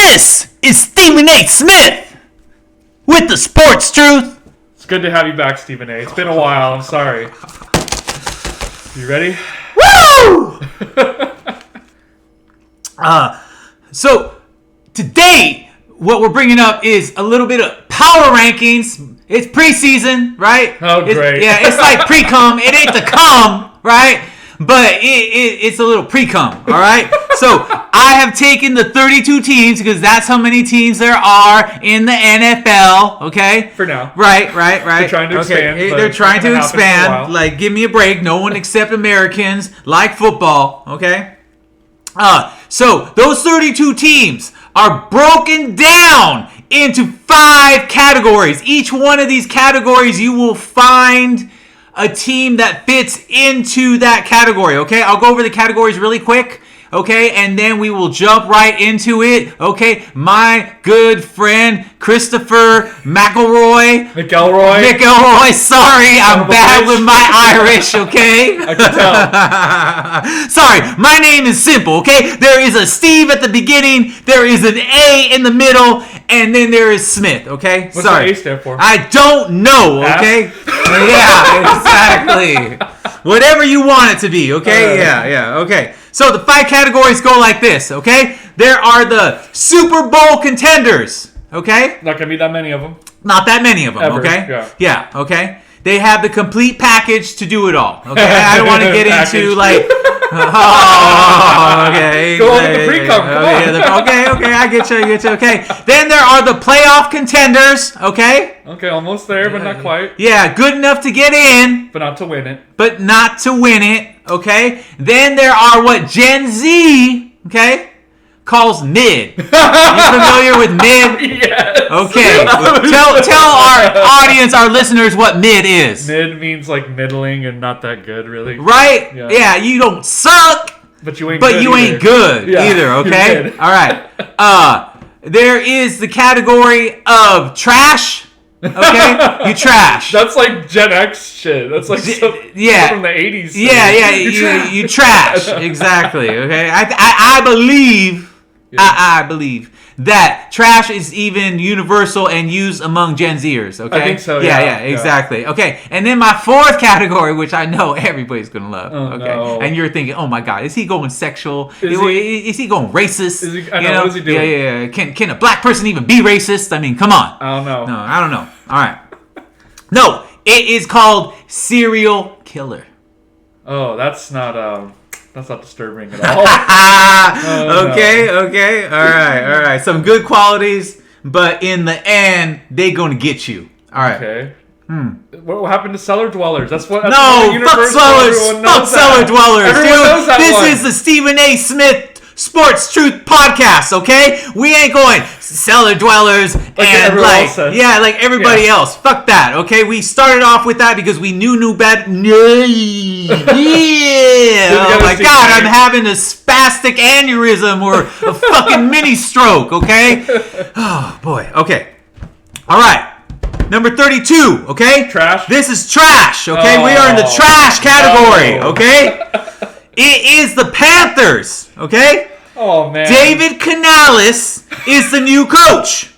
This is Stephen A. Smith with the Sports Truth. It's good to have you back, Stephen A. It's been a while. I'm sorry. You ready? Woo! So today, what we're bringing up is a little bit of power rankings. It's preseason, right? Oh, great. It's like pre-cum. It ain't the cum, right? But it's a little pre-cum, all right? So I have taken the 32 teams because that's how many teams there are in the NFL, okay? For now. Right. They're trying to expand. They're trying to expand. Like, give me a break. No one except Americans like football, okay? So those 32 teams are broken down into 5 categories. Each one of these categories, you will find a team that fits into that category, okay? I'll go over the categories really quick, okay? And then we will jump right into it, okay? My good friend, Christopher McElroy, sorry, I'm bad with my Irish, okay? I can tell. Sorry, my name is simple, okay? There is a Steve at the beginning, there is an A in the middle, and then there is Smith, okay? What's Sorry. the A stand for? I don't know, okay? Yeah, exactly. Whatever you want it to be, okay? Yeah, okay. So the 5 categories go like this, okay? There are the Super Bowl contenders, okay? Not going to be that many of them. Not that many of them, Ever, okay? Yeah, okay? They have the complete package to do it all, okay? I don't want to get into, like... okay. Go on with the pre-cum, come on. Okay, I get you, okay. Then there are the playoff contenders, okay? Okay, almost there, but not quite. Yeah, good enough to get in. But not to win it. But not to win it, okay? Then there are what Gen Z, okay, calls mid. You familiar with mid? Yes. Okay. Tell our audience, our listeners, what mid is. Mid means like middling and not that good, really. Right? Yeah, you don't suck, but you ain't good either, okay? All right. There is the category of trash. Okay, you trash. That's like Gen X shit. That's like stuff from the 80s. Yeah, you trash. Exactly. Okay, I believe. Yeah. I believe that trash is even universal and used among Gen Zers. Okay, I think so. Yeah, exactly. Okay, and then my 4th category, which I know everybody's gonna love. No. And you're thinking, oh my God, is he going sexual? Is he going racist? What is he doing? Yeah. Can a black person even be racist? I mean, come on. I don't know. No, I don't know. All right. No, it is called serial killer. Oh, that's not disturbing at all. Okay. All right. Some good qualities, but in the end, they gonna get you. All right. Okay. What happened to cellar dwellers? That's what. Fuck cellars. Fuck cellar dwellers. Everyone knows that This one. is the Stephen A. Smith Sports Truth Podcast, okay? We ain't going cellar dwellers like everybody else. Fuck that, okay? We started off with that because we knew better. Yeah. Oh my God, I'm having a spastic aneurysm or a fucking mini stroke, okay? Oh boy. Okay. All right. Number 32, okay? Trash. This is trash, okay? We are in the trash category, okay? It is the Panthers, okay? Oh, man. David Canales is the new coach.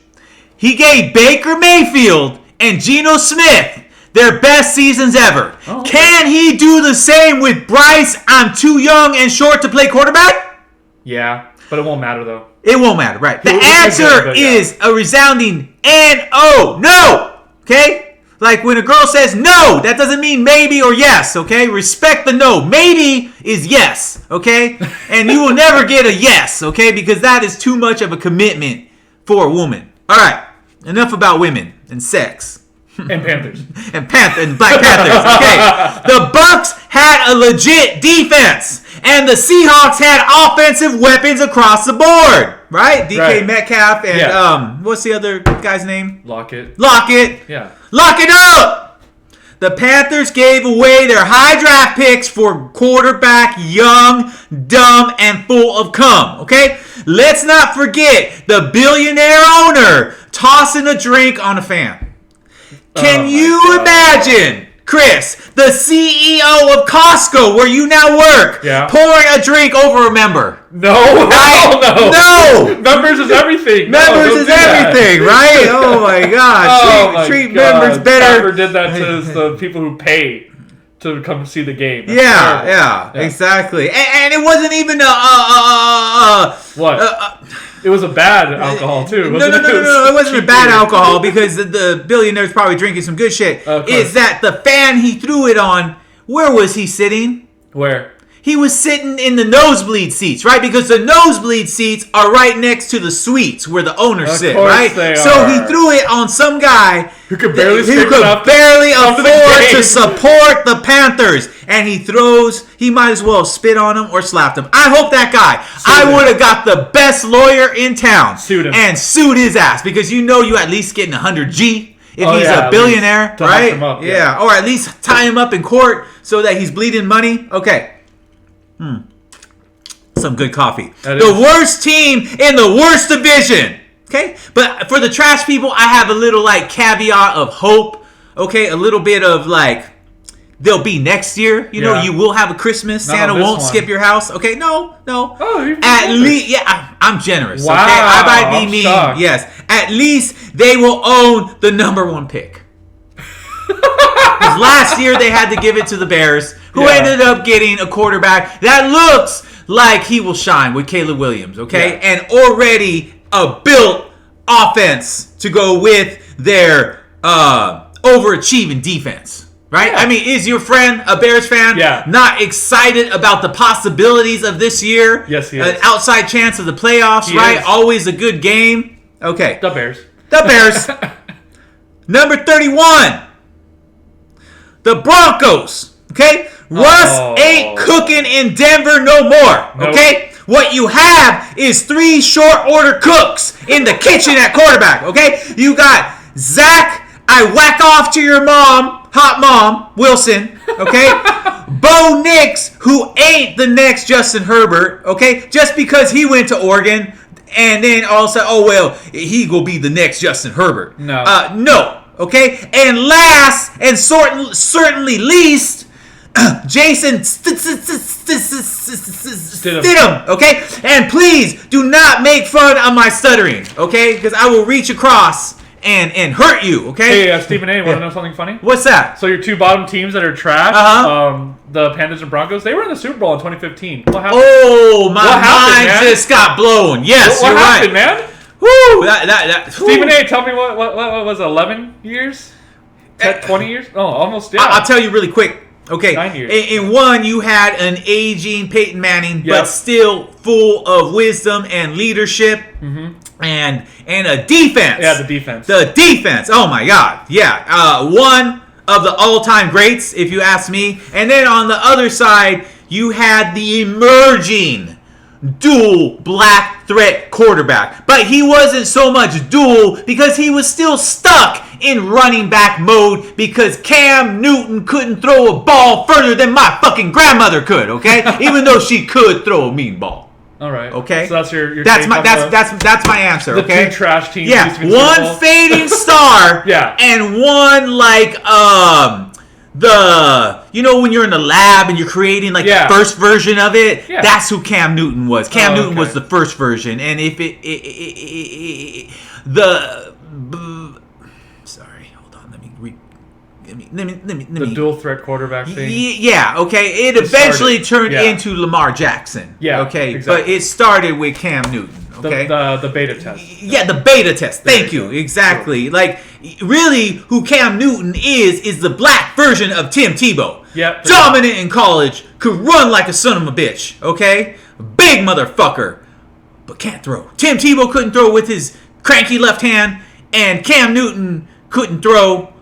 He gave Baker Mayfield and Geno Smith their best seasons ever. Oh, okay. Can he do the same with Bryce? I'm too young and short to play quarterback? Yeah, but it won't matter, though. It won't matter, right? The answer is a resounding N-O. No! Okay? Like when a girl says no, that doesn't mean maybe or yes, okay? Respect the no. Maybe is yes, okay? And you will never get a yes, okay? Because that is too much of a commitment for a woman. All right, enough about women and sex. And Panthers. and Black Panthers, okay? The Bucks had a legit defense, and the Seahawks had offensive weapons across the board, right? DK Metcalf and what's the other guy's name? Lockett. Yeah. Lock it up! The Panthers gave away their high draft picks for quarterback young, dumb, and full of cum, okay? Let's not forget the billionaire owner tossing a drink on a fan. Can you imagine, Chris, the CEO of Costco, where you now work, pouring a drink over a member? No. Right? No. Members is everything. everything. No, Members don't is do that. everything, right? Oh my God! Oh my treat God. members better. Tapper did that to the people who pay to come see the game. That's Yeah, terrible. exactly. And it wasn't even What? It was a bad alcohol too. No, it wasn't a bad alcohol because the billionaire's probably drinking some good shit. Is that the fan he threw it on? Where was he sitting? Where? He was sitting in the nosebleed seats, right? Because the nosebleed seats are right next to the suites where the owners sit, right? So he threw it on some guy who could barely afford to support the Panthers. And he might as well spit on him or slapped him. I hope that guy, I would have got the best lawyer in town and sued his ass because you at least getting 100 G. If he's a billionaire, right? Up, yeah, or at least tie him up in court so that he's bleeding money. Okay. Some good coffee. The worst team in the worst division. Okay? But for the trash people, I have a little caveat of hope. Okay? A little bit of they'll be next year. You know, you will have a Christmas. Santa won't skip your house. Okay? No. Oh, at least, I'm generous. Wow. Okay? I might be mean. Shocked. Yes. At least they will own the number 1 pick. Because last year they had to give it to the Bears, who ended up getting a quarterback that looks like he will shine with Caleb Williams, okay? And already a built offense to go with their overachieving defense, right? I mean, is your friend a Bears fan not excited about the possibilities of this year? Yes, he is. An outside chance of the playoffs, right? Always a good game. Okay. The Bears. Number 31. The Broncos, okay? Russ ain't cooking in Denver no more, okay? What you have is 3 short order cooks in the kitchen at quarterback, okay? You got Zach, I whack off to your mom, hot mom, Wilson, okay? Bo Nix, who ain't the next Justin Herbert, okay? Just because he went to Oregon and then also, he will be the next Justin Herbert. No. Okay, and last and certainly least, Jason Stidham. Okay, and please do not make fun of my stuttering. Okay, because I will reach across and hurt you. Okay. Hey, Stephen A. Want to know something funny? What's that? So your 2 bottom teams that are trash, the Panthers and Broncos, they were in the Super Bowl in 2015. What happened? Oh, my mind just got blown. Yes, what you're happened, right. man? Woo! Stephen A., tell me what was it, 11 years? 20 years? Oh, almost, I'll tell you really quick. Okay, 9 years. In one, you had an aging Peyton Manning, but still full of wisdom and leadership and a defense. Yeah, the defense. The defense. Oh, my God. Yeah. One of the all-time greats, if you ask me. And then on the other side, you had the emerging dual black threat quarterback. But he wasn't so much dual because he was still stuck in running back mode because Cam Newton couldn't throw a ball further than my fucking grandmother could, okay? Even though she could throw a mean ball. All right. Okay. So that's your that's my answer, the okay? 2 trash teams. Yeah. One fading star and one when you're in the lab and you're creating the first version of it, that's who Cam Newton was. Cam Newton was the first version, and if sorry, hold on, the dual threat quarterback thing. Yeah, okay. It eventually turned into Lamar Jackson. Yeah, okay, exactly. But it started with Cam Newton. Okay, the beta test. Yeah, the beta test. Thank you. Exactly. Sure. Really, who Cam Newton is the black version of Tim Tebow. Yep. Dominant in college, could run like a son of a bitch. Okay, big motherfucker, but can't throw. Tim Tebow couldn't throw with his cranky left hand, and Cam Newton couldn't throw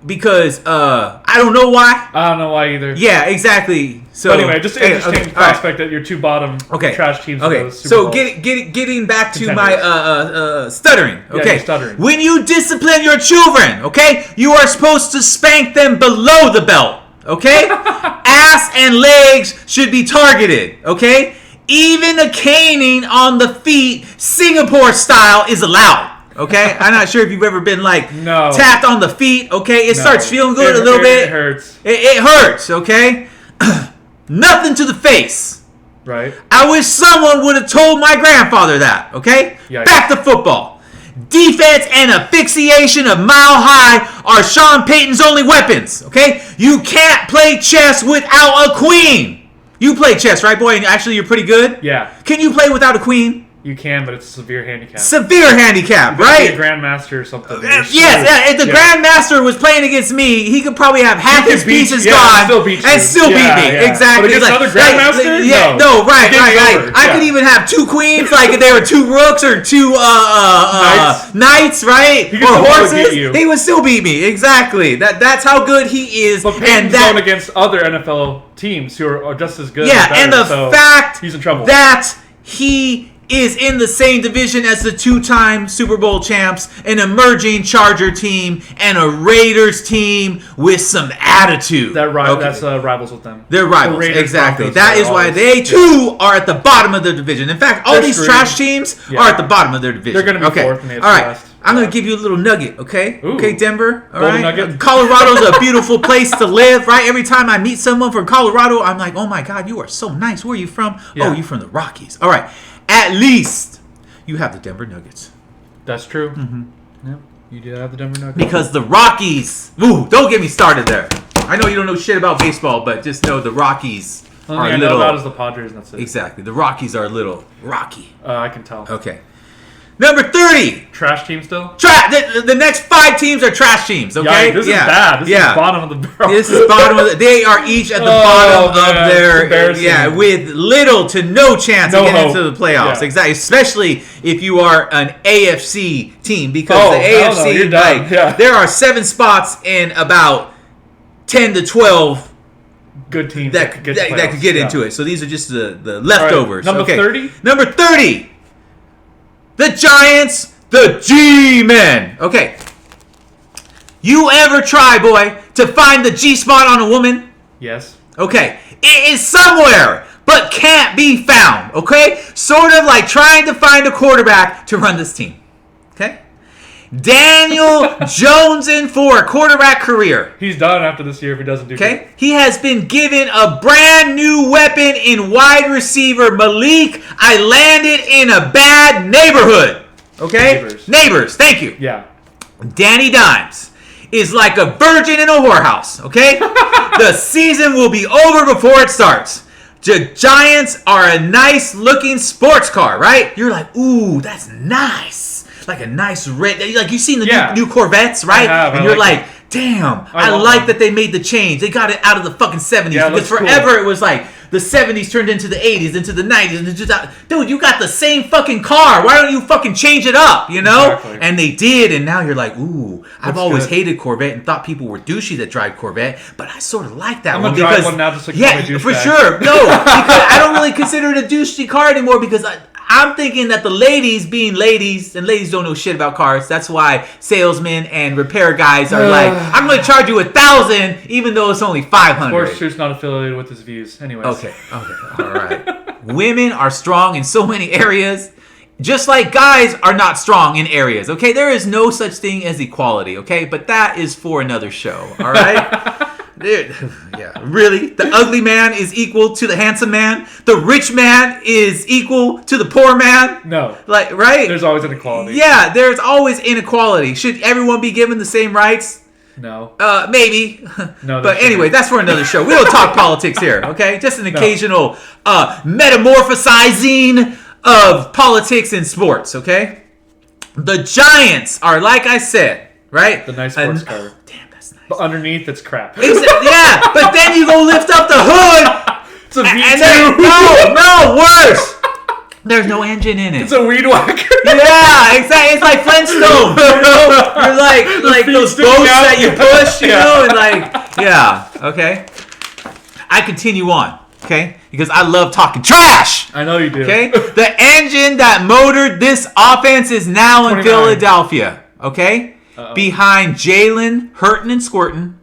because I don't know why. I don't know why either. Yeah, exactly. So but anyway, just an interesting prospect that your 2 bottom trash teams. Okay, so getting back to my stuttering. Okay, stuttering. When you discipline your children, okay, you are supposed to spank them below the belt. Okay, ass and legs should be targeted. Okay, even a caning on the feet, Singapore style, is allowed. Okay, I'm not sure if you've ever been tapped on the feet. Okay, it starts feeling good a little bit. It hurts. It hurts. Okay, nothing to the face. Right. I wish someone would have told my grandfather that, okay? Yikes. Back to football. Defense and asphyxiation of Mile High are Sean Payton's only weapons, okay? You can't play chess without a queen. You play chess, right, boy? And actually, you're pretty good? Yeah. Can you play without a queen? You can, but it's a severe handicap. Severe handicap, right? Be a grandmaster or something. Yes, yeah, if the grandmaster was playing against me, he could probably have half his pieces gone still beat and still beat me. Yeah. Exactly. But against another grandmaster? No, right. Over. I could even have two queens, like if they were two rooks or two knights, right? He or horses. Beat you. He would still beat me. Exactly. That's how good he is. But Peyton's going against other NFL teams who are just as good. Yeah, or better, and the fact he's in trouble. that he is in the same division as the two-time Super Bowl champs, an emerging Charger team, and a Raiders team with some attitude. That's rivals with them. They're rivals, Raiders, exactly. Broncos, that is why they, too, are at the bottom of the division. In fact, all these trash teams are at the bottom of their division. They're going to be fourth in the AFC All right. West. I'm going to give you a little nugget, okay? Ooh. Okay, Denver? All Golden right? nugget? Colorado's a beautiful place to live, right? Every time I meet someone from Colorado, I'm like, oh, my God, you are so nice. Where are you from? Yeah. Oh, you're from the Rockies. All right. At least you have the Denver Nuggets. That's true. Mm-hmm. Yep. You do have the Denver Nuggets. Because the Rockies... Ooh, don't get me started there. I know you don't know shit about baseball, but just know the Rockies are I know about is the Padres, and that's it. Exactly. The Rockies are a little rocky. I can tell. Okay. Number 30. Trash team still? The next 5 teams are trash teams, okay? This is bad. This is bottom of the barrel. This is bottom of the... They are each at the bottom of their... Yeah, with little to no chance of getting into the playoffs. Yeah. Exactly. Especially if you are an AFC team. Because the AFC... there are 7 spots in about 10 to 12... good teams that could get into it. So these are just the leftovers. Right. Number 30? Number 30. The Giants, the G-Men. Okay. You ever try, boy, to find the G-spot on a woman? Yes. Okay. It is somewhere, but can't be found. Okay? Sort of like trying to find a quarterback to run this team. Okay? Daniel Joneson for a quarterback career. He's done after this year if he doesn't do good. He has been given a brand new weapon in wide receiver Malik. I landed in a bad neighborhood. Okay? Neighbors. Thank you. Yeah. Danny Dimes is like a virgin in a whorehouse. Okay? The season will be over before it starts. The Giants are a nice looking sports car, right? You're like, ooh, that's nice. Like a nice red, like you've seen the new Corvettes, right? And you're like, damn, I like that they made the change. They got it out of the fucking 70s. Because forever it was like the 70s turned into the 80s, into the 90s, and just dude, you got the same fucking car. Why don't you fucking change it up, you know? Exactly. And they did, and now you're like, ooh, I've always hated Corvette and thought people were douchey that drive Corvette, but I sort of like that one. I'm gonna drive one now just like for sure. No, because I don't really consider it a douchey car anymore because I'm thinking that the ladies being ladies, and ladies don't know shit about cars. That's why salesmen and repair guys are like, I'm going to charge you $1,000 even though it's only $500. Sports Truth's not affiliated with his views. Anyways. Okay. All right. Women are strong in so many areas, just like guys are not strong in areas. Okay, there is no such thing as equality. Okay, but that is for another show. All right. Yeah, really? The ugly man is equal to the handsome man? The rich man is equal to the poor man? No. Like, right? There's always inequality. Yeah, there's always inequality. Should everyone be given the same rights? No. Maybe. No. But anyway, that's for another show. We don't talk politics here, okay? Just an occasional metamorphosizing of politics in sports, okay? The Giants are, like I said, right? The nice sports car. Damn, that's nice. But underneath, it's crap. Yeah, but then you go lift up the hood. It's a V2. And then, no, worse. There's no engine in it. It's a weed whacker. Yeah, exactly. It's like Flintstones. You're like those boats that you push, you know, and like, yeah, okay. I continue on, okay, because I love talking trash. I know you do. Okay, the engine that motored this offense is now in 29. Philadelphia. Okay, behind Jalen Hurtin and Squirtin.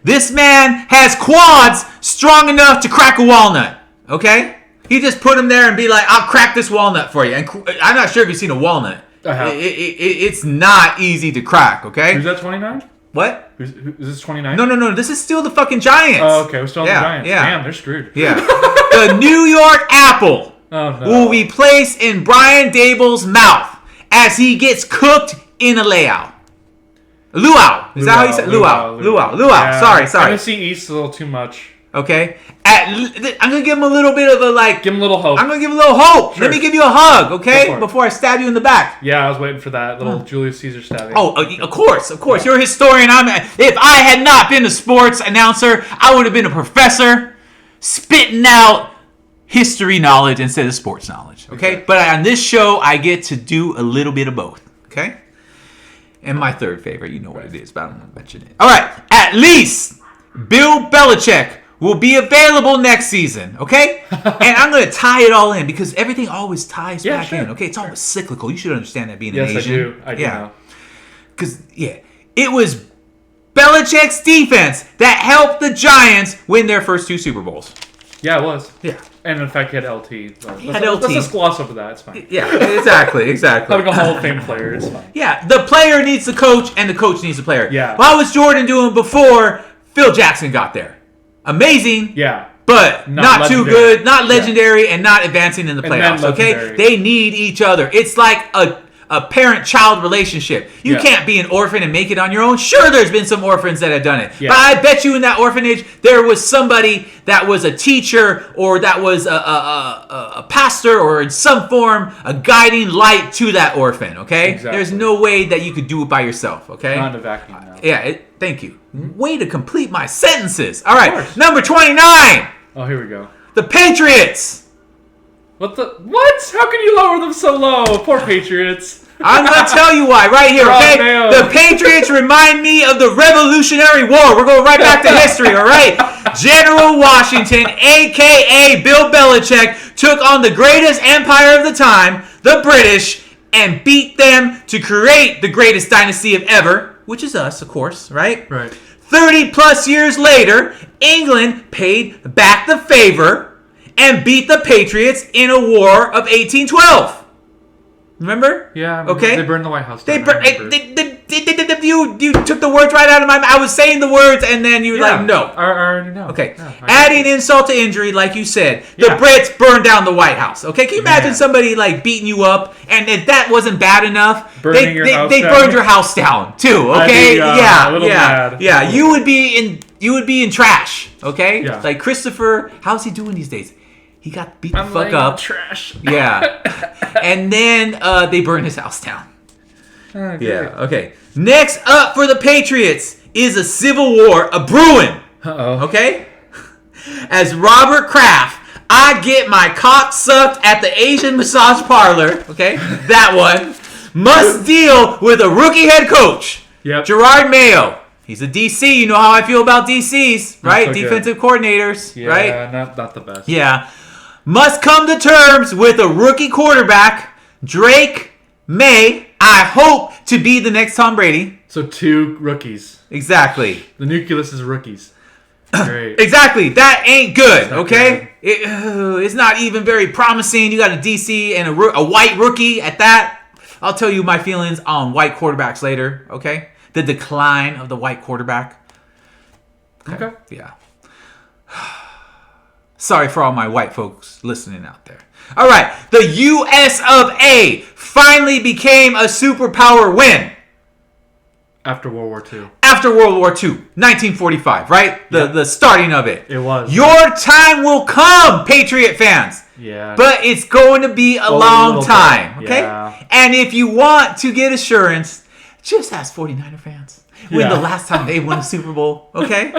This man has quads strong enough to crack a walnut. Okay. He just put them there and be like, I'll crack this walnut for you. And I'm not sure if you've seen a walnut. I have. It's not easy to crack, okay? Who's that, 29? What? Is this 29? No. This is still the fucking Giants. Oh, okay. We're still on the Giants. Yeah. Damn, they're screwed. Yeah. The New York apple Oh, no. will be placed in Brian Dable's mouth as he gets cooked in a luau. Luau. Is that how you say it? Luau. Yeah. Sorry. NFC East a little too much. Okay. I'm going to give him a little bit of a like... Give him a little hope. I'm going to give him a little hope. Sure. Let me give you a hug, Go okay? for it. Before I stab you in the back. Yeah, I was waiting for that little Julius Caesar stabbing. Oh, of course. You're a historian. If I had not been a sports announcer, I would have been a professor spitting out history knowledge instead of sports knowledge, okay? Okay. But on this show, I get to do a little bit of both, okay? And my third favorite, you know what it is, but I don't want to mention it. All right, at least Bill Belichick will be available next season, okay? And I'm going to tie it all in because everything always ties back sure. in, okay? It's always cyclical. You should understand that being Yes, an Asian. I do know. Because, it was Belichick's defense that helped the Giants win their first 2 Super Bowls. Yeah, it was. Yeah. And in fact, he had LT. had LT. Let's just gloss over that. It's fine. Yeah, exactly. Having a Hall of Fame player, it's fine. Yeah, the player needs the coach, and the coach needs the player. Yeah. What was Jordan doing before Phil Jackson got there? Amazing. Yeah. But not too legendary. good, not legendary, and not advancing in the And playoffs, then okay? legendary. They need each other. It's like a parent-child relationship. You Yeah. can't be an orphan and make it on your own. Sure, there's been some orphans that have done it. Yeah. But I bet you in that orphanage, there was somebody that was a teacher or that was a pastor or in some form a guiding light to that orphan, okay? Exactly. There's no way that you could do it by yourself, okay? Not in a vacuum now. Yeah, thank you. Way to complete my sentences. All right, course. number 29, Oh, here we go. the Patriots. What? How can you lower them so low? Poor Patriots. I'm going to tell you why right here, okay? Mayo. The Patriots remind me of the Revolutionary War. We're going right back to history, all right? General Washington, a.k.a. Bill Belichick, took on the greatest empire of the time, the British, and beat them to create the greatest dynasty of ever, which is us, of course, right? Right. 30 plus years later, England paid back the favor and beat the Patriots in a war of 1812. Remember? Yeah. Okay. They burned the White House down. You took the words right out of my mouth. I was saying the words and then you were like, no. I already know. Okay. Yeah, Adding insult to injury, like you said, the Yeah. Brits burned down the White House. Okay. Can you imagine Man. somebody like beating you up and if that wasn't bad enough, Burning your house they down? burned your house down too. I'd Okay. be, yeah. a little yeah. mad. Yeah. You would be in trash. Okay. Yeah. Like Christopher, how's he doing these days? He got beat the fuck laying in up. trash. Yeah. And then they burned his house down. Oh, Yeah. Okay. Next up for the Patriots is a civil war, a brewing. Uh-oh. Okay? As Robert Kraft, I get my cock sucked at the Asian massage parlor. Okay? That one. Must deal with a rookie head coach. Yep. Gerard Mayo. He's a DC. You know how I feel about DCs, right? so good. Defensive coordinators, Yeah, right? not the best. Yeah. Must come to terms with a rookie quarterback, Drake May, I hope to be the next Tom Brady. So 2 rookies. Exactly. The nucleus is rookies. Great. Exactly. That ain't good, not okay? It's not even very promising. You got a DC and a white rookie at that. I'll tell you my feelings on white quarterbacks later, okay? The decline of the white quarterback. Okay. Yeah. Sorry for all my white folks listening out there. All right. The US of A finally became a superpower when? After World War II. After World War II, 1945, right? The starting of it. It was. Your time will come, Patriot fans. Yeah. But it's going to be a long little time, bit. okay? Yeah. And if you want to get assurance, just ask 49er fans when Yeah. the last time they won a Super Bowl, okay?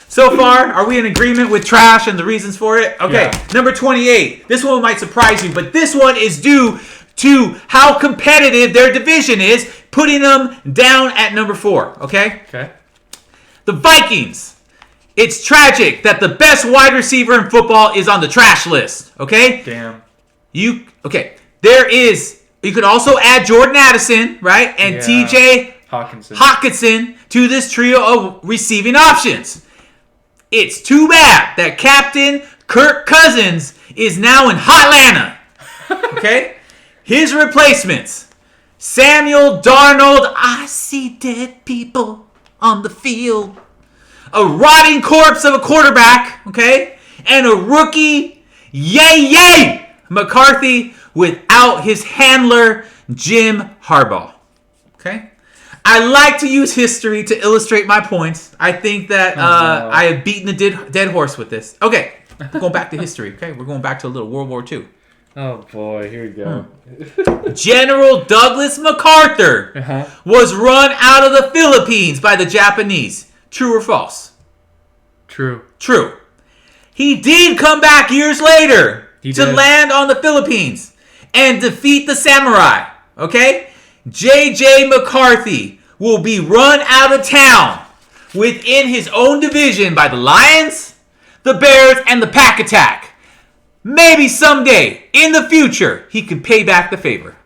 So far, are we in agreement with trash and the reasons for it? Okay, Yeah. number 28. This one might surprise you, but this one is due to how competitive their division is, putting them down at number 4, okay? Okay. The Vikings. It's tragic that the best wide receiver in football is on the trash list, okay? Damn. You could also add Jordan Addison, right? And Yeah. TJ Hawkinson. to this trio of receiving options. It's too bad that Captain Kirk Cousins is now in Hotlanta. Okay? His replacements. Samuel Darnold, I see dead people on the field. A rotting corpse of a quarterback, okay? and a rookie, yay, McCarthy without his handler, Jim Harbaugh. Okay? I like to use history to illustrate my points. I think that I have beaten the dead horse with this. Okay, we're going back to history. Okay, we're going back to a little World War II. Oh boy, here we go. General Douglas MacArthur was run out of the Philippines by the Japanese. True or false? True. True. He did come back years later to land on the Philippines and defeat the samurai. Okay? J.J. McCarthy will be run out of town within his own division by the Lions, the Bears, and the Pack Attack. Maybe someday, in the future, he could pay back the favor.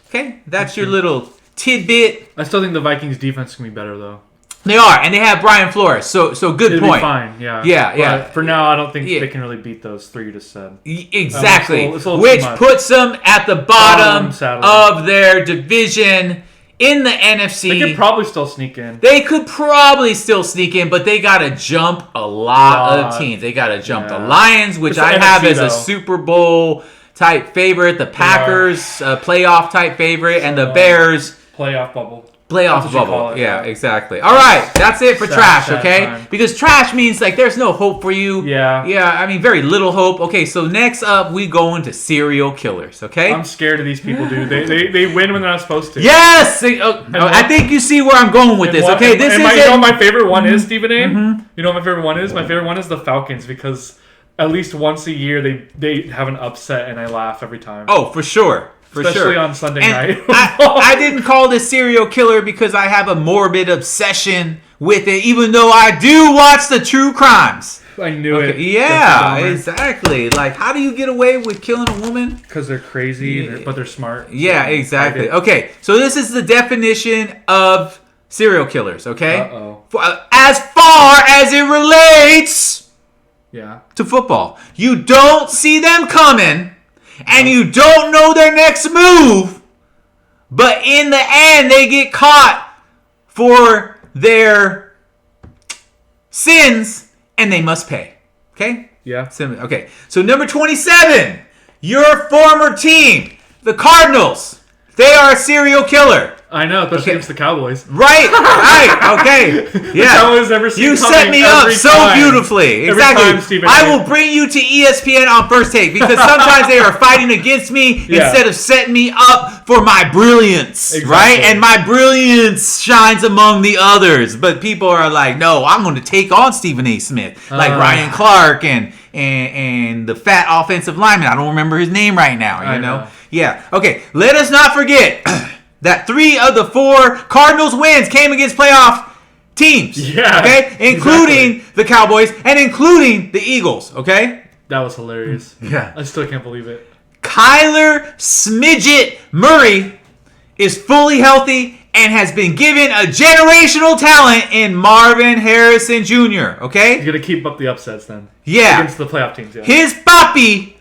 Okay? That's your little tidbit. I still think the Vikings defense can be better, though. They are, and they have Brian Flores, so good It'll point. Be fine, yeah. Yeah. But for now, I don't think they can really beat those three you just said. Exactly. It's a little Which too much. puts them at the bottom sadly. of their division in the NFC. They could probably still sneak in. They could probably still sneak in, but they got to jump a lot of teams. They got to jump the Lions, which I have as a Super Bowl type favorite, the Packers playoff type favorite, and the Bears playoff bubble. Playoff bubble. Yeah, exactly. All right, that's it for trash, okay? Time. Because trash means like there's no hope for you. Yeah. Yeah, I mean very little hope. Okay, so next up we go into serial killers, okay? I'm scared of these people, dude. They win when they're not supposed to. Yes! I think you see where I'm going with this, okay? You know what my favorite one is, Stephen A? You know what my favorite one is? My favorite one is the Falcons because at least once a year they have an upset and I laugh every time. Oh, for sure. Especially on Sunday night. I didn't call this serial killer because I have a morbid obsession with it, even though I do watch the true crimes. I knew it. Yeah, exactly. Like, how do you get away with killing a woman? Because they're crazy, but they're smart. Yeah, exactly. Okay, so this is the definition of serial killers, okay? As far as it relates to football. You don't see them coming. And you don't know their next move, but in the end, they get caught for their sins, and they must pay. Okay? Yeah. Okay. So number 27, your former team, the Cardinals. They are a serial killer. I know, especially against the Cowboys. Right, okay. Yeah. Cowboys never seen you set me up so beautifully. Exactly. I will bring you to ESPN on First Take because sometimes they are fighting against me instead of setting me up for my brilliance, right? And my brilliance shines among the others. But people are like, no, I'm going to take on Stephen A. Smith, like Ryan Clark and the fat offensive lineman. I don't remember his name right now, you know? Yeah. Okay, let us not forget that 3 of the 4 Cardinals wins came against playoff teams. Yeah. Okay? Including the Cowboys and including the Eagles. Okay? That was hilarious. Yeah. I still can't believe it. Kyler Smidget Murray is fully healthy and has been given a generational talent in Marvin Harrison Jr. Okay? He's going to keep up the upsets then. Yeah. Against the playoff teams, yeah. His papi,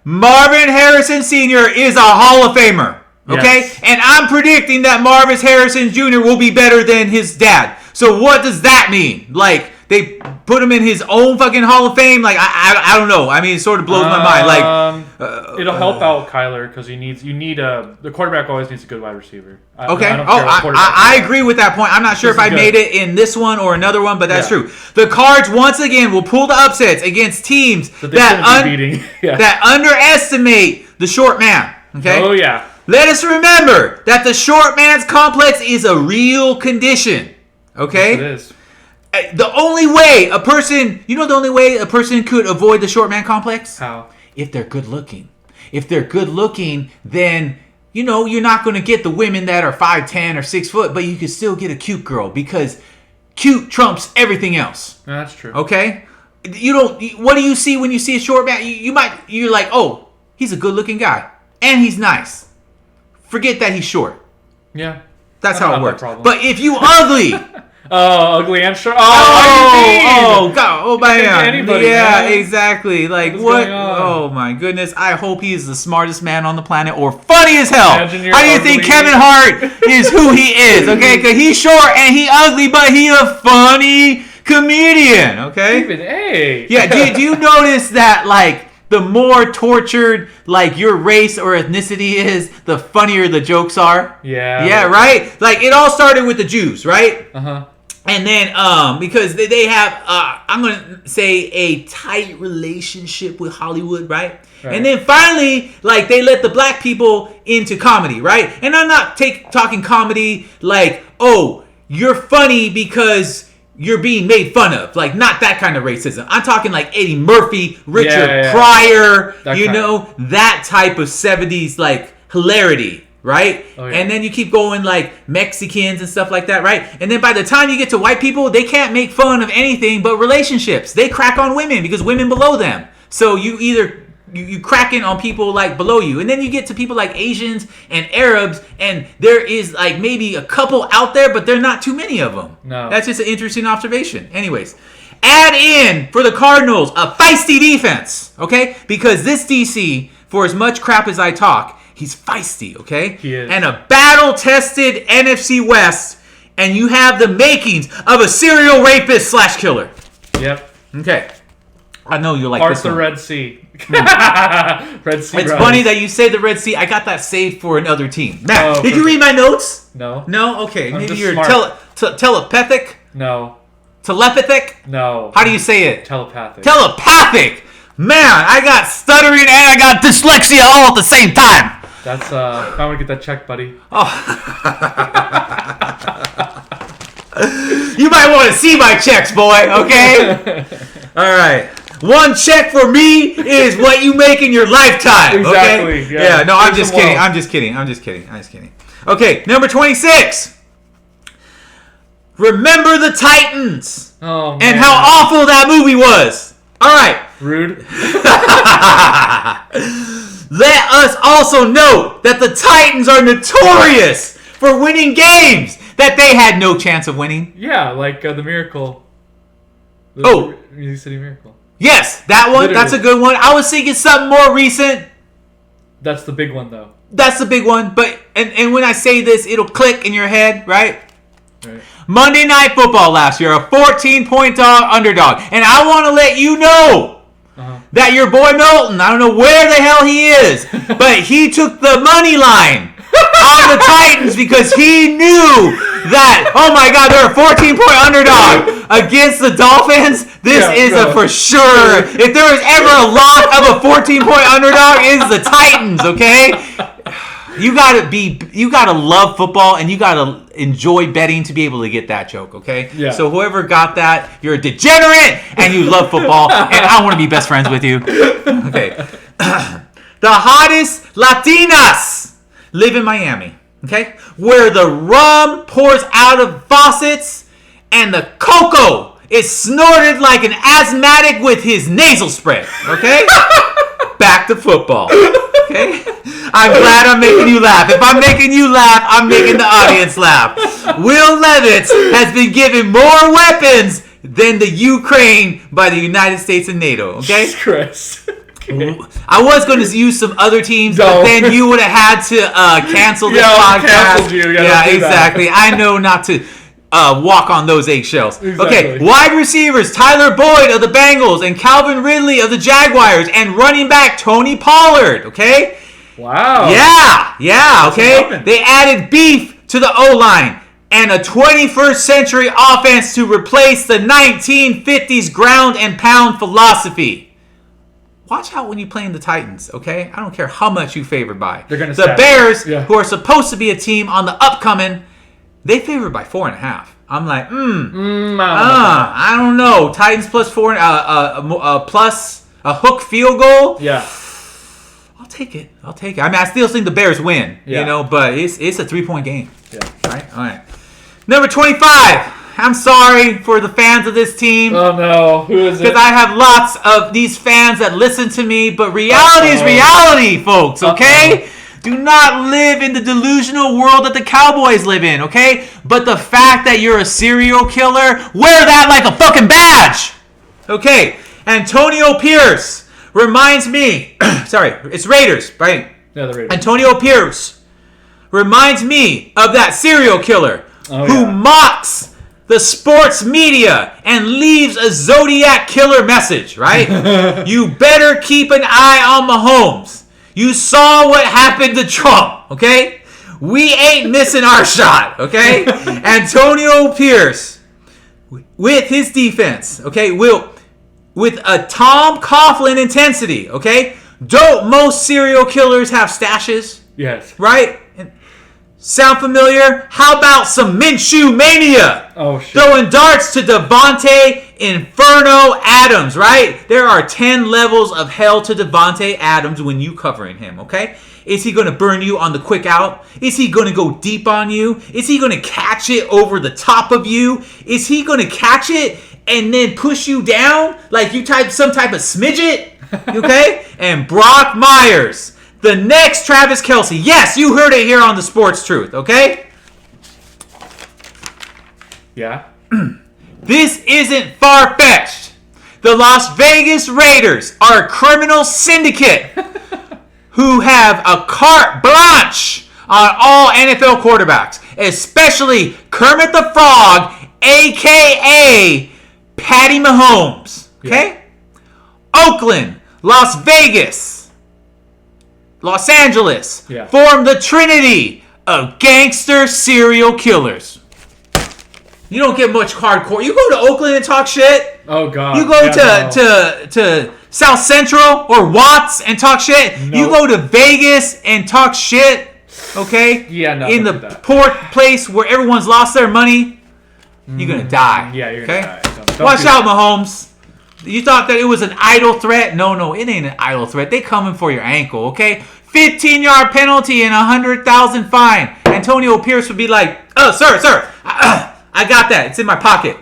Marvin Harrison Sr. is a Hall of Famer. Okay? Yes. And I'm predicting that Marvin Harrison Jr. will be better than his dad. So what does that mean? Like, they put him in his own fucking Hall of Fame? Like, I don't know. I mean, it sort of blows my mind. Like, it'll help out Kyler because the quarterback always needs a good wide receiver. I agree with that point. I'm not sure if I made it in this one or another one, but that's true. The Cards, once again, will pull the upsets against teams that underestimate the short man. Okay? Oh, yeah. Let us remember that the short man's complex is a real condition. Okay? Yes, it is. The only way a person could avoid the short man complex? How? If they're good looking. If they're good looking, then, you're not going to get the women that are 5'10" or 6 foot, but you can still get a cute girl because cute trumps everything else. That's true. Okay? What do you see when you see a short man? You're like, oh, he's a good looking guy. And he's nice. Forget that he's short. Yeah. That's how it works. But if you ugly... Oh, ugly and short. Oh, man. Anybody, yeah, man. Exactly. Like, what? Oh, my goodness. I hope he is the smartest man on the planet or funny as hell. How do you think Kevin Hart is who he is? Okay, because he's short and he ugly, but he a funny comedian, okay? Stephen A. Yeah, do you notice that, like, the more tortured, like, your race or ethnicity is, the funnier the jokes are? Yeah. Yeah, right? Like, it all started with the Jews, right? Uh-huh. And then, because they have, I'm going to say, a tight relationship with Hollywood, right? And then finally, like, they let the black people into comedy, right? And I'm not talking comedy like, oh, you're funny because you're being made fun of. Like, not that kind of racism. I'm talking like Eddie Murphy, Richard Pryor, that type of 70s, like, hilarity, right? Oh, yeah. And then you keep going, like, Mexicans and stuff like that, right? And then by the time you get to white people, they can't make fun of anything but relationships. They crack on women because women below them. So you either... You cracking on people like below you. And then you get to people like Asians and Arabs, and there is like maybe a couple out there, but there are not too many of them. No. That's just an interesting observation. Anyways, add in for the Cardinals a feisty defense, okay? Because this DC, for as much crap as I talk, he's feisty, okay? He is. And a battle-tested NFC West, and you have the makings of a serial rapist / killer. Yep. Okay. I know you like Part this the one. Red Sea. Red Sea. It's funny that you say the Red Sea. I got that saved for another team. Matt, Oh, did you read my notes? No. No? Okay. I'm Maybe just you're smart. telepathic? No. Telepathic? No. How do you say it? Telepathic. Telepathic! Man, I got stuttering and I got dyslexia all at the same time. That's, I'm gonna get that checked, buddy. You might want to see my checks, boy, okay? All right. One check for me is what you make in your lifetime. Exactly. Okay? Yeah. No, I'm just kidding. I'm just kidding. Okay, number 26. Remember the Titans. Oh, man. And how awful that movie was. All right. Rude. Let us also note that the Titans are notorious for winning games that they had no chance of winning. Yeah, like the Miracle. Music City Miracle. Yes, that one. Literally. That's a good one. I was thinking something more recent. That's the big one, though. That's the big one. But and when I say this, it'll click in your head, right? Right. Monday Night Football last year, a 14-point underdog. And I want to let you know that your boy Milton, I don't know where the hell he is, but he took the money line on the Titans because he knew that, oh my God, they're a 14-point underdog against the Dolphins. This is a for sure. If there was ever a lock of a 14-point underdog, it's the Titans, okay? You gotta love football and you gotta enjoy betting to be able to get that joke, okay? Yeah. So whoever got that, you're a degenerate and you love football and I want to be best friends with you. Okay. The hottest Latinas live in Miami, okay? Where the rum pours out of faucets and the cocoa is snorted like an asthmatic with his nasal spray, okay? Back to football, okay? I'm glad I'm making you laugh. If I'm making you laugh, I'm making the audience laugh. Will Levis has been given more weapons than the Ukraine by the United States and NATO, okay? Jesus Christ. Okay. I was going to use some other teams, but then you would have had to cancel this podcast. Canceled you. Yeah, exactly. I know not to walk on those eggshells. Exactly. Okay, wide receivers Tyler Boyd of the Bengals and Calvin Ridley of the Jaguars and running back Tony Pollard, okay? Wow. Yeah, okay? They added beef to the O-line and a 21st century offense to replace the 1950s ground and pound philosophy. Watch out when you play in the Titans, okay? I don't care how much you favored by. They're gonna the Bears, who are supposed to be a team on the upcoming, they favored by 4.5. I'm like, I don't know. Titans plus 4, plus a hook field goal. Yeah. I'll take it. I mean, I still think the Bears win, you know, but it's a 3-point game. Yeah. All right. Number 25. I'm sorry for the fans of this team. Oh, no. Who is it? Because I have lots of these fans that listen to me, but reality is reality, folks, okay? Do not live in the delusional world that the Cowboys live in, okay? But the fact that you're a serial killer, wear that like a fucking badge. Okay, Antonio Pierce reminds me, sorry, it's Raiders, right? Yeah, the Raiders. Antonio Pierce reminds me of that serial killer who mocks the sports media and leaves a Zodiac killer message, right? You better keep an eye on Mahomes. You saw what happened to Trump, okay? We ain't missing our shot, okay? Antonio Pierce, with his defense, okay, with a Tom Coughlin intensity, okay? Don't most serial killers have stashes? Yes. Right? Sound familiar? How about some Minshew mania? Oh, shit. Throwing darts to Devontae Inferno Adams, right? There are 10 levels of hell to Devontae Adams when you covering him, okay? Is he going to burn you on the quick out? Is he going to go deep on you? Is he going to catch it over the top of you? Is he going to catch it and then push you down like you type some type of smidget? Okay? And Brock Myers, the next Travis Kelce. Yes, you heard it here on the Sports Truth, okay? Yeah. This isn't far-fetched. The Las Vegas Raiders are a criminal syndicate who have a carte blanche on all NFL quarterbacks, especially Kermit the Frog, a.k.a. Patty Mahomes. Okay? Yeah. Oakland, Las Vegas, Los Angeles form the trinity of gangster serial killers. You don't get much hardcore. You go to Oakland and talk shit. Oh, God. You go to South Central or Watts and talk shit. No. You go to Vegas and talk shit. Okay? Yeah, no. In the poor place where everyone's lost their money, you're going to die. Yeah, you're going to die. Don't Watch out, Mahomes. You thought that it was an idle threat? No, it ain't an idle threat. They coming for your ankle, okay? 15-yard penalty and $100,000 fine. Antonio Pierce would be like, "Oh, sir, I got that. It's in my pocket.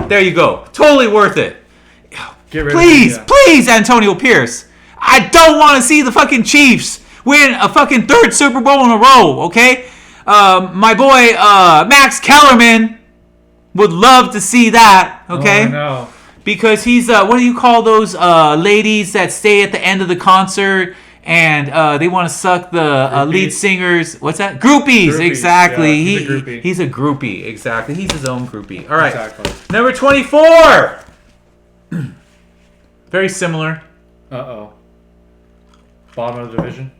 There you go. Totally worth it." Please, Antonio Pierce. I don't want to see the fucking Chiefs win a fucking third Super Bowl in a row, okay? My boy Max Kellerman would love to see that, okay? Oh, no. Because he's, what do you call those ladies that stay at the end of the concert and they want to suck the lead singers? What's that? Groupies, exactly. Yeah, he's a groupie, exactly. He's his own groupie. All right. Exactly. Number 24. Very similar. Uh-oh. Bottom of the division?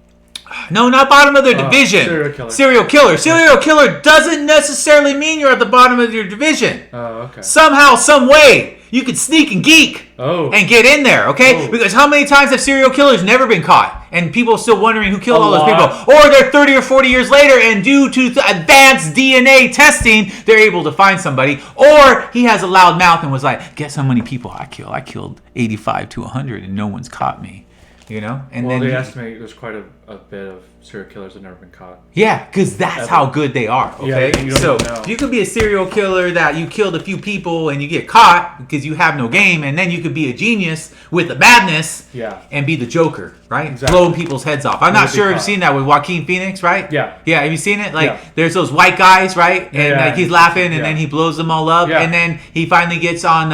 No, not bottom of the division. Serial killer. Serial killer doesn't necessarily mean you're at the bottom of your division. Oh, okay. Somehow, some way, you could sneak and geek and get in there, okay? Oh. Because how many times have serial killers never been caught? And people are still wondering who killed all those people. Or they're 30 or 40 years later, and due to advanced DNA testing, they're able to find somebody. Or he has a loud mouth and was like, guess how many people I killed? I killed 85 to 100 and no one's caught me. You know? And well, then they estimate there's quite a bit of serial killers that have never been caught. Yeah, because that's how good they are, okay? Yeah, so you could be a serial killer that you killed a few people and you get caught because you have no game, and then you could be a genius with the madness and be the Joker, right? Exactly. Blowing people's heads off. I'm not sure if you've seen that with Joaquin Phoenix, right? Yeah. Yeah, have you seen it? Like, there's those white guys, right? And like he's laughing, and then he blows them all up, and then he finally gets on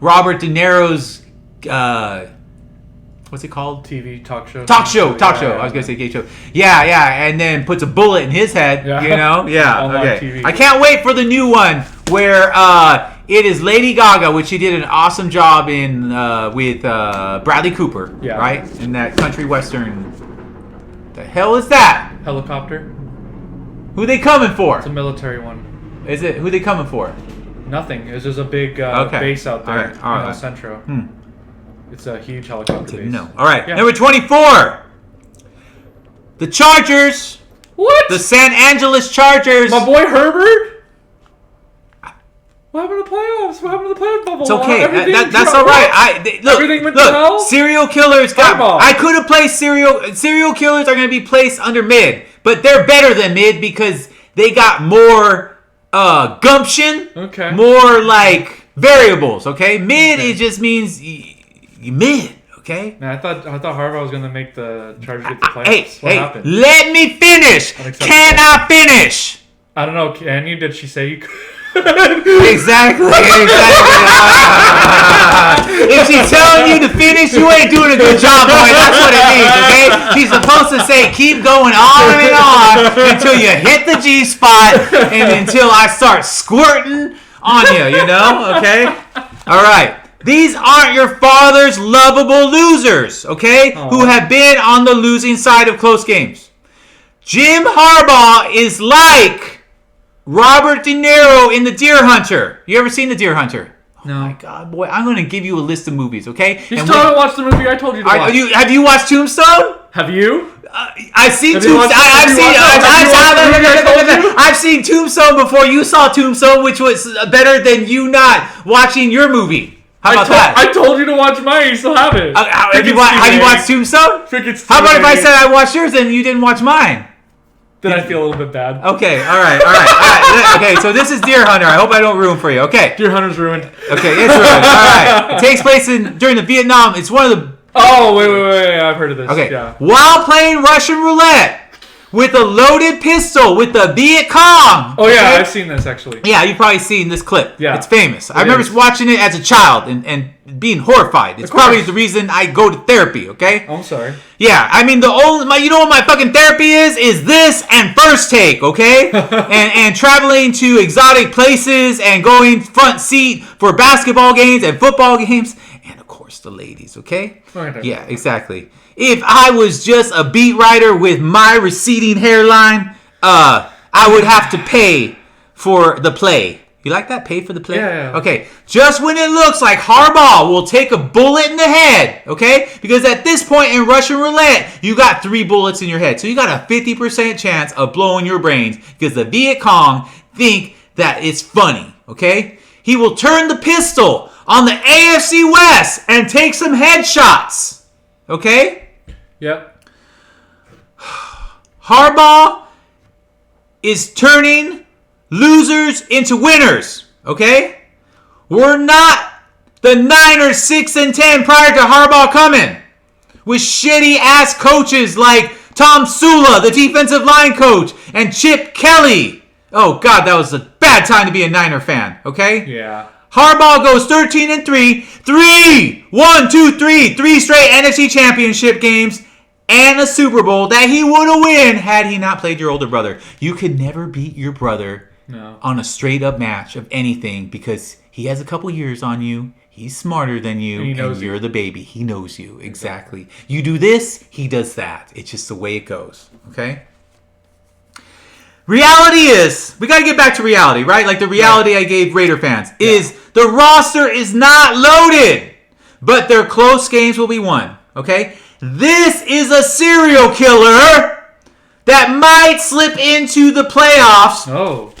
Robert De Niro's... what's it called? TV talk show. Talk show. I was gonna say gay show. Yeah, and then puts a bullet in his head. You know, okay. TV. I can't wait for the new one where it is Lady Gaga, which she did an awesome job in with Bradley Cooper, right? In that country western. The hell is that? Helicopter. Who they coming for? It's a military one. Is it? Who they coming for? Nothing. It's just a big base out there in El Centro. It's a huge helicopter base. No. All right. Number 24. The Chargers. What? The San Angeles Chargers. My boy Herbert? What happened to the playoffs? What happened to the playoff bubble? It's okay. That's all right. Look, serial killers I could have placed serial killers are going to be placed under mid, but they're better than mid because they got more gumption. Okay. More like variables, okay? Mid it just means you mid, okay? Man, I thought Harbaugh was gonna make the Chargers get the playoffs. What happened? Let me finish. Can I finish? I don't know. Can you? Did she say you could? Exactly. If she's telling you to finish, you ain't doing a good job, boy. That's what it means, okay? She's supposed to say, keep going on and on until you hit the G spot and until I start squirting on you, you know? Okay? All right. These aren't your father's lovable losers, okay? Aww. Who have been on the losing side of close games. Jim Harbaugh is like Robert De Niro in The Deer Hunter. You ever seen The Deer Hunter? No. Oh my God, boy! I'm gonna give you a list of movies, okay? You still haven't watched the movie I told you to watch. Have you watched Tombstone? Have you? I've seen Tombstone. I've seen Tombstone before you saw Tombstone, which was better than you not watching your movie. How about that? I told you to watch mine. You still haven't. Have you watched Tombstone? How about if I said I watched yours and you didn't watch mine? Then I feel a little bit bad. Okay, all right. Okay, so this is Deer Hunter. I hope I don't ruin for you. Okay. Deer Hunter's ruined. Okay, it's ruined. All right. It takes place during the Vietnam. It's one of the... Oh, wait. I've heard of this. Okay. Yeah. While playing Russian roulette with a loaded pistol with the Viet Cong. Oh, yeah, okay? I've seen this, actually. Yeah, you've probably seen this clip. Yeah. It's famous. I remember watching it as a child and being horrified. It's probably the reason I go to therapy, okay? Oh, I'm sorry. Yeah, I mean, you know what my fucking therapy is this and First Take, okay? and traveling to exotic places and going front seat for basketball games and football games. And, of course, the ladies, okay? Okay. Yeah, exactly. If I was just a beat writer with my receding hairline, I would have to pay for the play. You like that? Pay for the play? Yeah. Okay. Just when it looks like Harbaugh will take a bullet in the head, okay? Because at this point in Russian roulette, you got 3 bullets in your head. So you got a 50% chance of blowing your brains because the Viet Cong think that it's funny, okay? He will turn the pistol on the AFC West and take some headshots, okay? Yep. Harbaugh is turning losers into winners, okay? We're not the 9 or 6 and 10 prior to Harbaugh coming with shitty ass coaches like Tom Sula, the defensive line coach, and Chip Kelly. Oh God, that was a bad time to be a Niner fan, okay? Yeah. Harbaugh goes 13 and 3. 3 straight NFC championship games and a Super Bowl that he would have won had he not played your older brother. You could never beat your brother on a straight up match of anything because he has a couple years on you. He's smarter than you, and you're the baby. He knows you, exactly. You do this, he does that. It's just the way it goes, okay? Reality is, we got to get back to reality, right? Like the reality I gave Raider fans is the roster is not loaded, but their close games will be won, okay? This is a serial killer that might slip into the playoffs. Oh.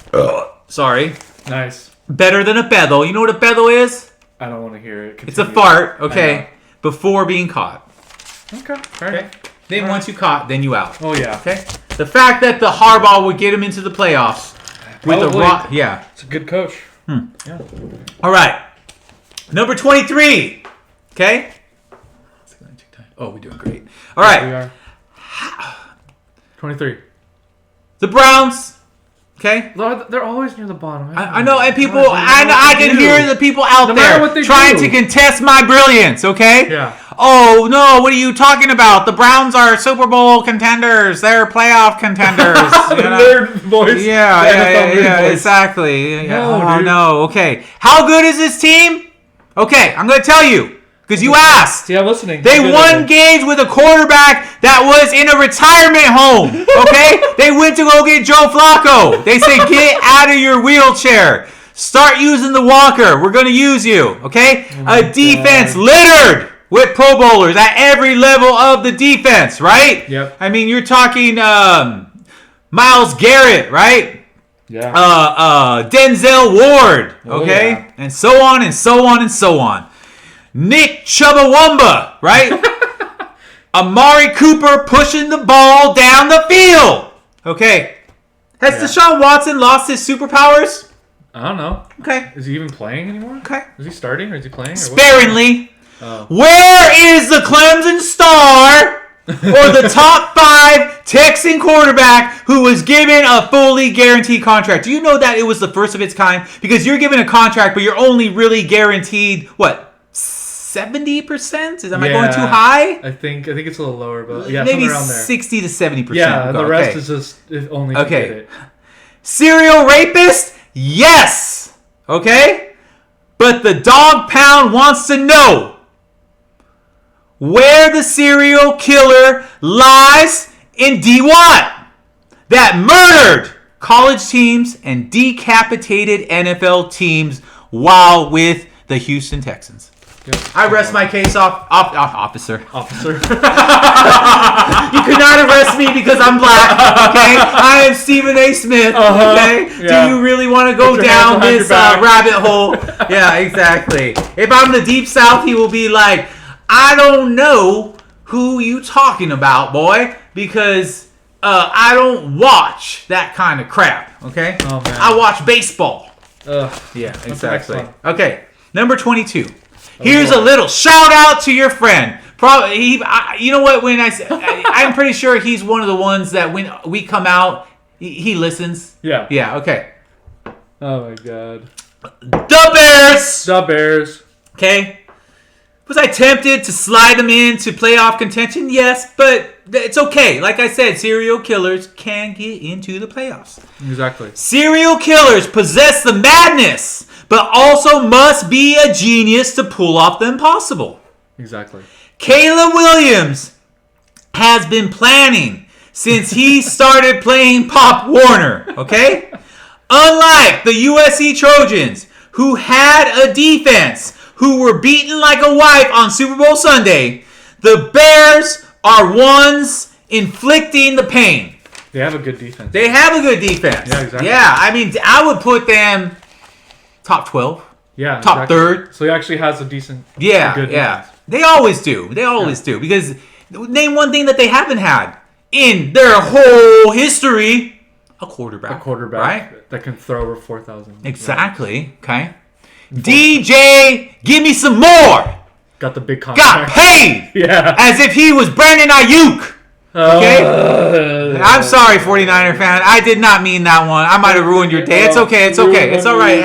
Sorry. Nice. Better than a Bethel. You know what a Bethel is? I don't want to hear it. Continue. It's a fart, okay, before being caught. Okay. Fair enough. Then once you caught, then you out. Oh, yeah. Okay? The fact that the Harbaugh would get him into the playoffs with Probably. yeah. It's a good coach. Yeah. All right. Number 23. Okay? Oh, we're doing great. All right. We are. 23. The Browns. Okay? They're always near the bottom. I know, and people, I can hear the people out there trying to contest my brilliance, okay? Yeah. Oh, no, what are you talking about? The Browns are Super Bowl contenders. They're playoff contenders. Nerd voice. Yeah, exactly. No, okay. How good is this team? Okay, I'm going to tell you. Because you asked. Yeah, I'm listening. They won games with a quarterback that was in a retirement home. Okay? They went to go get Joe Flacco. They said, get out of your wheelchair. Start using the walker. We're going to use you. Okay? A defense littered with Pro Bowlers at every level of the defense, right? Yep. I mean, you're talking Myles Garrett, right? Yeah. Denzel Ward. Okay? Yeah. And so on and so on and so on. Nick Chubbawamba, right? Amari Cooper pushing the ball down the field. Okay. Has Deshaun Watson lost his superpowers? I don't know. Okay. Is he even playing anymore? Okay. Is he starting or is he playing? Sparingly. Oh. Where is the Clemson star or the top 5 Texan quarterback who was given a fully guaranteed contract? Do you know that it was the first of its kind? Because you're given a contract, but you're only really guaranteed, what? 70%? Am I going too high? I think it's a little lower, but yeah, maybe somewhere around there. 60 to 70%. Yeah, the rest is just if only to get it. Serial rapist? Yes. Okay? But the dog pound wants to know where the serial killer lies in D1 that murdered college teams and decapitated NFL teams while with the Houston Texans. Yep. I rest my case officer. Officer. You could not arrest me because I'm black, okay? I am Stephen A. Smith, okay? Yeah. Do you really want to go Put your hands down behind this your back. rabbit hole? Yeah, exactly. If I'm the Deep South, he will be like, I don't know who you talking about, boy, because I don't watch that kind of crap, okay? Oh, man. I watch baseball. Ugh. Yeah, That's the exactly. next one. Okay, number 22. Here's boy. a little shout out to your friend. Probably, you know what? When I'm pretty sure he's one of the ones that when we come out, he listens. Yeah. Yeah. Okay. Oh my god. The Bears. The Bears. Okay. Was I tempted to slide them into playoff contention? Yes, but it's okay. Like I said, serial killers can get into the playoffs. Exactly. Serial killers possess the madness, but also must be a genius to pull off the impossible. Exactly. Caleb Williams has been planning since he started playing Pop Warner, okay? Unlike the USC Trojans, who had a defense who were beaten like a wife on Super Bowl Sunday, the Bears are ones inflicting the pain. They have a good defense. They have a good defense. Yeah, exactly. Yeah, I mean, I would put them top 12. Yeah. Top third. So he actually has a decent. Yeah, good yeah. defense. They always do. They always do. Because name one thing that they haven't had in their whole history. A quarterback. A quarterback Right? that can throw over 4,000. Exactly. Okay. DJ, give me some more. Got the big Got contract. paid. Yeah. As if he was Brandon Ayuk. Okay? I'm sorry, 49er fan. I did not mean that one. I might have ruined your day. It's okay. It's okay. It's all right.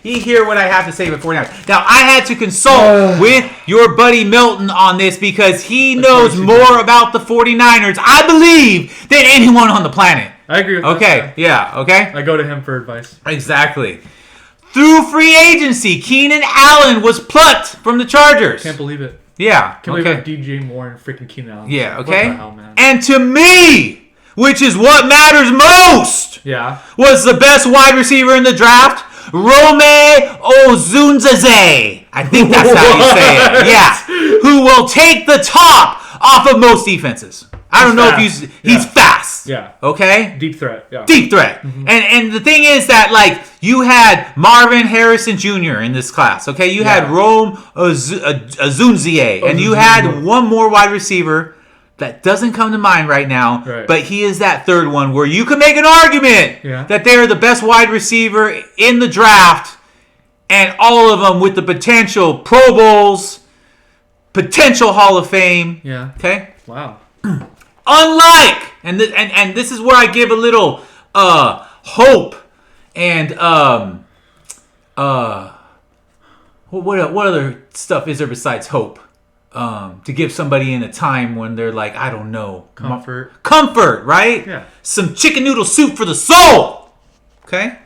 You hear what I have to say before 49ers. Now, I had to consult with your buddy Milton on this because he knows more about the 49ers, I believe, than anyone on the planet. I agree with that. Okay. Yeah. Okay. I go to him for advice. Exactly. Through free agency, Keenan Allen was plucked from the Chargers. Can't believe it. Yeah. Can't Okay. believe it. DJ Moore and freaking Keenan Allen. Yeah, What okay? the hell, man? And to me, which is what matters most, Yeah. was the best wide receiver in the draft, Rome Ozunzaze. I think that's how you say it. Yeah. Who will take the top off of most defenses. I don't know fast. if he's fast. Yeah. Okay? Deep threat. Yeah. Deep threat. And the thing is that, like, you had Marvin Harrison Jr. in this class, okay? You had Yeah. Rome Ozunzie, and you had one more wide receiver that doesn't come to mind right now, Right. but he is that third one where you can make an argument that they're the best wide receiver in the draft, and all of them with the potential Pro Bowls, potential Hall of Fame, Yeah. okay? Wow. Unlike, and this is where I give a little hope and what other stuff is there besides hope to give somebody in a time when they're like, I don't know, comfort, right? Yeah. Some chicken noodle soup for the soul. Okay,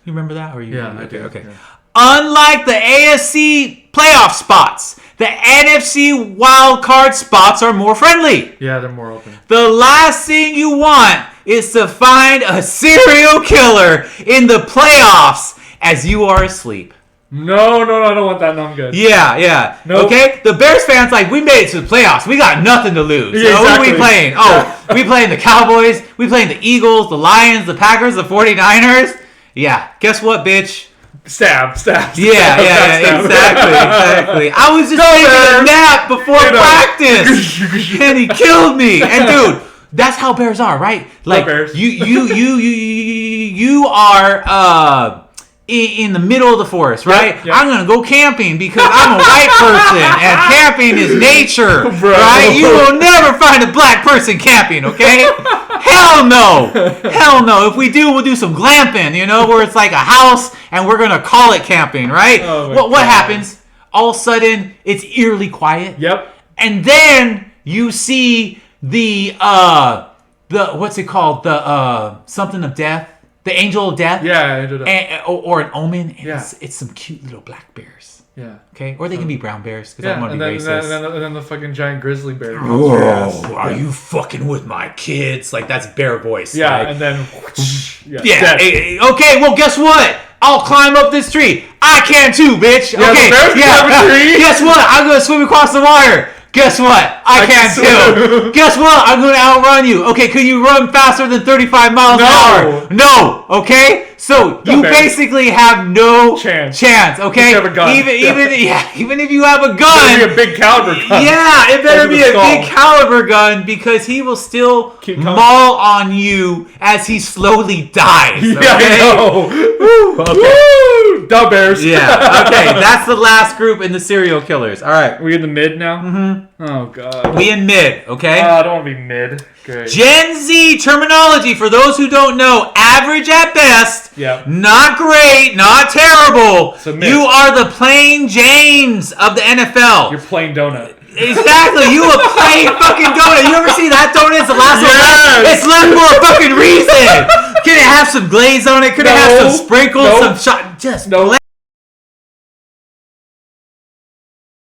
you remember that? Or you? Yeah, I okay, do. okay. Yeah. Unlike the AFC playoff spots, the NFC wild card spots are more friendly. Yeah, they're more open. The last thing you want is to find a serial killer in the playoffs as you are asleep. No, I don't want that. No, I'm good. Yeah. Nope. Okay? The Bears fans, like, we made it to the playoffs. We got nothing to lose. Yeah, So who are we exactly. playing? Oh, we playing the Cowboys. We playing the Eagles, the Lions, the Packers, the 49ers. Yeah. Guess what, bitch? Stab. Yeah, exactly. I was just taking a nap before practice, and he killed me. And dude, that's how Bears are, right? Like Bears. you are in the middle of the forest, right? Yep. I'm gonna go camping because I'm a white person, and camping is nature, Bro. right? You will never find a black person camping, okay? Hell no. If we do, we'll do some glamping, where it's like a house and we're going to call it camping, right? Oh my what God. happens? All of a sudden, it's eerily quiet. Yep. And then you see the what's it called? The something of death The Angel of Death. Yeah, Angel of Death. Or an Omen. And Yeah. it's some cute little black bears. Yeah. Okay, or they can be brown bears because I Yeah, want to be racist. and then the fucking giant grizzly bear. Oh, are you fucking with my kids? Like that's bear voice. Yeah, like, and then okay, well, guess what? I'll climb up this tree. I can too, bitch. Yeah, okay, the bears can climb a tree. Guess what? I'm gonna swim across the water. Guess what? I can too. Guess what? I'm gonna outrun you. Okay, can you run faster than 35 miles an hour? No. Okay, so you basically have no chance. Okay, you have a gun. Even if you have a gun, it better be a big caliber gun. Yeah, it better be a big caliber gun because he will still maul on you as he slowly dies. Okay? Yeah, I know. Woo, okay. Woo! Dub bears. Yeah. Okay, that's the last group in the serial killers. All right, we in the mid now. Mm-hmm. Oh god. We in mid. Okay. I don't want to be mid. Great. Gen Z terminology for those who don't know: average at best. Yeah. Not great. Not terrible. So you are the plain Janes of the NFL. You're plain donut. Exactly, you a plain fucking donut. You ever see that donut? It's the last one left. It's left for a fucking reason. Could it have some glaze on it? Could it have some sprinkles? Some shot? Just no.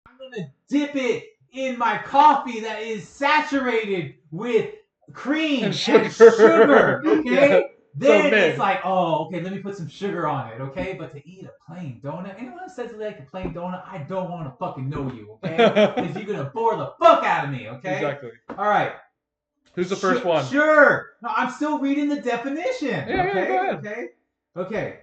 I'm gonna dip it in my coffee that is saturated with cream and sugar. Okay. Yeah. Then it's like, oh, okay, let me put some sugar on it, okay? But to eat a plain donut, anyone who says they like a plain donut, I don't want to fucking know you, okay? Because you're going to bore the fuck out of me, okay? Exactly. All right. Who's the first one? Sure. No, I'm still reading the definition. Yeah, okay? Go ahead. Okay.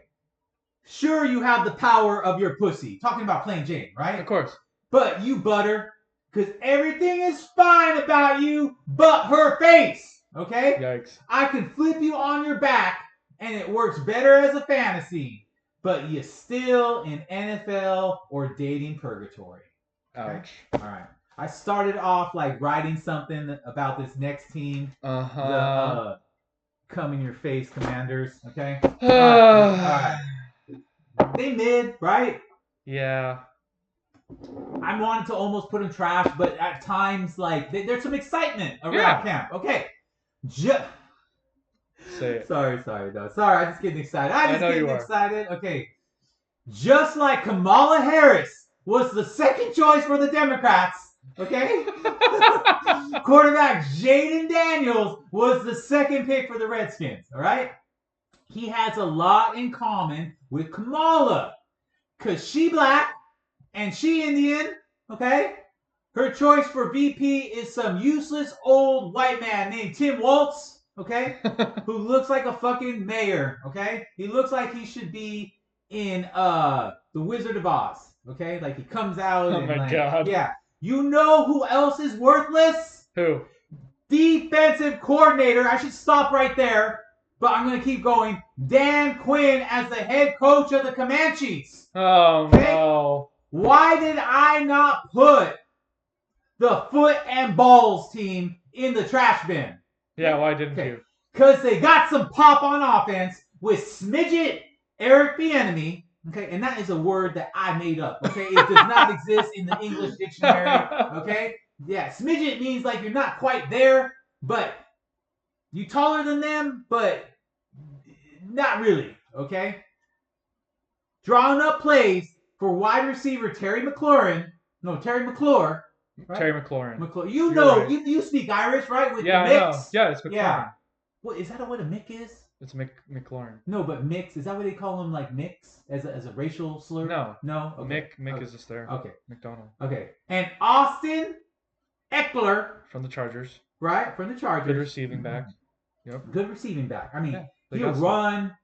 Sure, you have the power of your pussy. Talking about plain Jane, right? Of course. But you butter, because everything is fine about you but her face. Okay? Yikes. I can flip you on your back, and it works better as a fantasy, but you're still in NFL or dating purgatory. Okay? Ouch. All right. I started off like writing something about this next team. The come in your face commanders. Okay? All right. They mid, right? Yeah. I wanted to almost put them trash, but at times, like, there's some excitement around camp. Okay. Say it. Sorry, no. Sorry, I'm just getting excited. Excited. Okay. Just like Kamala Harris was the second choice for the Democrats, okay? Quarterback Jaden Daniels was the second pick for the Redskins, all right? He has a lot in common with Kamala because she black and she Indian, okay? Her choice for VP is some useless old white man named Tim Waltz, okay? Who looks like a fucking mayor, okay? He looks like he should be in The Wizard of Oz, okay? Like he comes out and my God. Yeah. You know who else is worthless? Who? Defensive coordinator. I should stop right there, but I'm going to keep going. Dan Quinn as the head coach of the Comanches. Oh, okay? No. Why did I not put the foot and balls team in the trash bin? Yeah, why didn't you? Because they got some pop on offense with Smidget Eric Bieniemy. Okay, and that is a word that I made up. Okay, it does not exist in the English dictionary. Okay, yeah, Smidget means like you're not quite there, but you taller than them, but not really. Okay, drawing up plays for wide receiver Terry McLaurin. Right? Terry McLaurin. You know, right. you speak Irish, right? With the mix? I know. Yeah, it's McLaurin. Yeah. What is that? What a mick is? It's McLaurin. No, but mix is that what they call him? Like mix as a racial slur? No. Okay. Mick is just there. Okay. McDonald. Okay. And Austin Eckler from the Chargers. Right, from the Chargers. Good receiving back. Yep. Good receiving back. I mean, he'll run.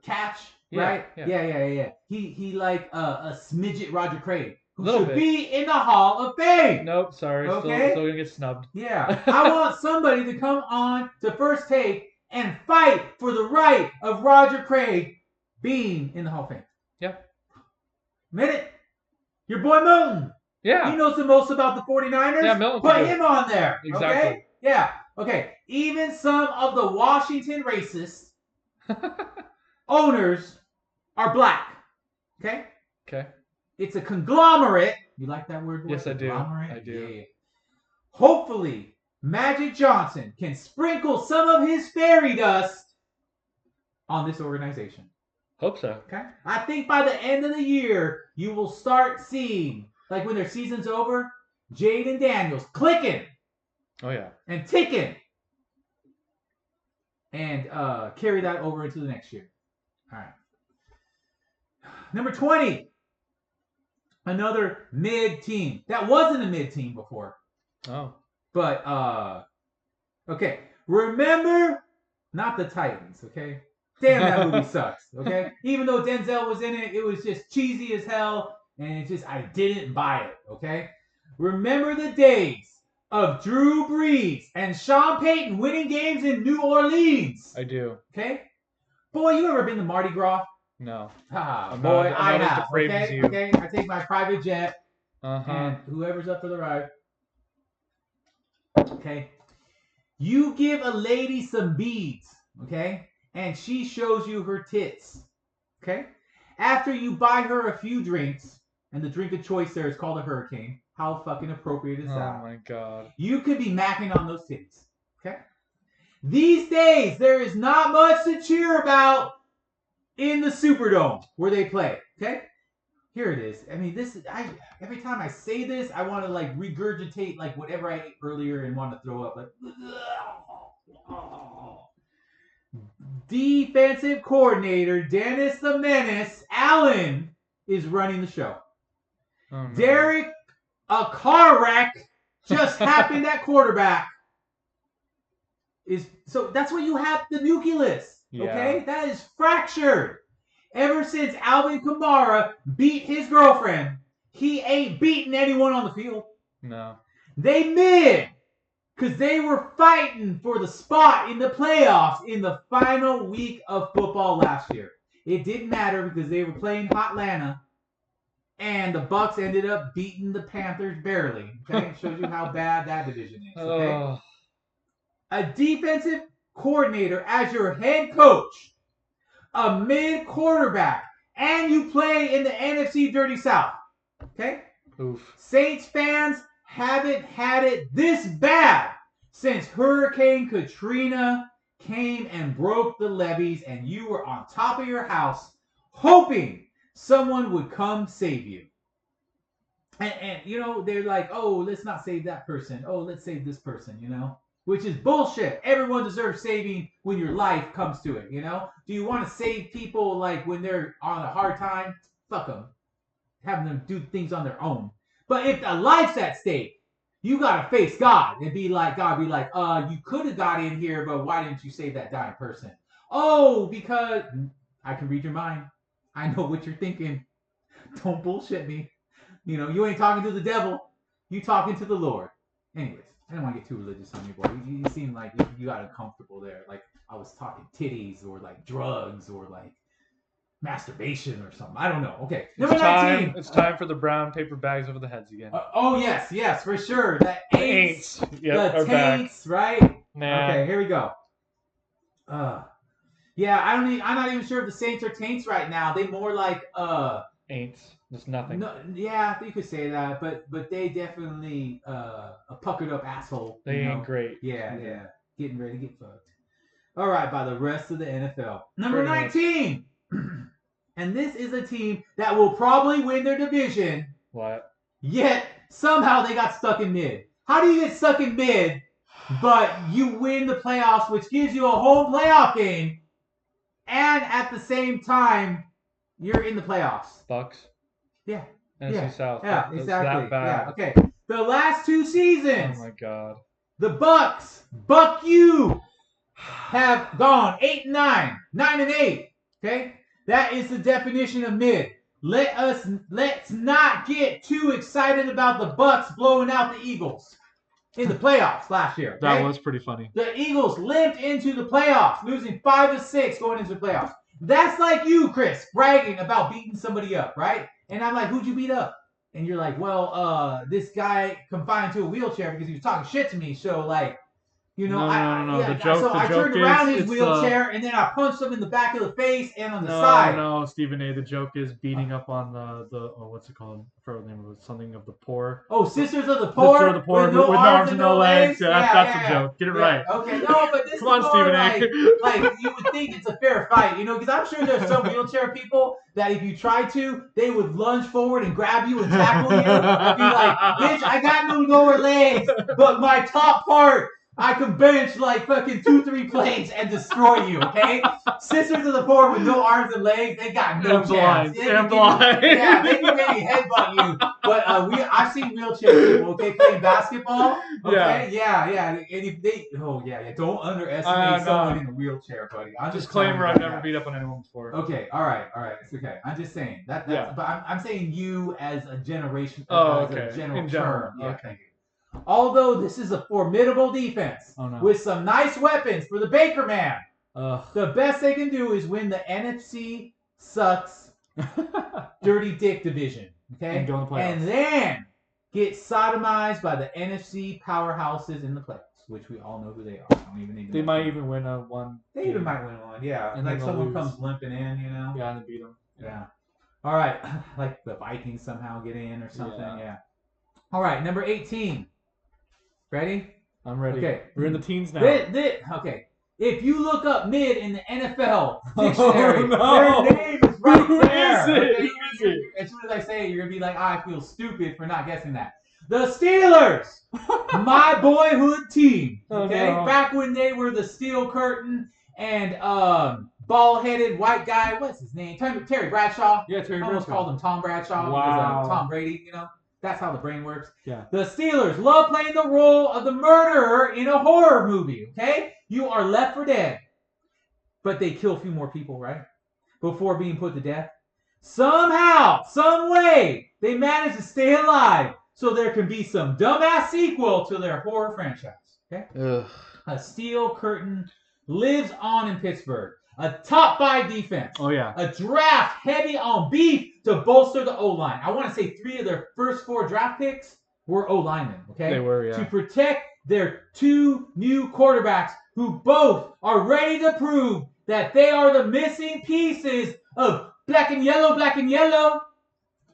Catch, right? Yeah. He like a smidget Roger Craig, who should be in the Hall of Fame. Nope, sorry. Okay? Still gonna get snubbed. Yeah. I want somebody to come on to First Take and fight for the right of Roger Craig being in the Hall of Fame. Yeah. Minute. Your boy Milton. Yeah. He knows the most about the 49ers. Yeah, Milton. Put him on there. Exactly. Okay? Yeah. Okay. Even some of the Washington racist owners are black. Okay? Okay. It's a conglomerate. You like that word? Yes, I do. Conglomerate? I do. Yeah. Hopefully, Magic Johnson can sprinkle some of his fairy dust on this organization. Hope so. Okay? I think by the end of the year, you will start seeing, like when their season's over, Jaden Daniels clicking. Oh, yeah. And ticking. And carry that over into the next year. All right. Number 20. Another mid team. That wasn't a mid team before. Oh. But, okay. Remember, not the Titans, okay? Damn, that movie sucks, okay? Even though Denzel was in it, it was just cheesy as hell, and it just, I didn't buy it, okay? Remember the days of Drew Brees and Sean Payton winning games in New Orleans. I do. Okay? Boy, you ever been to Mardi Gras? No. Ah, boy, I have. Okay? You. Okay? I take my private jet, and whoever's up for the ride. Okay? You give a lady some beads, okay? And she shows you her tits. Okay? After you buy her a few drinks, and the drink of choice there is called a hurricane. How fucking appropriate is that? Oh my god. You could be macking on those titties. Okay? These days, there is not much to cheer about in the Superdome where they play. Okay? Here it is. I mean, every time I say this, I want to like regurgitate like whatever I ate earlier and want to throw up. Like, defensive coordinator Dennis the Menace Allen is running the show. Oh, no. Derek, a car wreck just happened at quarterback. So that's what you have the nucleus. Okay? Yeah. That is fractured. Ever since Alvin Kamara beat his girlfriend, he ain't beaten anyone on the field. No. They mid. Because they were fighting for the spot in the playoffs in the final week of football last year. It didn't matter because they were playing Hotlanta. And the Bucks ended up beating the Panthers barely. Okay? It shows you how bad that division is. Okay? A defensive coordinator as your head coach. A mid quarterback. And you play in the NFC Dirty South. Okay? Oof. Saints fans haven't had it this bad since Hurricane Katrina came and broke the levees and you were on top of your house hoping someone would come save you. And you know, they're like, oh, let's not save that person. Oh, let's save this person, you know? Which is bullshit. Everyone deserves saving when your life comes to it, you know? Do you want to save people like when they're on a hard time? Fuck them. Having them do things on their own. But if the life's at stake, you gotta face God and be like, you could have got in here, but why didn't you save that dying person? Oh, because I can read your mind. I know what you're thinking. Don't bullshit me. You know, you ain't talking to the devil. You talking to the Lord. Anyways, I don't want to get too religious on you, boy. You seem like you got uncomfortable there. Like I was talking titties or like drugs or like masturbation or something. I don't know. Okay. Number 19. It's time for the brown paper bags over the heads again. Oh, yes, for sure. The ain'ts. Yep, the taints, right? Nah. Okay, here we go. Yeah, I'm not even sure if the Saints are taints right now. They more like ain'ts. There's nothing. No, yeah, you could say that, but they definitely a puckered up asshole. They ain't great. Yeah. Getting ready to get fucked. All right, by the rest of the NFL. Number 19. And this is a team that will probably win their division. What? Yet, somehow they got stuck in mid. How do you get stuck in mid, but you win the playoffs, which gives you a home playoff game, and at the same time, you're in the playoffs? Bucks? Yeah. NFC South. Yeah, exactly. That bad. Yeah, okay. The last two seasons. Oh, my God. The Bucks, Buck you, have gone 8-9, 9-8. Okay? That is the definition of mid. Let's not get too excited about the Bucks blowing out the Eagles in the playoffs last year. Okay? That was pretty funny. The Eagles limped into the playoffs, losing 5-6 going into the playoffs. That's like you, Chris, bragging about beating somebody up, right? And I'm like, who'd you beat up? And you're like, well, this guy confined to a wheelchair because he was talking shit to me. So, like, You know, No. Yeah, The joke. so the I joke turned around is, his it's, wheelchair and then I punched him in the back of the face and on the No, side. no, Stephen A. The joke is beating up on the what's it called? I forgot the name of it. Something of the poor. Oh, Sisters of the Poor. Sister of the Poor with no arms and no legs. Yeah, that's a joke. Get it right. Okay, no, but this Come on, is more Stephen A. like you would think it's a fair fight, you know, because I'm sure there's some wheelchair people that if you tried to, they would lunge forward and grab you and tackle you and be like, bitch, I got no lower legs, but my top part, I can bench like fucking 2-3 plates and destroy you, okay? Sisters of the Poor with no arms and legs, they got no chance. They can maybe headbutt you. But I've seen wheelchair people, okay, playing basketball. Okay, yeah. And if they, don't underestimate someone in a wheelchair, buddy. I'm just Disclaimer: I've never beat up on anyone before. Okay, all right, it's okay. I'm just saying that. But I'm saying you as a generation. Oh, as okay. a general In general, term. Yeah, okay. thank you. Although this is a formidable defense with some nice weapons for the Baker man, the best they can do is win the NFC sucks dirty dick division. Okay, and go in the playoffs. And then get sodomized by the NFC powerhouses in the playoffs, which we all know who they are. I don't even need to They know might who. even win a one. They even might win one, yeah. And like then someone lose. comes limping in, you know. Yeah, and then beat them. Yeah. All right, like the Vikings somehow get in or something. Yeah. All right, number 18. Ready? I'm ready. Okay. We're in the teens now. Okay. If you look up mid in the NFL dictionary, no. their name is right Who there. is it? Okay? Who is it? As soon as I say it, you're gonna be like, I feel stupid for not guessing that. The Steelers, my boyhood team. Okay, Oh, no. back when they were the Steel Curtain and bald-headed white guy. What's his name? Terry Bradshaw. Yeah, Terry I almost Bradshaw. called him Tom Bradshaw Wow. because Tom Brady. You know, that's how the brain works. Yeah. The Steelers love playing the role of the murderer in a horror movie. Okay, you are left for dead, but they kill a few more people, right? Before being put to death. Somehow, some way, they manage to stay alive, so there can be some dumbass sequel to their horror franchise. Okay. Ugh. A Steel Curtain lives on in Pittsburgh. A top 5 defense. Oh yeah. A draft heavy on beef to bolster the O-line. I want to say 3 of their first 4 draft picks were O-linemen, okay? They were, yeah. To protect their 2 new quarterbacks who both are ready to prove that they are the missing pieces of black and yellow. I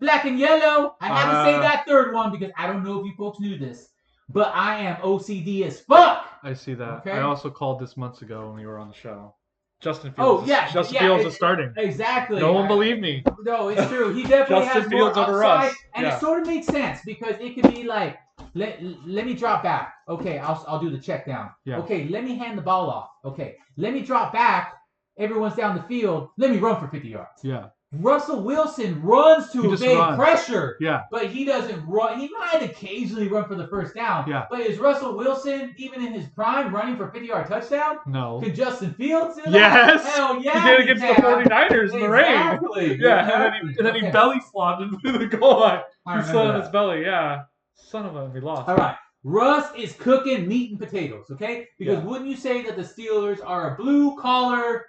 had to say that third one because I don't know if you folks knew this, but I am OCD as fuck. I see that. Okay. I also called this months ago when we were on the show. Justin Oh, Fields. yeah. Justin Fields is starting. Exactly. No one believed me. No, it's true. He definitely Justin has more Fields over upside, Russ. and Yeah. it sort of makes sense because it could be like, let me drop back. Okay, I'll do the check down. Yeah. Okay, let me hand the ball off. Okay, let me drop back. Everyone's down the field. Let me run for 50 yards. Yeah. Russell Wilson runs to He just evade runs. pressure. Yeah. But he doesn't run. He might occasionally run for the first down. Yeah. But is Russell Wilson, even in his prime, running for a 50-yard touchdown? No. Can Justin Fields do that? Yes. Hell yeah. He did against the 49ers in the rain. Exactly. Yeah, and then he belly flopped into the goal line. I He remember slid on that. his belly, yeah. Son of a, we lost. All right. Russ is cooking meat and potatoes, okay? Because Yeah. wouldn't you say that the Steelers are a blue-collar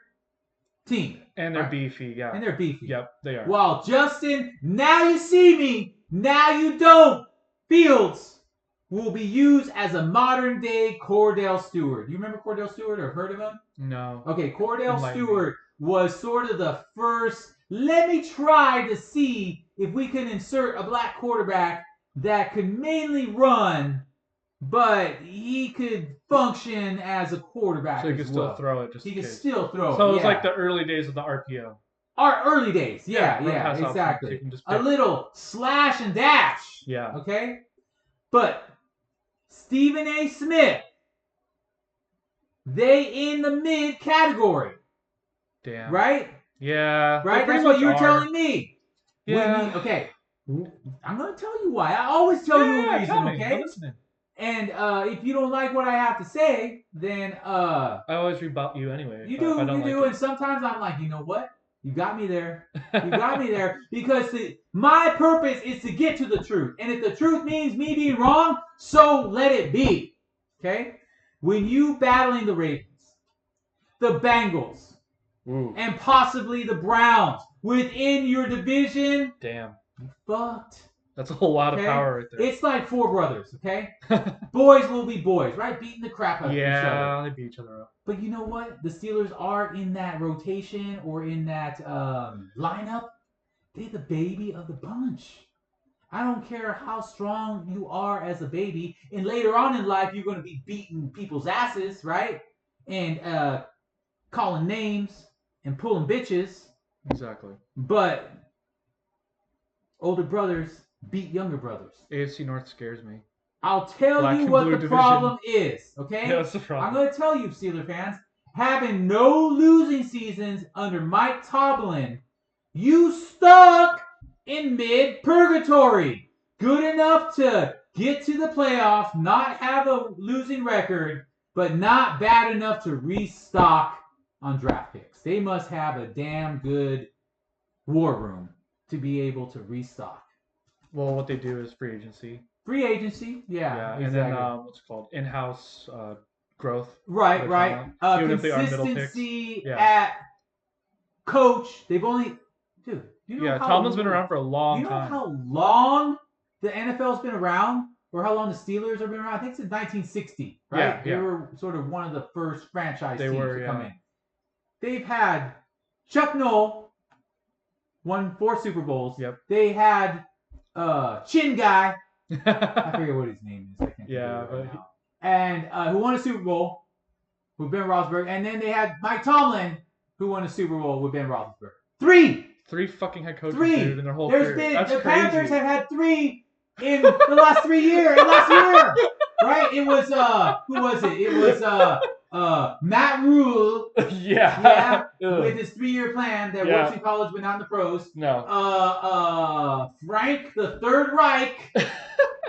team? And they're Right. beefy, yeah. And they're beefy. Yep, they are. While Justin, now you see me, now you don't. Fields will be used as a modern-day Cordell Stewart. Do you remember Cordell Stewart or heard of him? No. Okay, Cordell Enlighten me. Stewart was sort of the first, let me try to see if we can insert a black quarterback that could mainly run, but he could function as a quarterback So he as can still well. throw it just He in can case. still throw. So it was yeah. like the early days of the RPO. Our early days. Yeah, run pass option, so exactly. you can just A pick. little slash and dash. Yeah. Okay? But Stephen A. Smith, they in the mid category, Damn. right? Yeah. Right? They That's pretty what much you're are. telling me. Yeah. Okay. I'm going to tell you why. I always tell you a Yeah, reason, tell me. okay? I'm listening. And if you don't like what I have to say, then I always rebut you anyway. you if do, I don't you like do. it. And sometimes I'm like, you know what? You got me there. You got me there. Because my purpose is to get to the truth. And if the truth means me being wrong, so let it be. Okay? When you battling the Ravens, the Bengals, Ooh. and possibly the Browns within your division, Damn. fucked. That's a whole lot of Okay? power right there. It's like four brothers, okay? Boys will be boys, right? Beating the crap out of each other. Yeah, they beat each other up. But you know what? The Steelers are in that rotation or in that lineup. They're the baby of the bunch. I don't care how strong you are as a baby. And later on in life, you're going to be beating people's asses, right? And calling names and pulling bitches. Exactly. But older brothers beat younger brothers. AFC North scares me. I'll tell Black you and what blue the division. problem is, okay? Yeah, that's the problem. I'm going to tell you, Steeler fans, having no losing seasons under Mike Tomlin, you stuck in mid-purgatory. Good enough to get to the playoffs, not have a losing record, but not bad enough to restock on draft picks. They must have a damn good war room to be able to restock. Well, what they do is free agency. Free agency, yeah, And then what's it called? In-house growth. Right, for right. talent. Even if they are middle picks. Consistency Yeah. at coach. They've only, dude. You know Yeah, how Tomlin's been around for a long You know time. how long the NFL's been around, or how long the Steelers have been around? I think since 1960, right? Yeah, They yeah. were sort of one of the first franchise They teams were, to yeah. come in. They've had Chuck Noll, won 4 Super Bowls. Yep. They had Chin Guy. I forget what his name is. I can't Yeah, think of it right but now. And who won a Super Bowl with Ben Roethlisberger. And then they had Mike Tomlin, who won a Super Bowl with Ben Roethlisberger. 3! 3 fucking head coaches, 3! dude, in their whole There's career. been That's the crazy. Panthers have had 3 in the last 3 years. Last year, right? It was who was it? It was Matt Rule. Yeah. Yeah, with his 3-year plan that Yeah. works in college but not in the pros. No. Frank the Third Reich,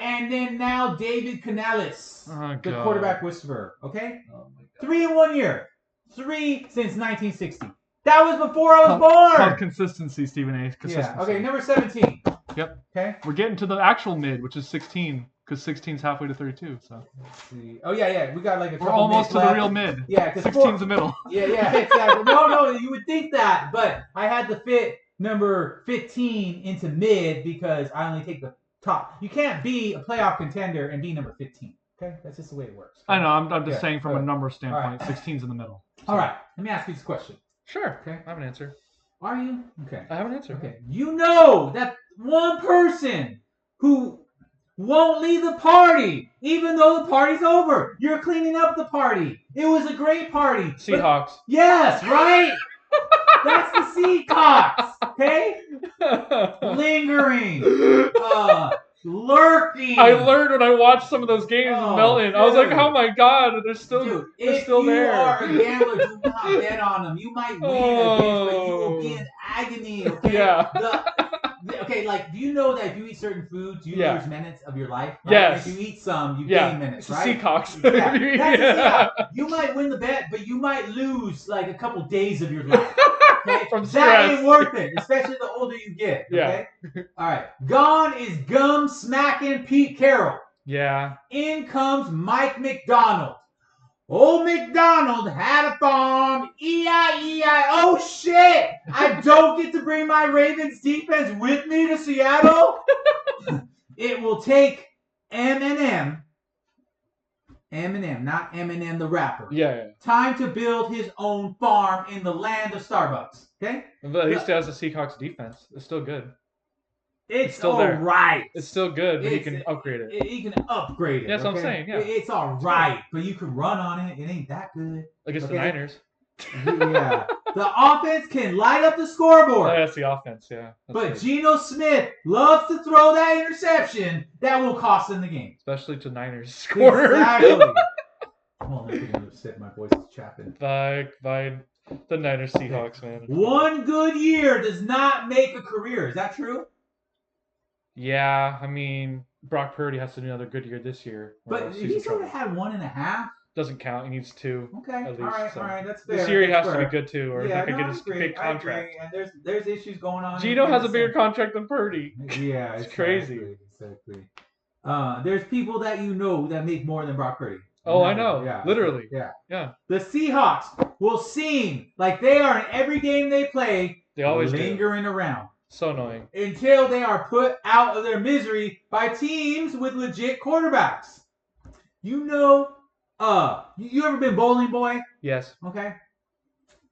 and then now David Canales, Oh, the God. quarterback whisperer. Okay, Oh my God. 3 in 1 year, 3 since 1960. That was before I was Called born. consistency, Stephen A. Consistency. Yeah. Okay, number 17. Yep. Okay. We're getting to the actual mid, which is 16, because 16 is halfway to 32. So Let's see. Oh yeah. We got like a couple we're almost to minutes the left. real mid. Yeah, 'cause 16's the middle. Yeah, exactly. No, you would think that, but I had to fit number 15 into mid because I only take the top. You can't be a playoff contender and be number 15. Okay, that's just the way it works. I know. I'm just Yeah, saying from a alright. number standpoint, Alright. 16's in the middle. All right, let me ask you this question. Sure. Okay. I have an answer. Are you okay? I have an answer. Okay, you know that one person who won't leave the party, even though the party's over. You're cleaning up the party. It was a great party. but- Seahawks. Yes, right? That's the Seahawks. Okay? Lingering. Lurking. I learned when I watched some of those games Oh, in Melton. I was like, dude. oh my God, they're still, Dude, they're if still you there. are a gambler, do not bet on them. You might win against, but you will be in agony, okay? Yeah. Okay, like, do you know that if you eat certain foods, you Yeah. lose minutes of your life? Right? Yes. If you eat some, you Yeah. gain minutes, It's the right? Seahawks. Yeah, that's Yeah. You might win the bet, but you might lose like a couple days of your life. Okay? From That stress. ain't worth it, especially the older you get. Okay? All right. Gone is gum smacking Pete Carroll. Yeah. In comes Mike McDonald. Old McDonald had a farm. E-I-E-I. Oh shit! I don't get to bring my Ravens defense with me to Seattle. It will take Eminem, not Eminem the rapper. Yeah. Time to build his own farm in the land of Starbucks. Okay? But at least it has the Seahawks defense. It's still good. It's still all there. right. It's still good, but you It's- can upgrade it. You can upgrade it. That's what I'm okay? saying, yeah. It's all right, but you can run on it. It ain't that good. Against the okay. Niners. Yeah. The offense can light up the scoreboard. Oh, that's the offense, yeah. That's But good. Geno Smith loves to throw that interception that will cost them the game. Especially to Niners scorers. Exactly. Well, I'm going to sit. My voice is chapping. by the Niners Seahawks, man. One good year does not make a career. Is that true? Yeah, I mean, Brock Purdy has to do another good year this year. or But else he's in he's only trouble. had 1.5. Doesn't count. He needs 2. Okay. At least, all right. so. All right. That's fair. This year he has That's to be fair. good too, or Yeah, he could no, get I his agree. big I contract. agree. And there's issues going on. Gino in has a the bigger sense. contract than Purdy. Yeah, It's crazy. Exactly. There's people that you know that make more than Brock Purdy. Oh, I know. Yeah. Literally. Yeah. Yeah. The Seahawks will seem like they are in every game they play They always do. lingering around. So annoying. Until they are put out of their misery by teams with legit quarterbacks. You know, you ever been bowling, boy? Yes. Okay.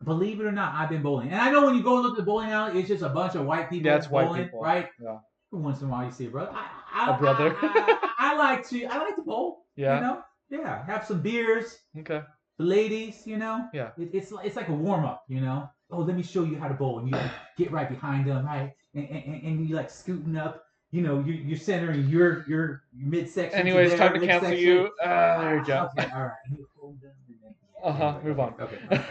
Believe it or not, I've been bowling. And I know when you go look at the bowling alley, it's just a bunch of white people bowling, white people. right? Yeah. Once in a while you see a brother. A brother. I like to bowl. Yeah. You know? Yeah. Have some beers. Okay. The ladies, you know? Yeah. It's like a warm up, you know? Oh, let me show you how to bowl. And you like get right behind them, right? And you like scooting up. You know, you're centering your midsection. Anyways, time to cancel you. There you go. Okay, all right. Move on. Okay.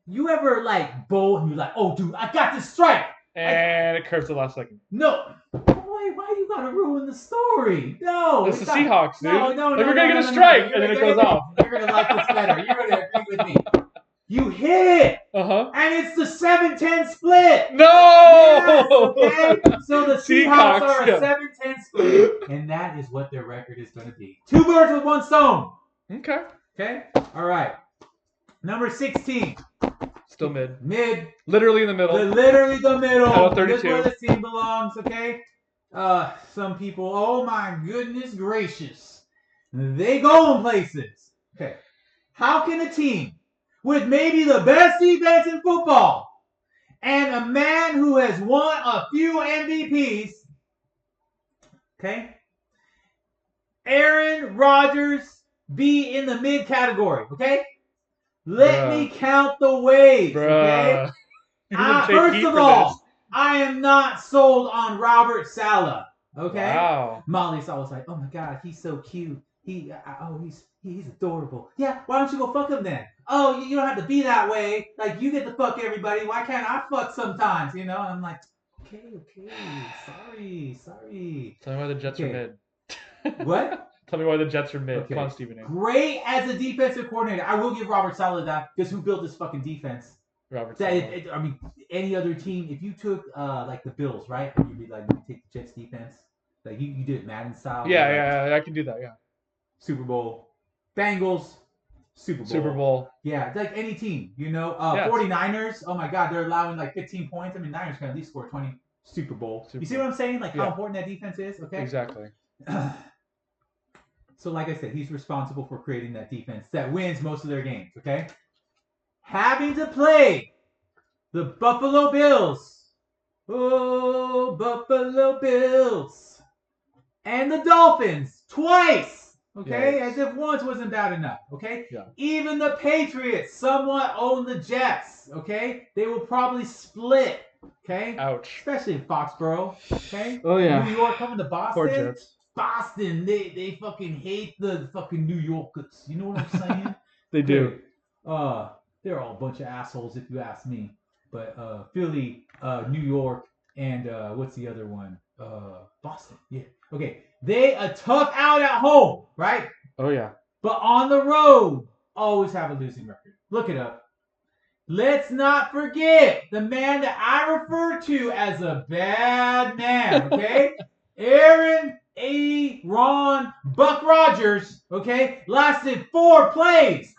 You ever like bowl and you're like, oh, dude, I got this strike. And it curves the last second. No. Boy, why you gotta ruin the story? No. It's the Seahawks, dude. No. Like, we're gonna get a strike, and then it goes off. You're gonna like this better. You're gonna agree with me. You hit it. And it's the 7-10 split. No! Yes, okay? So the Seahawks are a yeah. 7-10 split. And that is what their record is going to be. 2 birds with 1 stone. Okay. Okay? All right. Number 16. Still mid. Mid. Literally in the middle. Literally the middle. Title 32. This is where the team belongs, okay? Some people, oh my goodness gracious. They go in places. Okay. How can a team with maybe the best defense in football and a man who has won a few MVPs, okay, Aaron Rodgers, be in the mid category, okay? Let me count the ways, okay? First of all, I am not sold on Robert Saleh, okay? Wow. Molly Salah was like, oh my God, he's so cute. He's adorable. Yeah, why don't you go fuck him then? Oh, you don't have to be that way. Like, you get to fuck everybody. Why can't I fuck sometimes, you know? And I'm like, okay. Sorry. Tell me why the Jets are mid. What? Tell me why the Jets are mid. Okay. Come on, Stephen A. Great as a defensive coordinator. I will give Robert Saleh that, because who built this fucking defense? Robert Saleh. Saleh. I mean, any other team, if you took, like, the Bills, right? And you'd be like, let me take the Jets defense. Like, you did it Madden style. Yeah, I can do that, yeah. Super Bowl. Bengals. Super Bowl. Yeah, it's like any team, you know. 49ers, oh my God, they're allowing like 15 points. I mean, Niners can at least score 20. Super Bowl. You see what I'm saying? Like how important that defense is? Okay. Exactly. So like I said, he's responsible for creating that defense that wins most of their games, okay? Having to play the Buffalo Bills. Oh, Buffalo Bills. And the Dolphins twice. Okay, as if once wasn't bad enough. Okay, even the Patriots somewhat own the Jets. Okay, they will probably split. Okay, ouch. Especially in Foxborough. Okay, oh yeah. New York coming to Boston. Poor Jets. Boston, they fucking hate the fucking New Yorkers. You know what I'm saying? They do. They're all a bunch of assholes if you ask me. But Philly, New York, and what's the other one? Boston. Yeah. Okay. They a tough out at home, right? Oh, yeah. But on the road, always have a losing record. Look it up. Let's not forget the man that I refer to as a bad man, okay? Aaron Buck Rodgers, okay, lasted 4 plays.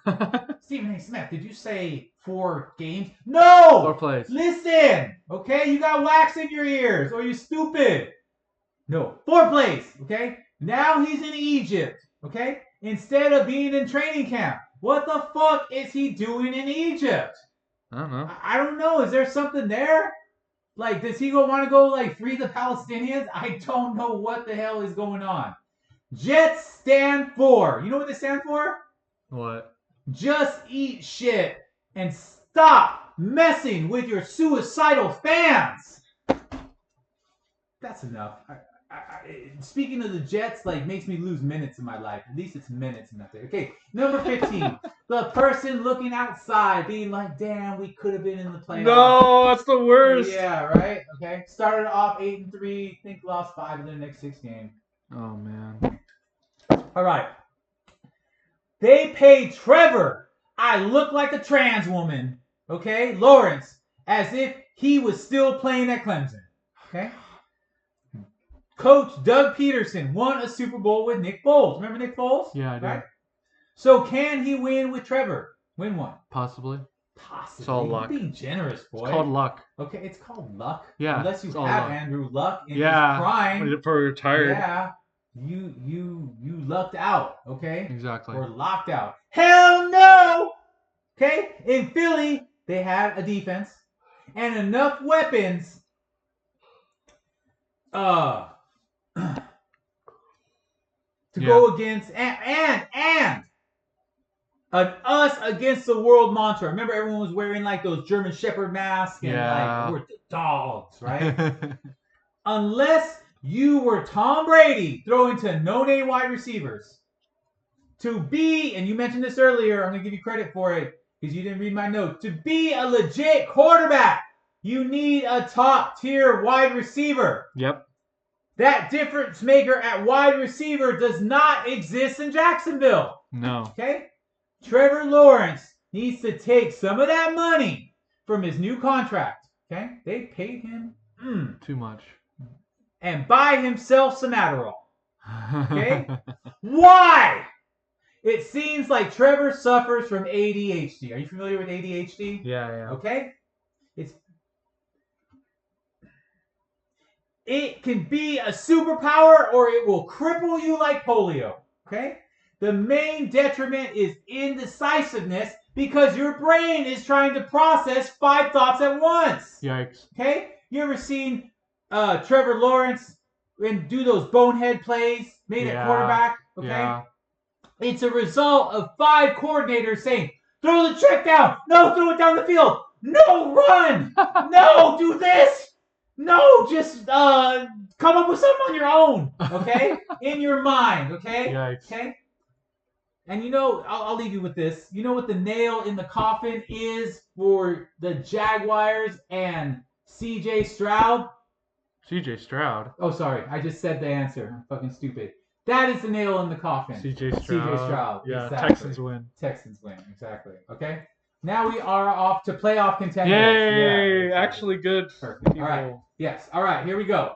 Stephen A. Smith, did you say 4 games? No! 4 plays. Listen, okay? You got wax in your ears, or you stupid. No, 4 plays, okay? Now he's in Egypt, okay? Instead of being in training camp. What the fuck is he doing in Egypt? I don't know. I don't know. Is there something there? Like, does he want to go, like, free the Palestinians? I don't know what the hell is going on. Jets stand for. You know what they stand for? What? Just eat shit and stop messing with your suicidal fans. That's enough. Speaking of the Jets, like, makes me lose minutes in my life. At least it's minutes and nothing. Okay, number 15. The person looking outside, being like, damn, we could have been in the playoffs. No, that's the worst. Yeah, right? Okay. Started off 8-3. Think lost 5 of their next 6 games. Oh, man. All right. They paid Trevor. I look like a trans woman. Okay? Lawrence. As if he was still playing at Clemson. Okay? Coach Doug Peterson won a Super Bowl with Nick Foles. Remember Nick Foles? Yeah, I do. Right? So can he win with Trevor? Win one. Possibly. Possibly. It's all luck. You're being generous, boy. It's called luck. Okay, it's called luck. Yeah, Unless you it's all have luck. Andrew Luck in his prime. For retired. Yeah. You lucked out, okay? Exactly. Or locked out. Hell no! Okay? In Philly, they had a defense and enough weapons to go against and an us against the world mantra. Remember everyone was wearing like those German Shepherd masks and like we're the dogs, right? Unless you were Tom Brady throwing to no-name wide receivers. To be, and you mentioned this earlier, I'm going to give you credit for it because you didn't read my notes. To be a legit quarterback, you need a top-tier wide receiver. Yep. That difference maker at wide receiver does not exist in Jacksonville. No. Okay? Trevor Lawrence needs to take some of that money from his new contract. Okay? They paid him too much. And buy himself some Adderall. Okay? Why? It seems like Trevor suffers from ADHD. Are you familiar with ADHD? Yeah. Okay? It can be a superpower or it will cripple you like polio. Okay? The main detriment is indecisiveness because your brain is trying to process 5 thoughts at once. Yikes. Okay? You ever seen Trevor Lawrence do those bonehead plays made at quarterback? Okay? Yeah. It's a result of 5 coordinators saying, throw the check down. No, throw it down the field. No, run. No, do this. No, just come up with something on your own. Okay? In your mind. Okay? Yikes. Okay? And you know, I'll leave you with this. You know what the nail in the coffin is for the Jaguars and CJ Stroud? CJ Stroud. Oh, sorry. I just said the answer. I'm fucking stupid. That is the nail in the coffin. CJ Stroud. CJ Stroud. Yeah, exactly. Texans win. Texans win. Exactly. Okay? Now we are off to playoff contenders. Yay! Yeah, Actually good. Perfect. All right. Yes. All right. Here we go.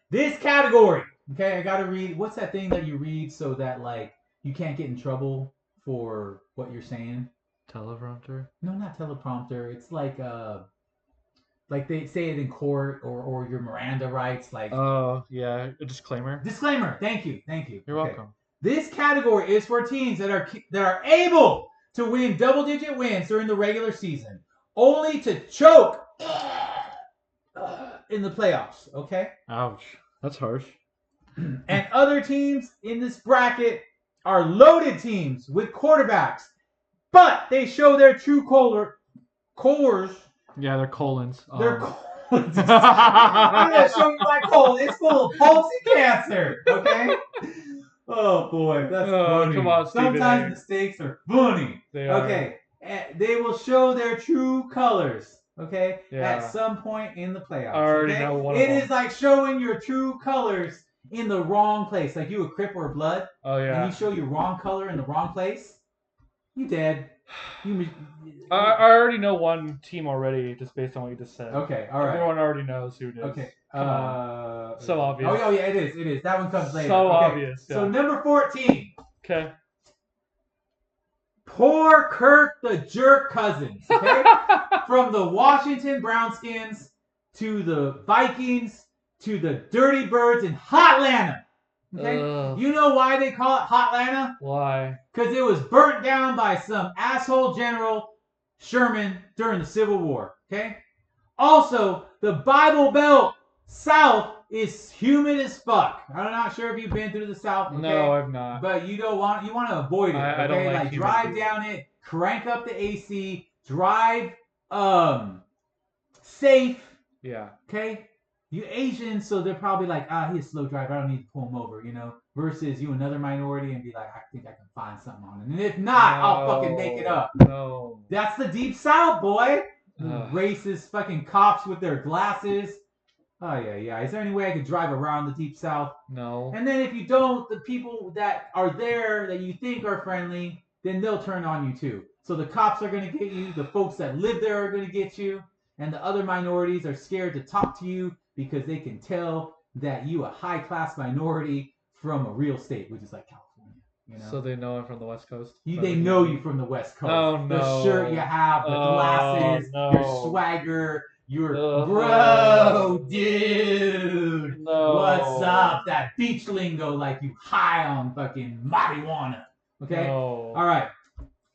This category. Okay, I got to read. What's that thing that you read so that, like, you can't get in trouble for what you're saying? Teleprompter? No, not teleprompter. It's like they say it in court or your Miranda rights. Like, oh, yeah. A disclaimer. Disclaimer. Thank you. You're welcome. This category is for teams that are able to win double-digit wins during the regular season, only to choke in the playoffs. Okay. Ouch. That's harsh. And other teams in this bracket are loaded teams with quarterbacks, but they show their true cores. Yeah, they're colons. They're colons. I'm gonna show you my colon. It's full of pulsy cancer. Okay. Oh boy, that's funny. Come on, Stephen Sometimes mistakes are funny. They are. Okay. They will show their true colors. Okay. Yeah. At some point in the playoffs. I already okay? know one of It them. is like showing your true colors in the wrong place. Like you a Crip or a Blood. Oh, yeah. And you show your wrong color in the wrong place. You dead. I already know one team already, just based on what you just said. Okay, all right. Everyone already knows who it is. Okay. So obvious. Oh, yeah, it is. That one comes later. So okay. obvious. Yeah. So number 14. Okay. Poor Kirk the Jerk Cousins. Okay? From the Washington Brownskins to the Vikings to the Dirty Birds in Hotlanta. Okay? You know why they call it Hotlanta? Why? Because it was burnt down by some asshole General Sherman during the Civil War. Okay? Also, the Bible Belt South is humid as fuck. I'm not sure if you've been through the South. Okay? No, I've not. But you want to avoid it. Okay? I don't like drive down it, crank up the AC, drive safe. Yeah. Okay? You Asians, so they're probably like, he's a slow driver. I don't need to pull him over, you know? Versus you another minority and be like, I think I can find something on him. And if not, I'll fucking make it up. No. That's the Deep South, boy. Racist fucking cops with their glasses. Oh, yeah. Is there any way I could drive around the Deep South? No. And then if you don't, the people that are there that you think are friendly, then they'll turn on you too. So the cops are going to get you. The folks that live there are going to get you. And the other minorities are scared to talk to you because they can tell that you a high-class minority from a real state, which is like California. You know? So they know I'm from the West Coast. They know you from the West Coast. Oh no! The shirt you have, the glasses, no. your swagger, your bro, dude. No. What's up? That beach lingo, like you high on fucking marijuana. Okay. No. All right.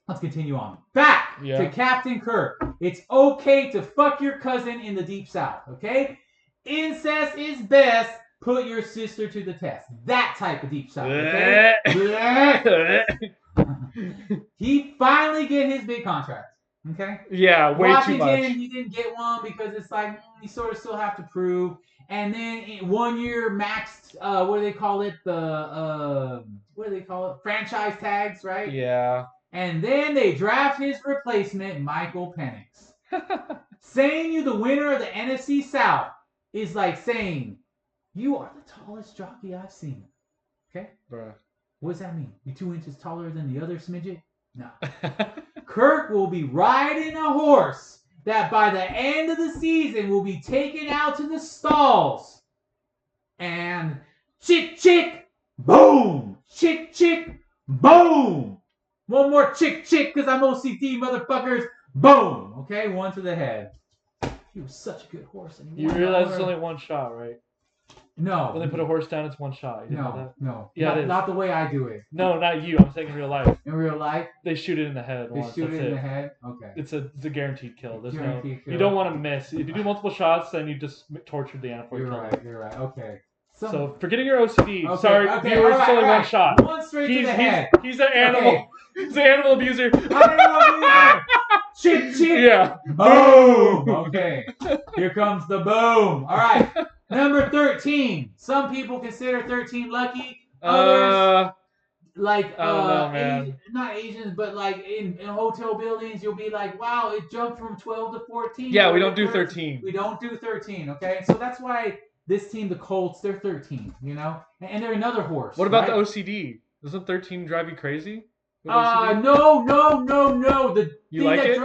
Let's continue on. Back to Captain Kirk. It's okay to fuck your cousin in the Deep South. Okay. Incest is best. Put your sister to the test. That type of Deep South. Okay. He finally get his big contract. Okay. Yeah, way Washington, too much. he didn't get one because it's like you sort of still have to prove. And then 1 year maxed. What do they call it? Franchise tags, right? Yeah. And then they draft his replacement, Michael Penix. Saying you the winner of the NFC South is like saying you are the tallest jockey I've seen. Okay? Bruh. What does that mean? You 2 inches taller than the other smidget? No. Kirk will be riding a horse that by the end of the season will be taken out to the stalls. And chick, chick, boom! Chick, chick, boom! One more chick, chick, because I'm OCD, motherfuckers. Boom! Okay, 1 to the head. He was such a good horse. And you realize it's only 1 shot, right? No. When they put a horse down, it's 1 shot. You know that? No. Yeah, not the way I do it. No, not you. I'm saying in real life. In real life? They shoot it in the head once. They shoot That's it in the head? Okay. It's a guaranteed kill. There's Guaranteed kill. You don't want to miss. If you do multiple shots, then you just tortured the animal before you kill it. You're right. Okay. So forgetting your OCD. Okay, Sorry, okay, viewers, it's only 1 shot. 1 straight to the head. He's an animal. Okay. He's an animal abuser. Chick, chick. Yeah. Boom. Okay. Here comes the boom. All right. Number 13. Some people consider 13 lucky. Others, like, I don't know, man. not Asians, but like in hotel buildings, you'll be like, wow, it jumped from 12 to 14. Yeah, we don't do 13. We don't do 13, okay? So that's why this team, the Colts, they're 13, you know? And they're another horse. What about right? the OCD? Doesn't 13 drive you crazy? No. You like it?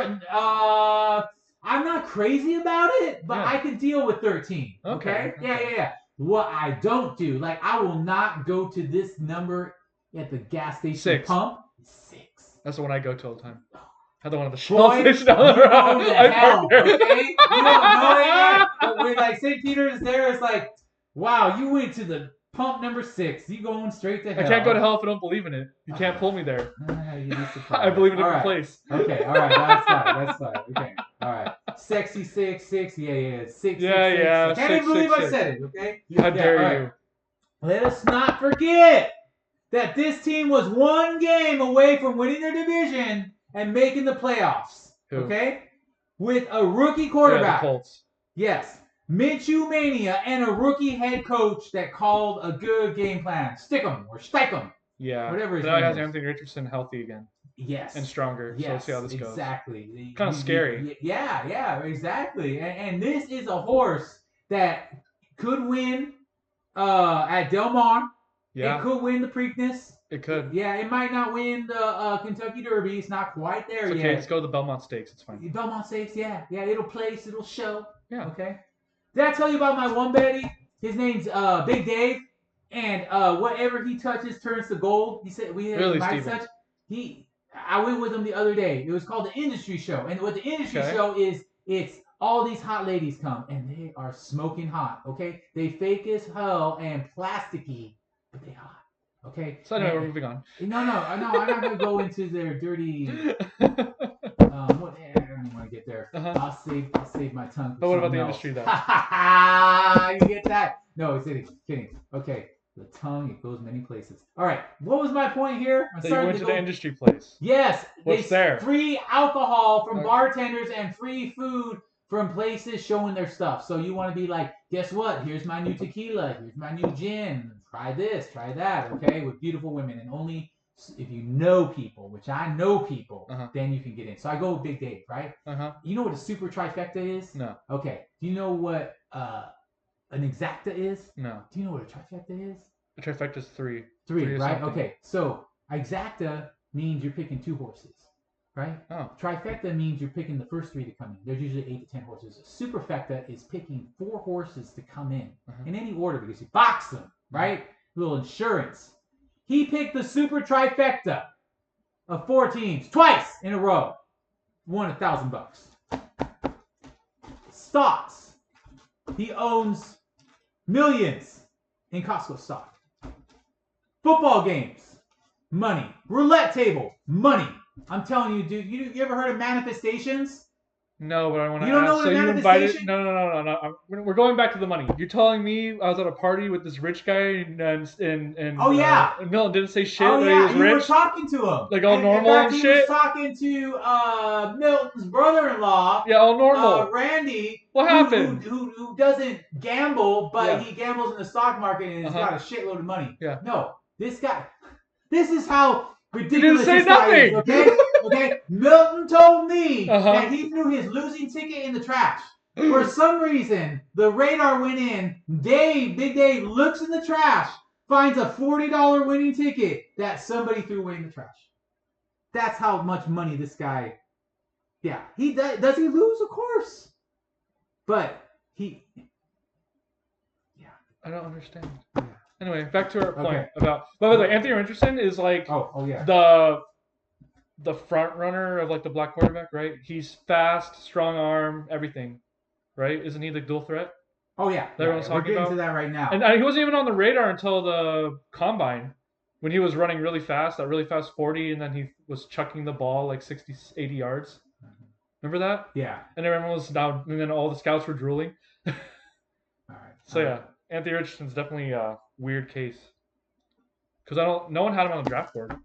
I'm not crazy about it, but Yeah. I can deal with 13. Okay? Yeah. What I don't do, like, I will not go to this number at the gas station 6. pump. 6. That's the one I go to all the time. I don't want the Boy, shell fish you down the go road. to hell, okay? You don't know it yet. But when, like, St. Peter is there, it's like, wow, you went to the pump number 6. You going straight to hell. I can't go to hell if I don't believe in it. You can't pull me there. You'd be surprised. I believe in a All different right. place. Okay, all right, that's fine. Okay, all right. Sexy 6, yeah. 6. Yeah, I can't even 6, believe 6, I said it. Okay. How dare all right. you? Let us not forget that this team was 1 game away from winning their division and making the playoffs. Who? Okay, with a rookie Yeah, quarterback. the Colts. Yes. Minshew Mania and a rookie head coach that called a good game plan. Stick 'em or stike 'em. Yeah. Whatever his But now he name has is. Anthony Richardson healthy again Yes. and stronger. So we'll see how this goes. Exactly. Kind of scary. Yeah, exactly. And this is a horse that could win at Del Mar. Yeah. It could win the Preakness. It could. Yeah, it might not win the Kentucky Derby. It's not quite there It's okay. yet. Let's go to the Belmont Stakes. It's fine. Belmont Stakes, yeah. It'll place, it'll show. Yeah. Okay. Did I tell you about my one Betty? His name's Big Dave, and whatever he touches turns to gold. He said we had Really, might Steven? touch. I went with him the other day. It was called the Industry Show, and what the Industry Okay. Show is, it's all these hot ladies come, and they are smoking hot. Okay, they fake as hell and plasticky, but they hot. Okay. So anyway, And- we're moving on. No, I'm not gonna go into their dirty. I don't even want to get there. Uh-huh. I'll save my tongue. For But what about the something industry, though? else. You get that? No, it's kidding. Okay, the tongue, it goes many places. All right, what was my point here? I'm So you starting went to go- the industry place. Yes, What's there? Free alcohol from Okay. bartenders and free food from places showing their stuff. So you want to be like, guess what? Here's my new tequila. Here's my new gin. Try this, try that. Okay, with beautiful women, and only if you know people, which I know people, Uh-huh. then you can get in. So I go with Big Dave, right? Uh-huh. You know what a super trifecta is? No. Okay. Do you know what an exacta is? No. Do you know what a trifecta is? The trifecta is 3. 3, Three or right? something. Okay. So exacta means you're picking 2 horses, right? Oh. Trifecta means you're picking the first 3 to come in. There's usually 8 to 10 horses. A superfecta is picking 4 horses to come in Uh-huh. in any order because you box them, right? Little insurance. He picked the super trifecta of 4 teams twice in a row. Won $1,000. Stocks. He owns millions in Costco stock. Football games. Money. Roulette table. Money. I'm telling you, dude. You ever heard of manifestations? No, but I want to You don't ask. know what So a you invited? manifestation- No. We're going back to the money. You're telling me I was at a party with this rich guy in Oh, yeah. and Milton didn't say shit Oh that he yeah, was you were rich. talking to him. Like all in normal fact, and he shit? was talking to Milton's brother-in-law. Yeah, all normal. Randy. What happened? Who doesn't gamble, but Yeah. he gambles in the stock market and has Uh-huh. got a shitload of money. Yeah. No, this guy. This is how ridiculous say this guy is. nothing. Okay. Okay. Milton told me Uh-huh. that he threw his losing ticket in the trash. For some reason, the radar went in. Big Dave, looks in the trash, finds a $40 winning ticket that somebody threw away in the trash. That's how much money this guy. Yeah, he does. He lose? Of course, but he. Yeah. I don't understand. Yeah. Anyway, back to our point Okay. about. By the way, Anthony Richardson is like Oh yeah. the front runner of like the black quarterback, right? He's fast, strong arm, everything, right? Isn't he the dual threat? Oh yeah. Everyone's We're talking getting about- to that right now. And he wasn't even on the radar until the combine when he was running really fast, that really fast 40, and then he was chucking the ball like 60, 80 yards. Remember that? Yeah. And everyone was down, and then all the scouts were drooling. All right. So All yeah, right. Anthony Richardson's definitely a weird case. Because no one had him on the draft board.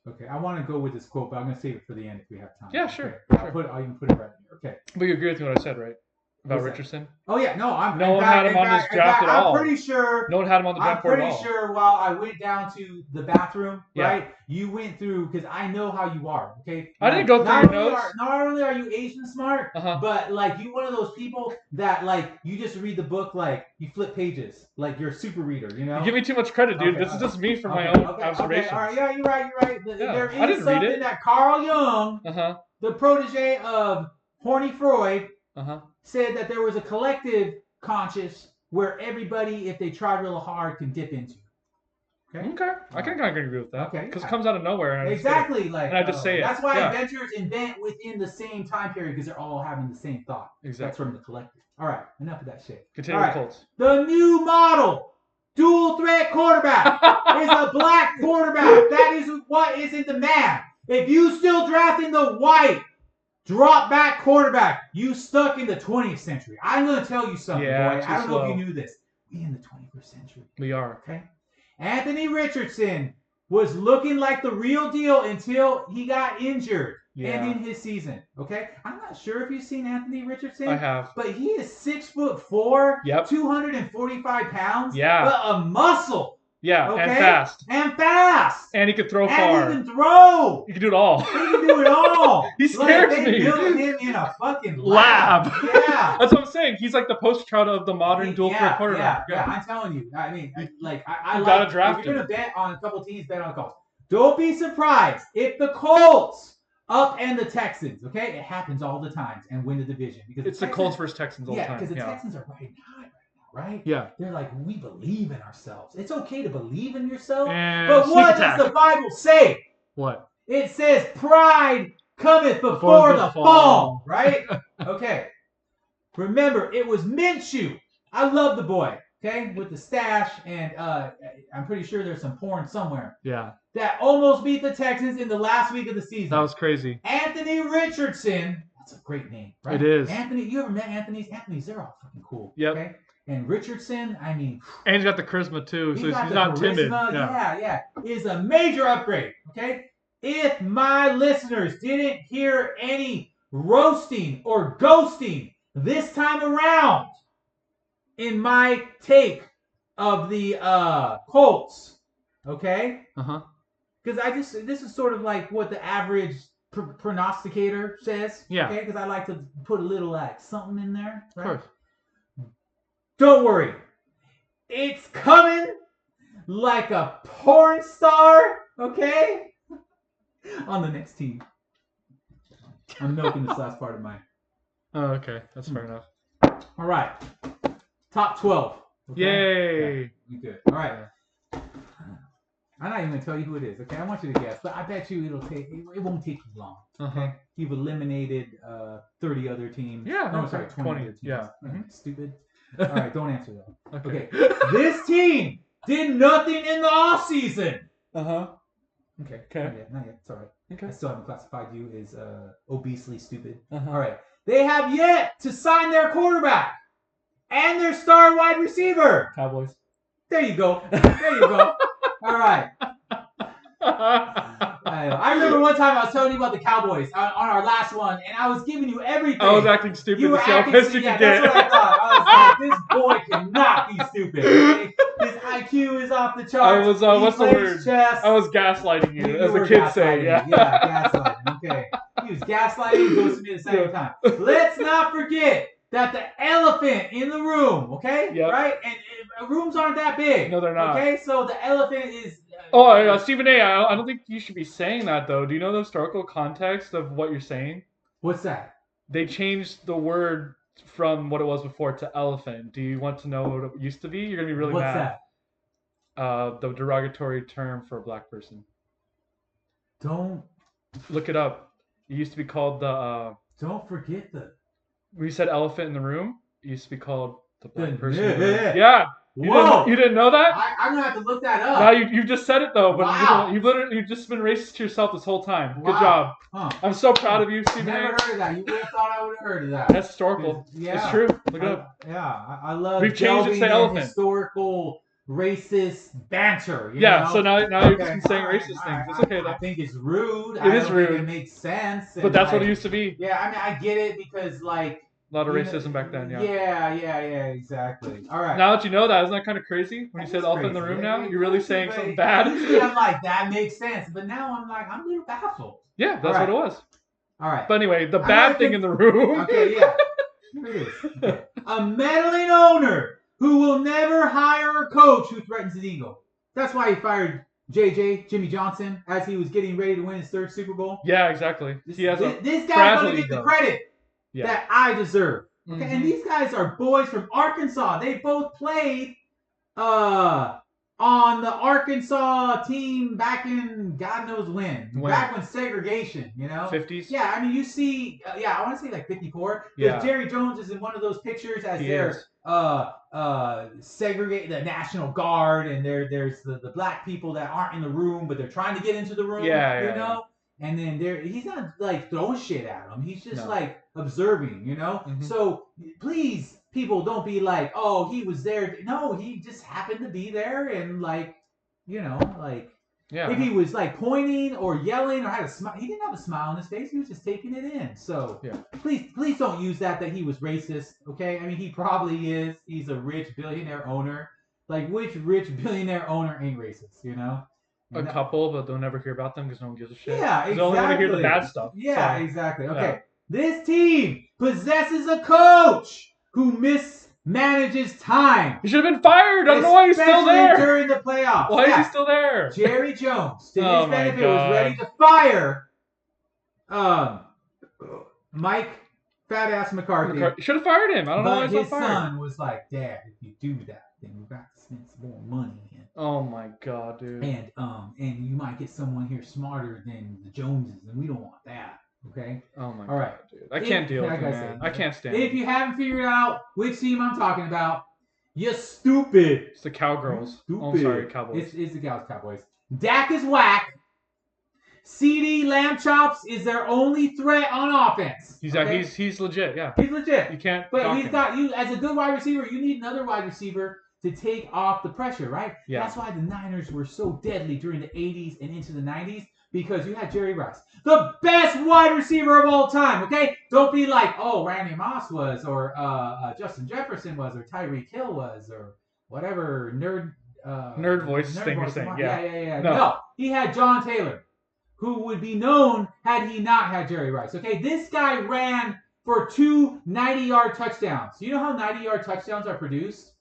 Okay, I want to go with this quote, but I'm gonna save it for the end if we have time. Yeah, sure, Okay. sure. I'll even put it right here. Okay. But you agree with me what I said, right? About What's that? Richardson? Oh yeah, no, No one had him on this draft at all. I'm pretty sure. No one had him on the I'm draft board at pretty all. sure while I went down to the bathroom, Yeah. right? You went through because I know how you are. Okay. I didn't go through not your only notes. Not only are you Asian smart, Uh-huh. but like you one of those people that like you just read the book like you flip pages, like you're a super reader. You know. You give me too much credit, dude. Okay, this is just me from my Okay, own okay, observations. Okay, all right, yeah, you're right. You're right. Yeah, There I is didn't read something it. that Carl Jung, Uh-huh. the protege of Horny Freud, Uh-huh. said that there was a collective conscious where everybody, if they try real hard, can dip into. Okay. Okay. I can kind of agree with that. Okay, Because yeah. it comes out of nowhere. And I just Exactly, like and I just say it. That's why Yeah. inventors invent within the same time period because they're all having the same thought. get it. That's Exactly. from the collective. All right, enough of that shit. Continue All with right. Colts. The new model dual threat quarterback is a black quarterback. That is what is in demand. If you still drafting the white drop back quarterback, you stuck in the 20th century. I'm gonna tell you something, Yeah, boy. too I don't know if slow. you knew this. We in the 21st century. We are. Okay. Anthony Richardson was looking like the real deal until he got injured, Yeah. ending his season. Okay. I'm not sure if you've seen Anthony Richardson. I have. But he is 6'4", Yep. 245 pounds. Yeah. But a muscle. Yeah, Okay. and fast. And fast. And he could throw And far. he can throw. He can do it all. He can do it all. He scares like, they me. built him in a fucking Lab. Yeah. That's what I'm saying. He's like the poster child of the modern dual threat quarterback. Yeah, I'm telling you. I mean, I You like. gotta draft if you're him. gonna bet on a couple teams, bet on the Colts. Don't be surprised if the Colts upend the Texans. Okay, it happens all the time and win the division because It's the Colts versus Texans all the Yeah, time. because the Yeah. Texans are riding high right now, right? Yeah. They're like, we believe in ourselves. It's okay to believe in yourself, And but sneak what attack. does the Bible say? What? It says pride cometh before Before the the fall, fall. right? Okay. Remember, it was Minshew. I love the boy, okay, with the stash, and I'm pretty sure there's some porn somewhere, Yeah. that almost beat the Texans in the last week of the season. That was crazy. Anthony Richardson. That's a great name, right? It is. Anthony, you ever met Anthony's? Anthony's, they're all fucking cool. Yep. Okay? And Richardson, I mean, And he's got the charisma too, so he's got the not timid. charisma, Yeah. yeah, is a major upgrade. Okay, if my listeners didn't hear any roasting or ghosting this time around in my take of the Colts, okay, Uh-huh. because this is sort of like what the average prognosticator says. Yeah. Okay, because I like to put a little like something in there. Of Right? course. Don't worry. It's coming like a porn star, okay? On the next team. I'm milking this last part of mine. Oh, okay. That's fair enough. All right. Top 12. Okay? Yay. Yeah, you good. All right. I'm not even gonna tell you who it is. Okay, I want you to guess, but I bet you it won't take you long. Okay, you've eliminated 30 other teams. Yeah, no, sorry, 20 other teams. Yeah, stupid. All right, don't answer that. Okay, this team did nothing in the off season. Okay. Not yet. It's all right. Okay. I still haven't classified you as obesely stupid. Uh-huh. All right. They have yet to sign their quarterback and their star wide receiver. Cowboys. There you go. All right. I remember one time I was telling you about the Cowboys on our last one, and I was giving you everything. I was acting stupid. You were acting stupid. Yeah, that's what I thought. I was like, this boy cannot be stupid. Okay? His IQ is off the charts. I was, what's the word? Chess. I was gaslighting you, as the kids say. Yeah, gaslighting. Okay. He was gaslighting and ghosting me at the same time. Let's not forget that the elephant in the room, okay? Yep. Right? And rooms aren't that big. No, they're not. Okay? So the elephant is... Stephen A., I don't think you should be saying that, though. Do you know the historical context of what you're saying? What's that? They changed the word from what it was before to elephant. Do you want to know what it used to be? You're going to be really mad. What's that? The derogatory term for a black person. Don't... Look it up. It used to be called the... Don't forget the... When you said elephant in the room, it used to be called the black person. Yeah. Yeah. Whoa. You didn't know that? I'm going to have to look that up. No, you just said it, though. But wow. you've just been racist to yourself this whole time. Wow. Good job. Huh. I'm so proud of you, Stephen A. Never heard of that. You would have thought I would have heard of that. That's historical. Yeah. It's true. Look it up. Yeah. I love We've changed it to elephant. Historical racist banter. You Yeah, know? so now you've just been saying racist things. It's okay, though. I think it's rude. It is rude. Think it makes sense. But that's what it used to be. Yeah, I mean, I get it because, like... A lot of racism back then, yeah. Yeah, exactly. All right. Now that you know that, isn't that kind of crazy? When you said elephant in the room now? You're really saying something bad? Usually I'm like, that makes sense. But now I'm like, I'm a little baffled. Yeah, that's what it was. All right. But anyway, the bad thing in the room. Okay, yeah. Here it is. Okay. A meddling owner who will never hire a coach who threatens his ego. That's why he fired Jimmy Johnson, as he was getting ready to win his 3rd Super Bowl. Yeah, exactly. This guy's going to get the credit that I deserve. Okay, and these guys are boys from Arkansas. They both played on the Arkansas team back in God knows when. Back when segregation, you know? 50s? Yeah, I mean, you see, I want to say like 54. Because Jerry Jones is in one of those pictures as they're segregate the National Guard, and there's the black people that aren't in the room, but they're trying to get into the room, you know? And then he's not like throwing shit at them. He's just like observing, you know? So please, people, don't be like, oh, he was there. No, he just happened to be there, and like, you know, like if he was like pointing or yelling or had a smile, he didn't have a smile on his face. He was just taking it in. So please don't use that he was racist. Okay, I mean, he probably is. He's a rich billionaire owner. Like, which rich billionaire owner ain't racist? You know. A couple, but they'll never hear about them because no one gives a shit. Yeah, exactly. They only want to hear the bad stuff. Yeah, exactly. Okay. This team possesses a coach who mismanages time. He should have been fired. I don't know why he's still there. During the playoffs. Why is he still there? Jerry Jones, to his benefit, was ready to fire Mike Fat Ass McCarthy. Should have fired him. I don't know why he's not fired. But his son was like, Dad, if you do that, then we've got to spend some more money. Oh my God, dude. And you might get someone here smarter than the Joneses, and we don't want that. Okay? Oh my God, dude. I can't deal with it, man. I can't stand it. If you haven't figured out which team I'm talking about, you're stupid. It's the Cowgirls. Oh, I'm sorry, Cowboys. It's the Cowboys. Dak is whack. CD Lamb Chops is their only threat on offense. He's legit, yeah. He's legit. You can't. But he's got you as a good wide receiver. You need another wide receiver to take off the pressure, right? Yeah. That's why the Niners were so deadly during the 80s and into the 90s, because you had Jerry Rice, the best wide receiver of all time, okay? Don't be like, oh, Randy Moss was, or Justin Jefferson was, or Tyreek Hill was, or whatever nerd voice thing you're saying. Yeah. No, he had John Taylor, who would be known had he not had Jerry Rice, okay? This guy ran for 2 90-yard touchdowns. You know how 90-yard touchdowns are produced?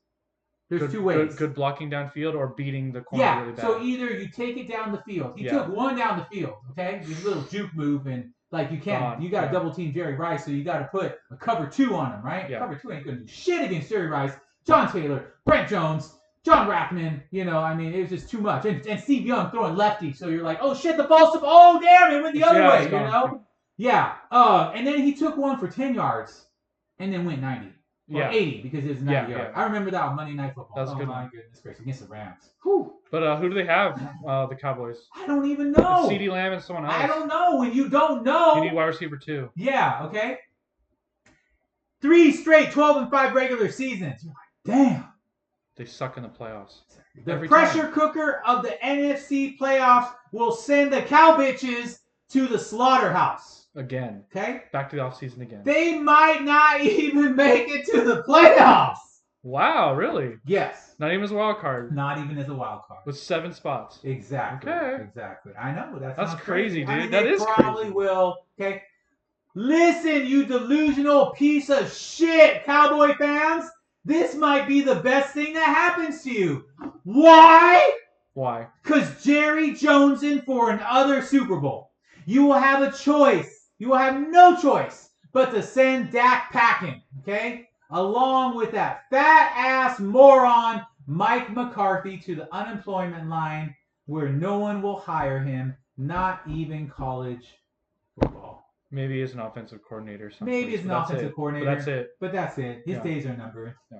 There's 2 ways. Good blocking downfield or beating the corner really bad. So either you take it down the field. He took one down the field, okay? This little juke move, and like you got to double team Jerry Rice, so you got to put a cover 2 on him, right? Yeah. Cover 2 ain't going to do shit against Jerry Rice, John Taylor, Brent Jones, John Rathman, you know, I mean, it was just too much. And Steve Young throwing lefty, so you're like, oh shit, the ball's oh damn, it went the other way, you know? Yeah. And then he took one for 10 yards and then went 90. Or 80 because it was 90 yards. I remember that on Monday Night Football. That's good. My goodness gracious, against the Rams. Whew. But who do they have, the Cowboys? I don't even know. CeeDee Lamb and someone else. I don't know. When you don't know. You need wide receiver 2. Yeah, okay. 3 straight 12-5 regular seasons. You're like, damn. They suck in the playoffs. The pressure cooker of the NFC playoffs will send the cow bitches to the slaughterhouse. Again. Okay? Back to the offseason again. They might not even make it to the playoffs. Wow, really? Yes. Not even as a wild card. Not even as a wild card. With 7 spots. Exactly. Okay. Exactly. I know. That's crazy, dude. I mean, that they is probably crazy. will. Okay. Listen, you delusional piece of shit, Cowboy fans. This might be the best thing that happens to you. Why? Why? Because Jerry Jones in for another Super Bowl. You will have a choice. You will have no choice but to send Dak packing, okay? Along with that fat-ass moron Mike McCarthy to the unemployment line where no one will hire him, not even college football. Maybe he's an offensive coordinator or something. Maybe it's an offensive coordinator. But that's it. But that's it. His days are numbered. Yeah.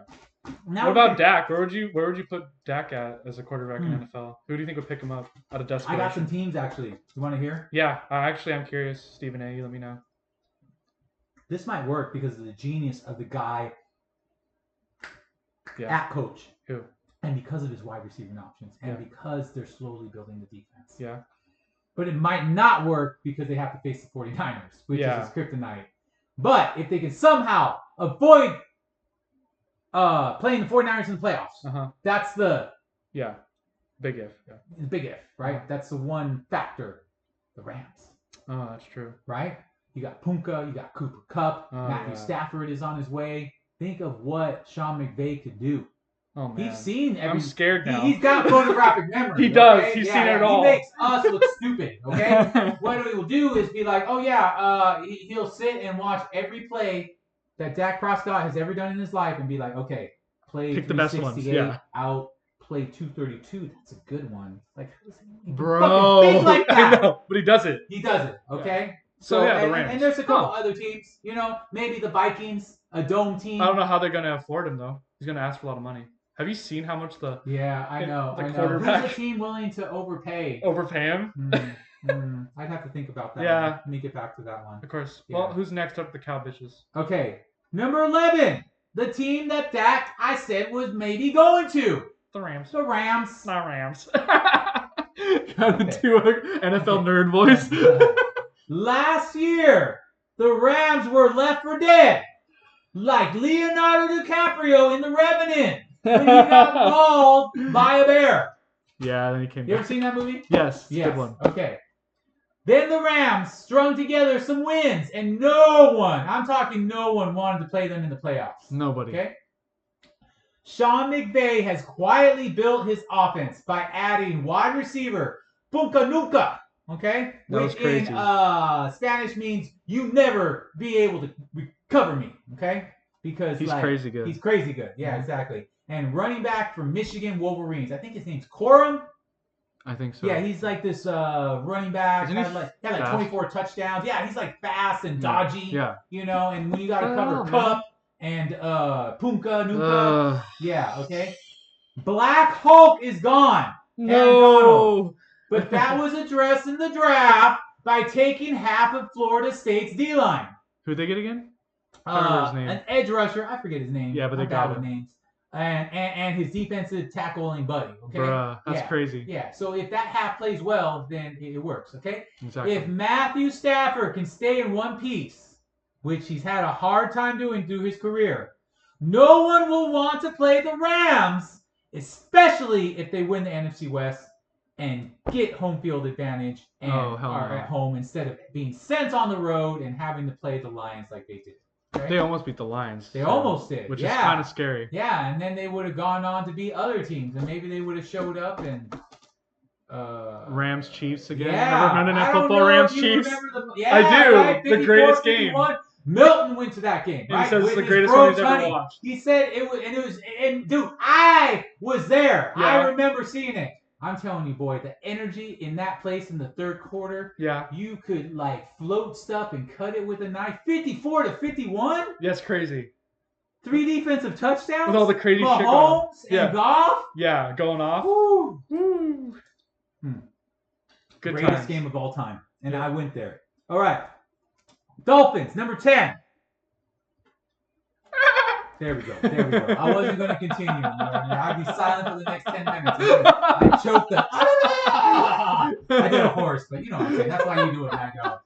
Now what about Dak? Where would you put Dak at as a quarterback in the NFL? Who do you think would pick him up out of desperation? I got some teams, actually. You want to hear? Yeah. I'm curious. Stephen A., you let me know. This might work because of the genius of the guy at coach. Who? And because of his wide receiving options. And because they're slowly building the defense. Yeah. But it might not work because they have to face the 49ers, which is his kryptonite. But if they can somehow avoid playing the 49ers in the playoffs, that's the... Yeah. Big if. Yeah. Big if, right? That's the one factor. The Rams. Oh, that's true. Right? You got Punka, you got Cooper Kupp, Matthew Stafford is on his way. Think of what Sean McVay could do. Oh, man. He's seen every... I'm scared now. He's got photographic memory. He does. Okay? He's seen it all. He makes us look stupid, okay? What he will do is be like, oh, yeah, he'll sit and watch every play that Dak Prescott has ever done in his life and be like, okay, play pick the best ones. Yeah. Out, play 232. That's a good one. Like, bro. Think like that. I know, but he does it. He does it, okay? Yeah. So the Rams. And there's a couple other teams, you know, maybe the Vikings, a dome team. I don't know how they're going to afford him, though. He's going to ask for a lot of money. Have you seen how much the... Yeah, I know. The quarterback... Who's a team willing to overpay? Overpay him? I'd have to think about that. Yeah. Let me get back to that one. Of course. Yeah. Well, who's next up? The Cow Bitches. Okay. Number 11. The team that Dak, I said, was maybe going to. The Rams. The Rams. The Rams. Gotta do an NFL nerd voice. Last year, the Rams were left for dead. Like Leonardo DiCaprio in The Revenant. When he got mauled by a bear. Yeah, then he came back. You ever seen that movie? Yes. Good one. Okay. Then the Rams strung together some wins, and no one, I'm talking no one, wanted to play them in the playoffs. Nobody. Okay? Sean McVay has quietly built his offense by adding wide receiver Punka Nuka. Okay? Which in Spanish means you never be able to recover me. Okay? Because he's crazy good. He's crazy good. Yeah, exactly. And running back from Michigan Wolverines. I think his name's Corum. I think so. Yeah, he's like this running back. He had like 24 touchdowns. Yeah, he's like fast and dodgy. Yeah. You know, and when you got to cover Cup and Punka Nuka. Yeah, okay. Black Hulk is gone. No. But that was addressed in the draft by taking half of Florida State's D-line. Who'd they get again? I don't remember his name. An edge rusher. I forget his name. Yeah, but they got him. Names. And his defensive tackling buddy. Okay. Bruh, that's crazy. Yeah. So if that half plays well, then it works. Okay. Exactly. If Matthew Stafford can stay in one piece, which he's had a hard time doing through his career, no one will want to play the Rams, especially if they win the NFC West and get home field advantage and are at home instead of being sent on the road and having to play the Lions like they did. Right? They almost beat the Lions. They almost did. Which is kind of scary. Yeah, and then they would have gone on to beat other teams, and maybe they would have showed up and... Rams Chiefs again. Yeah. Remember Monday Night Football Rams Chiefs? I do. Right? The greatest game. Milton went to that game, And right? he says it's With the his greatest bro one he's ever Tunney. watched. He said and dude, I was there. Yeah. I remember seeing it. I'm telling you, boy, the energy in that place in the third quarter, Yeah. you could like float stuff and cut it with a knife. 54-51, That's crazy. 3 defensive touchdowns With all the crazy shit going on. Mahomes Yeah. and Goff. Yeah, going off. Woo. Woo. Good Greatest times. game of all time, and Yeah. I went there. All right, Dolphins number 10. There we go. There we go. I wasn't going to continue. I'd be silent for the next 10 minutes. I choked up. I did a horse, but you know what I'm saying. That's why you do it, Mago.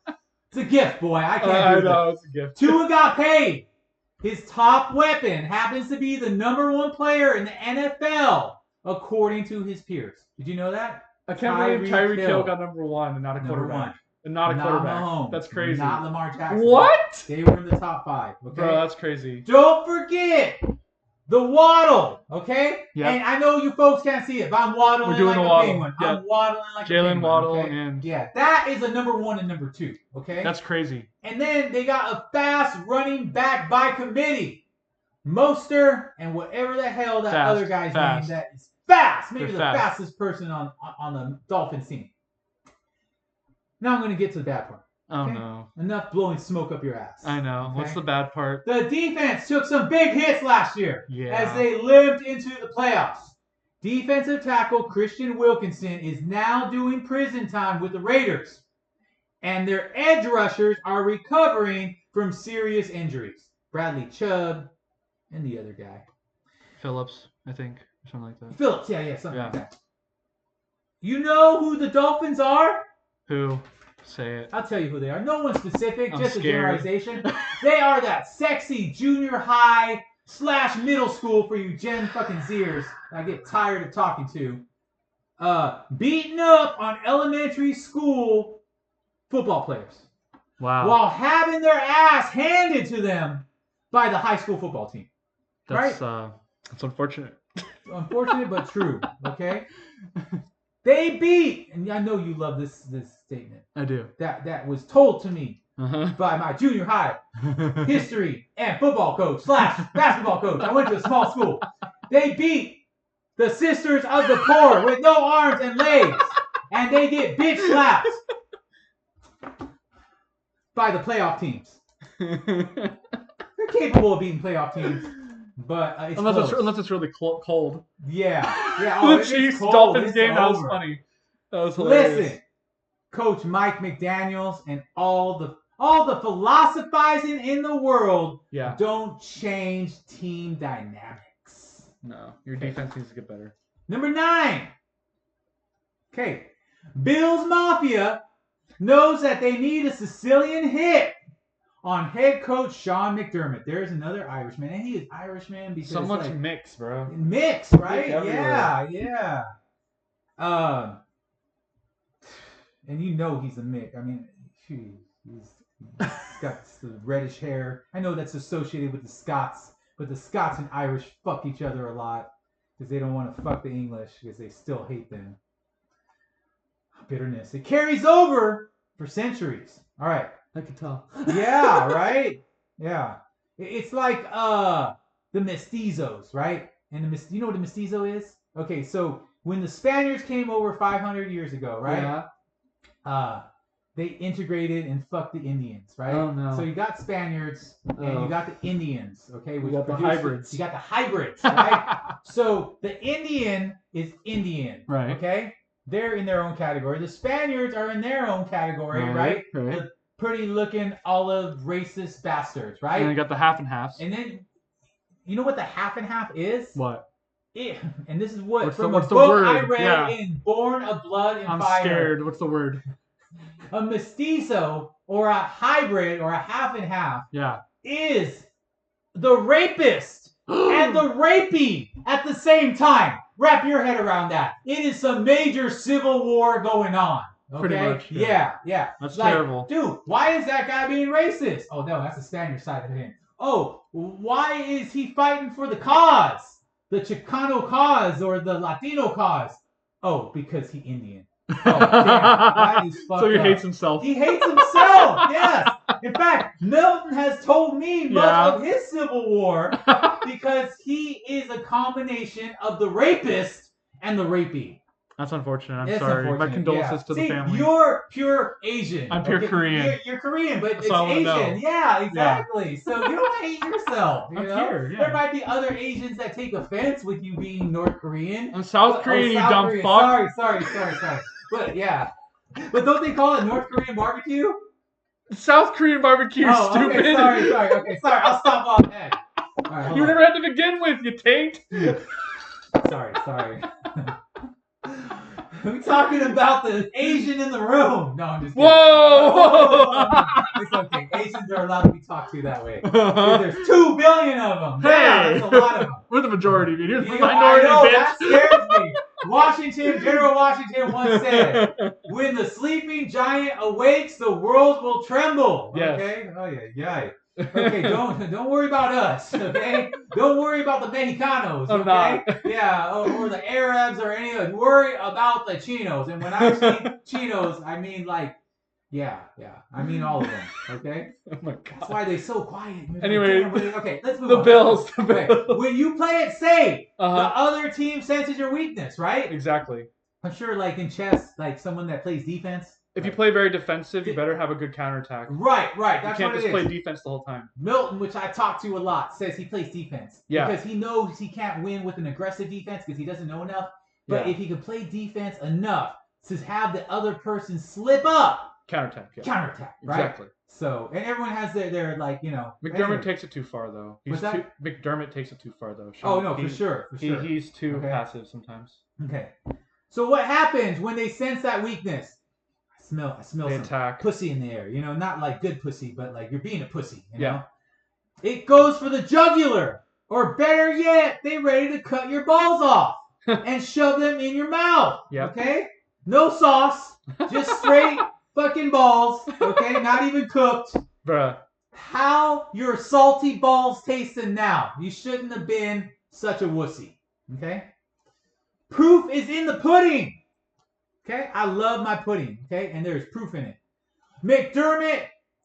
It's a gift, boy. I can't I do that. know, it's a gift. Tua got paid. His top weapon happens to be the number 1 player in the NFL, according to his peers. Did you know that? I can't believe Tyreek Tyreek Hill. Hill got number 1 and not a Number quarterback. 1. And not a quarterback. Mahomes. That's crazy. Not Lamar Jackson. What? They were in the top 5. Okay. Bro, that's crazy. Don't forget the waddle, okay? Yep. And I know you folks can't see it, but I'm waddling We're doing like a a waddle. penguin. Yep. I'm waddling like a Jalen penguin. Waddle okay? and Yeah, that is a number 1 and number 2, okay? that's crazy. And then they got a fast running back by committee. Moster and whatever the hell that Fast, other guy's fast. name that is fast. Maybe They're the fast. fastest person on the Dolphins team. Now I'm going to get to the bad part. Oh Okay. no. Enough blowing smoke up your ass. I know. What's Okay. the bad part? The defense took some big hits last year Yeah. as they limped into the playoffs. Defensive tackle Christian Wilkinson is now doing prison time with the Raiders. And their edge rushers are recovering from serious injuries. Bradley Chubb and the other guy. Phillips, I think. Or something like that. Phillips, yeah, something like Yeah. that. You know who the Dolphins are? Who? Say it. I'll tell you who they are. No one specific, I'm just a scared. generalization. They are that sexy junior high / middle school for you Gen fucking Zers I get tired of talking to. Beating up on elementary school football players Wow. while having their ass handed to them by the high school football team. That's that's unfortunate. Unfortunate but true, okay? They beat, and I know you love this statement, I do. that was told to me Uh-huh. by my junior high history and football coach / basketball coach. I went to a small school. They beat the Sisters of the Poor with no arms and legs, and they get bitch slapped by the playoff teams. They're capable of beating playoff teams, but it's close. unless it's really cold. Yeah. Oh, The it's Chiefs cold. Dolphins It's game, that was over. funny. That was hilarious. Listen, Coach Mike McDaniels and all the philosophizing in the world Yeah. don't change team dynamics. No, your defense needs to get better. Number 9. Okay. Bills Mafia knows that they need a Sicilian hit on head coach Sean McDermott. There's another Irishman, and he is Irishman because So much like, mix, bro. mix, right? Mix everywhere. Yeah. And you know he's a mix. I mean, he's got the reddish hair. I know that's associated with the Scots, but the Scots and Irish fuck each other a lot because they don't want to fuck the English because they still hate them. Bitterness. It carries over for centuries. All right. I can tell. Yeah, right? Yeah. It's like the mestizos, right? And you know what a mestizo is? Okay, so when the Spaniards came over 500 years ago, right? Yeah. They integrated and fucked the Indians, right? Oh, no. So you got Spaniards and you got the Indians, okay? We got the produced- hybrids. You got the hybrids, right? So the Indian is Indian, Right. okay? They're in their own category. The Spaniards are in their own category, right? Right. The pretty looking olive racist bastards, right? And you got the half and halves. And then, you know what the half and half is? What? And this is what What's from the a book word? I read Yeah. in Born of Blood and I'm Fire. scared. What's the word? A mestizo or a hybrid or a half and half Yeah. is the rapist and the rapee at the same time. Wrap your head around that. It is some major civil war going on. Okay? Pretty much, yeah. Yeah. That's Like, terrible. Dude, why is that guy being racist? Oh, no, that's the Spaniard side of him. Oh, why is he fighting for the cause? The Chicano cause or the Latino cause? Oh, because he Indian. Oh, damn. That is fucked So he up. hates himself. He hates himself. Yes. In fact, Milton has told me much of his Civil War because he is a combination of the rapist and the rapee. That's unfortunate. It's sorry. unfortunate. My condolences to the family. You're pure Asian. I'm pure Korean. You're Korean, but it's all I Asian. know. Yeah, exactly. So you don't hate yourself. You I'm know? pure, yeah. There might be other Asians that take offense with you being North Korean. I'm South Korean, you South dumb Korean. fuck. Sorry. But yeah. But don't they call it North Korean barbecue? South Korean barbecue, stupid. Okay, sorry. Okay, sorry. I'll stop all that. All right, You never had to begin with, you taint. Sorry. We're talking about the Asian in the room. No, I'm just kidding. Whoa! It's okay. Asians are allowed to be talked to that way. There's 2 billion of them. Hey! Yeah, that's a lot of them. We're the majority, dude. You're the I minority, know, bitch. that scares me. General Washington once said, when the sleeping giant awakes, the world will tremble. Yes. Okay? Oh, yeah. Okay, don't worry about us, okay? Don't worry about the Mexicanos, I'm okay? not. Yeah, or the Arabs or any of worry about the Chinos. And when I say Chinos, I mean like, yeah. I mean all of them, okay? Oh my god. That's why they're so quiet. Anyway, okay, let's move the on. Bills. Okay, when you play it safe, the Uh-huh. other team senses your weakness, right? Exactly. I'm sure like in chess, like someone that plays defense. If you play very defensive, you better have a good counterattack. Right. You That's can't what just it play is. defense the whole time. Milton, which I talk to a lot, says he plays defense. Yeah. Because he knows he can't win with an aggressive defense because he doesn't know enough. But if he can play defense enough to have the other person slip up, Counterattack. Yeah. counterattack, right? Exactly. So, and everyone has their like, you know. McDermott anyway. takes it too far, though. What's that? McDermott takes it too far, though. Oh, no, for sure. He's too Okay. passive sometimes. Okay. So what happens when they sense that weakness? I smell They some attack. pussy in the air. You know, not like good pussy, but like you're being a pussy. You know? Yeah. It goes for the jugular. Or better yet, they ready to cut your balls off and shove them in your mouth. Yep. Okay? No sauce. Just straight fucking balls. Okay? Not even cooked. Bruh. How your salty balls tasting now? You shouldn't have been such a wussy. Okay? Proof is in the pudding. Okay? I love my pudding. Okay? And there's proof in it. McDermott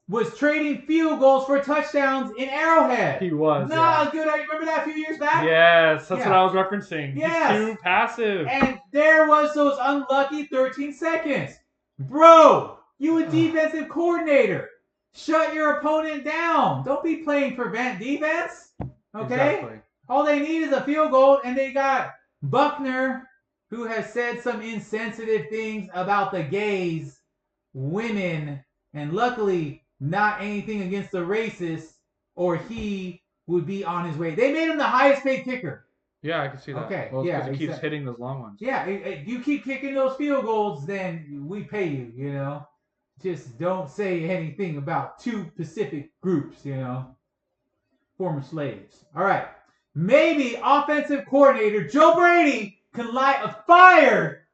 was trading field goals for touchdowns in Arrowhead. He was. Nah, good. I remember that a few years back? Yes, that's Yeah. what I was referencing. Yes. He's too passive. And there was those unlucky 13 seconds. Bro, you a defensive coordinator. Shut your opponent down. Don't be playing prevent defense. Okay? Exactly. All they need is a field goal, and they got Buckner, who has said some insensitive things about the gays, women, and luckily not anything against the racists, or he would be on his way. They made him the highest paid kicker. Yeah, I can see that. Okay, Well, yeah, because he keeps exactly. hitting those long ones. Yeah, you keep kicking those field goals, then we pay you, you know. Just don't say anything about two Pacific groups, you know. Former slaves. All right. Maybe offensive coordinator Joe Brady can light a fire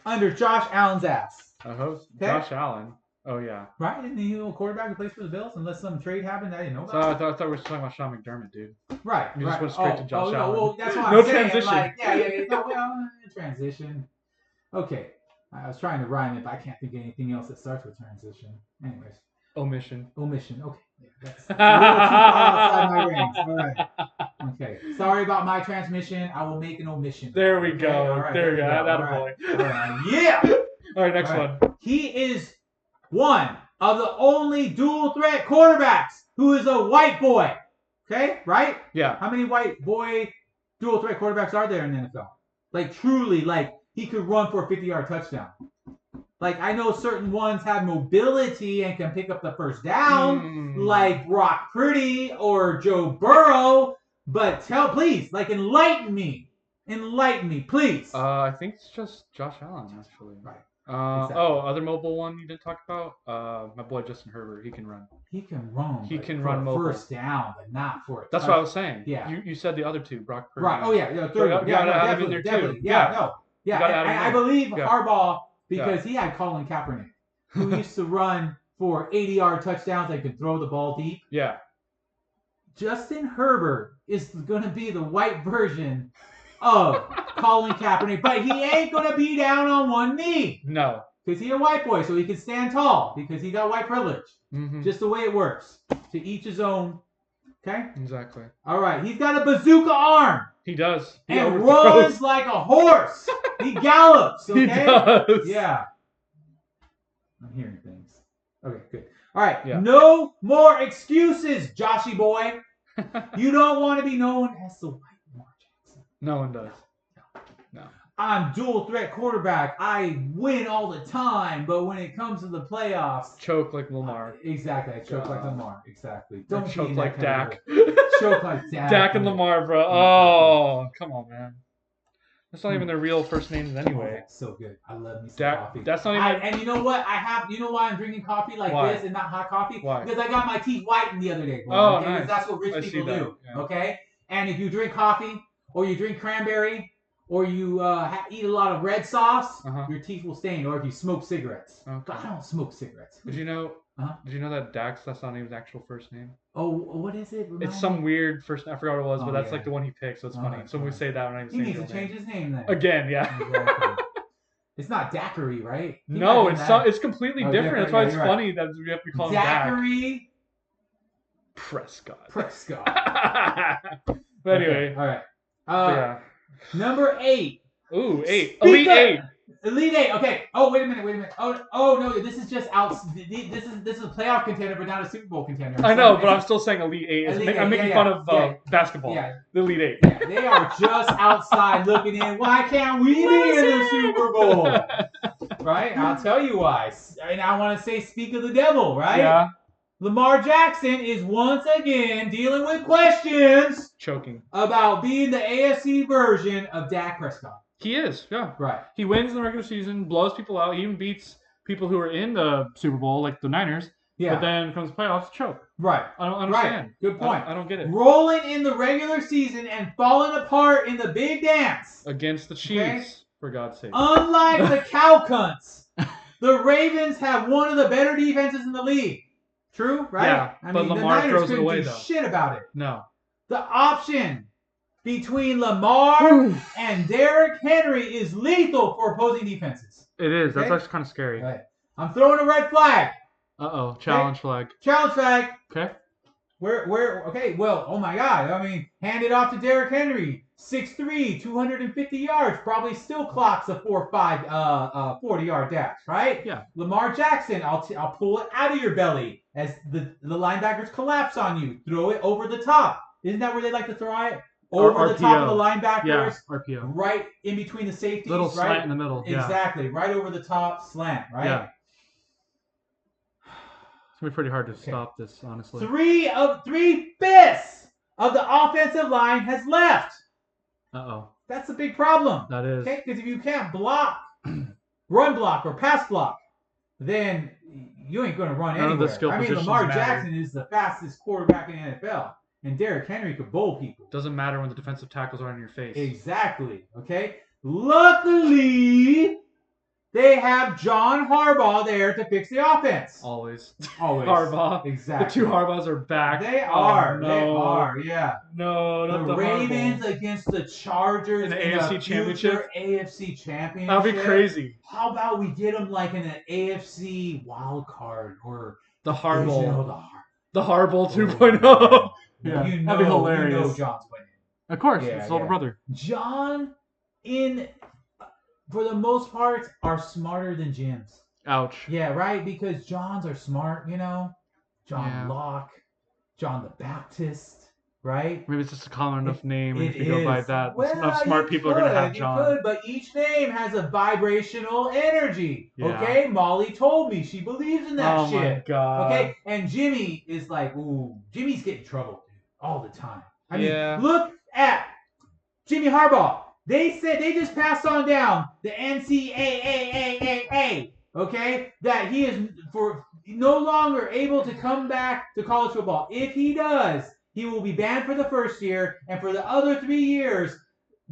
under Josh Allen's ass. I hope Okay. Josh Allen. Oh, yeah. Right? Isn't he a quarterback who plays for the Bills unless some trade happened that I didn't know So I about? thought we were talking about Sean McDermott, dude. Right. You just right. went straight to Josh no, Allen. well, that's what No I'm saying. transition. Like, yeah. No, well, transition. Okay. I was trying to rhyme it, but I can't think of anything else that starts with transition. Anyways. Omission. Omission. Okay. Yeah, that's a little too far outside my range. All right. Okay. Sorry about my transmission. I will make an omission. There we Okay? go. All right, There we go. All That'll right. boy. All right. Yeah. All right, next All right. one. He is one of the only dual threat quarterbacks who is a white boy. Okay? Right? Yeah. How many white boy dual threat quarterbacks are there in the NFL? Like truly, like he could run for a 50-yard touchdown. Like I know certain ones have mobility and can pick up the first down, like Brock Purdy or Joe Burrow. But please, like enlighten me, please. I think it's just Josh Allen, actually. Right. Exactly. Exactly. Oh, other mobile one you didn't talk about? My boy Justin Herbert. He can run. He can run. He but can for run a mobile. first down, but not for a That's what I was saying. Yeah. You said the other two, Brock Purdy. Right. Oh yeah. Yeah. Third So, one. you Yeah. gotta No, add him in there, definitely. too. Yeah. Yeah. No. Yeah. You gotta add him And I in. believe Yeah. Harbaugh because he had Colin Kaepernick, who used to run for 80-yard touchdowns. They could throw the ball deep. Yeah. Justin Herbert is going to be the white version of Colin Kaepernick, but he ain't going to be down on one knee. No. Because he's a white boy, so he can stand tall because he got white privilege. Mm-hmm. Just the way it works. To each his own. Okay? Exactly. All right. He's got a bazooka arm. He does. He And overthrows. runs like a horse. He gallops. Okay? He does. Yeah. I'm hearing things. Okay, good. All right. Yeah. No more excuses, Joshy boy. You don't want to be known as the white Lamar Jackson. No one does. No. I'm dual threat quarterback. I win all the time, but when it comes to the playoffs, Choke like Lamar. Exactly, I choke like Lamar. Exactly. Don't choke be in like that Dak. category. Choke like Dak. Dak and Lamar, bro. Oh, come on, man. That's not even their real first names anyway. Oh, so good. I love me some Dak. coffee. That's not even. And you know what? You know why I'm drinking coffee like Why? this and not hot coffee? Why? Because I got my teeth whitened the other day. Bro, Oh, okay? nice. Because that's what rich I see people that, do. yeah. Okay? And if you drink coffee, or you drink cranberry, or you eat a lot of red sauce, your teeth will stain. Or if you smoke cigarettes. Okay. But I don't smoke cigarettes. Did you know? Uh-huh. Did you know that Dax? That's not even his actual first name. Oh, what is it? Remind It's some me. weird first. I forgot what it was, Oh, but that's yeah. like the one he picked, so it's Oh, funny. my So when we God. say that, we're not even He saying needs his to real name. change his name then. Again, yeah. Exactly. It's not Daiquiri, right? He No, might it's do so, that. it's completely Oh, different. different. That's why Yeah, it's you're funny that we have to call him Dak. Daiquiri Prescott. Prescott. But anyway, Okay, all right. yeah. Number 8. Ooh, 8. Speak Elite up. 8. Elite 8. Okay. Oh, wait a minute. Oh no, this is just out. This is a playoff contender, but not a Super Bowl contender. I know, but I'm still saying Elite 8. Elite I'm eight, making yeah, fun yeah. of basketball. Yeah. The Elite 8. Yeah, they are just outside looking in. Why can't we be in the Super Bowl? Right? I'll tell you why. And I want to say, speak of the devil, right? Yeah. Lamar Jackson is once again dealing with questions Choking. about being the AFC version of Dak Prescott. He is, yeah. Right. He wins in the regular season, blows people out, he even beats people who are in the Super Bowl, like the Niners. Yeah. But then comes playoffs, choke. Right. I don't understand. Right. Good point. I don't get it. Rolling in the regular season and falling apart in the big dance. Against the Chiefs, for God's sake. Unlike the cow cunts, the Ravens have one of the better defenses in the league. True, right? Yeah, but the Lamar Niners throws it couldn't away, do though. shit about it. No. The option between Lamar and Derrick Henry is lethal for opposing defenses. It is. That's Okay. actually kind of scary. Right. I'm throwing a red flag. Uh-oh. Challenge flag. Challenge flag. Okay. Okay, well, oh my God. I mean, hand it off to Derrick Henry. 6'3", 250 yards. Probably still clocks a 4.5, 40-yard dash, right? Yeah. Lamar Jackson, I'll pull it out of your belly as the linebackers collapse on you. Throw it over the top. Isn't that where they like to throw it? Over the top of the linebackers. Yeah, RPO. Right in between the safeties. Little right? slant in the middle. Yeah. Exactly. Right over the top, slant, right? Yeah. It's going to be pretty hard to stop this, honestly. 3/5 of the offensive line has left. Uh-oh. That's a big problem. That is. Okay, because if you can't block, run block, or pass block, then you ain't going to run None of the anywhere. skill I mean, positions Lamar matter. Jackson is the fastest quarterback in the NFL, and Derrick Henry could bowl people. Doesn't matter when the defensive tackles are in your face. Exactly. Okay. Luckily, they have John Harbaugh there to fix the offense. Always. Always. Harbaugh. Exactly. The two Harbaughs are back. They are. Oh, no. They are. Yeah. No, The not the Ravens Harbaugh. against the Chargers In the a AFC Championship? future AFC Championship. That would be crazy. How about we get them like in an AFC wild card or The divisional- Harbaugh. The Harbaugh 2.0. Yeah, You know, that'd be hilarious. You know John's winning. Of course, Yeah, it's his older yeah. brother. John, for the most part, are smarter than Jim's. Ouch. Yeah, right? Because Johns are smart, you know? John Yeah. Locke, John the Baptist, right? Maybe it's just a common enough name, and It if you go by is. that, Well, enough smart you people are going to have could, John. You could, but each name has a vibrational energy. Yeah. Okay? Molly told me she believes in that Oh shit. my god. Okay? And Jimmy is like, ooh, Jimmy's getting in trouble, dude, all the time. I Yeah. mean, look at Jimmy Harbaugh. They said they just passed on down the NCAA, okay, that he is no longer able to come back to college football. If he does, he will be banned for the first year, and for the other 3 years,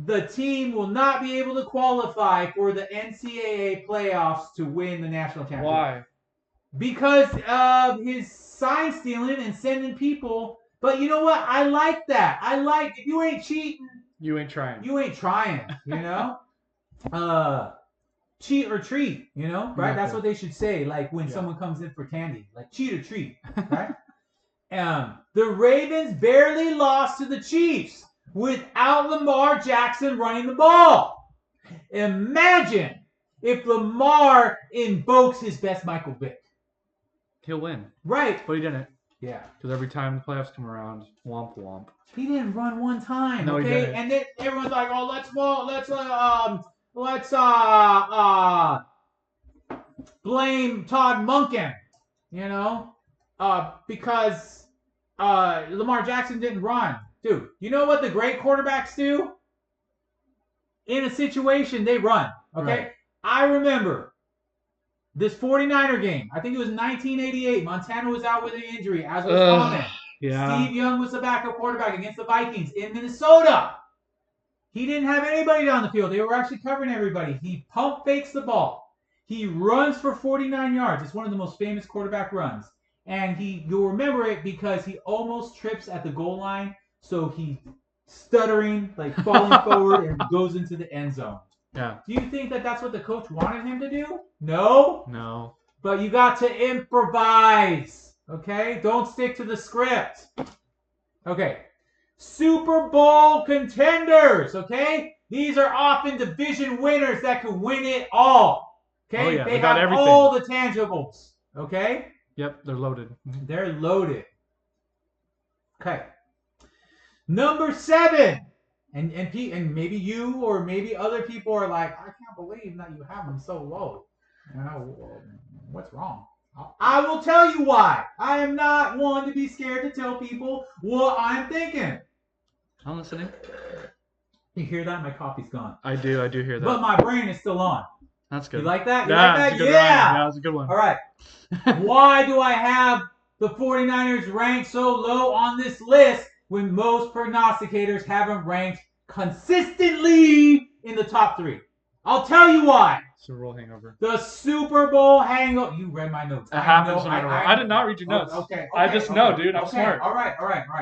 the team will not be able to qualify for the NCAA playoffs to win the national championship. Why? Because of his sign stealing and sending people. But you know what? I like that. I like, if you ain't cheating, You ain't trying. you ain't trying, you know? cheat or treat, you know, right? That's Okay. what they should say, like when Yeah. someone comes in for candy, like cheat or treat, right? The Ravens barely lost to the Chiefs without Lamar Jackson running the ball. Imagine if Lamar invokes his best Michael Vick. He'll win, Right. but he didn't. Yeah. Because every time the playoffs come around, womp womp. He didn't run one time. No, he Okay. didn't. And then everyone's like, oh, let's blame Todd Monken, you know, because Lamar Jackson didn't run. Dude, you know what the great quarterbacks do? In a situation, they run. Okay? Right. I remember this 49er game. I think it was 1988. Montana was out with an injury, as was common. Yeah. Steve Young was the backup quarterback against the Vikings in Minnesota. He didn't have anybody down the field. They were actually covering everybody. He pump fakes the ball. He runs for 49 yards. It's one of the most famous quarterback runs. And you'll remember it because he almost trips at the goal line. So he's stuttering, like falling forward, and goes into the end zone. Yeah. Do you think that that's what the coach wanted him to do? No. No. But you got to improvise. Okay? Don't stick to the script. Okay. Super Bowl contenders. Okay? These are often division winners that can win it all. Okay? Oh, yeah. They They got have everything. all the tangibles. Okay? Yep, they're loaded. They're loaded. Okay. Number 7. And maybe you or maybe other people are like, I can't believe that you have them so low. You know, what's wrong? I will tell you why. I am not one to be scared to tell people what I'm thinking. I'm listening. You hear that? My coffee's gone. I do hear that. But my brain is still on. That's good. You like that? You Yeah, like that? it's a good Yeah. line. Yeah, it's a good one. All right. Why do I have the 49ers ranked so low on this list when most prognosticators have them ranked consistently in the top 3? I'll tell you why. Super Bowl hangover. The Super Bowl hangover. You read my notes. It happens no matter what. I did not read your notes. Okay. I just know, dude. I'm smart. All right.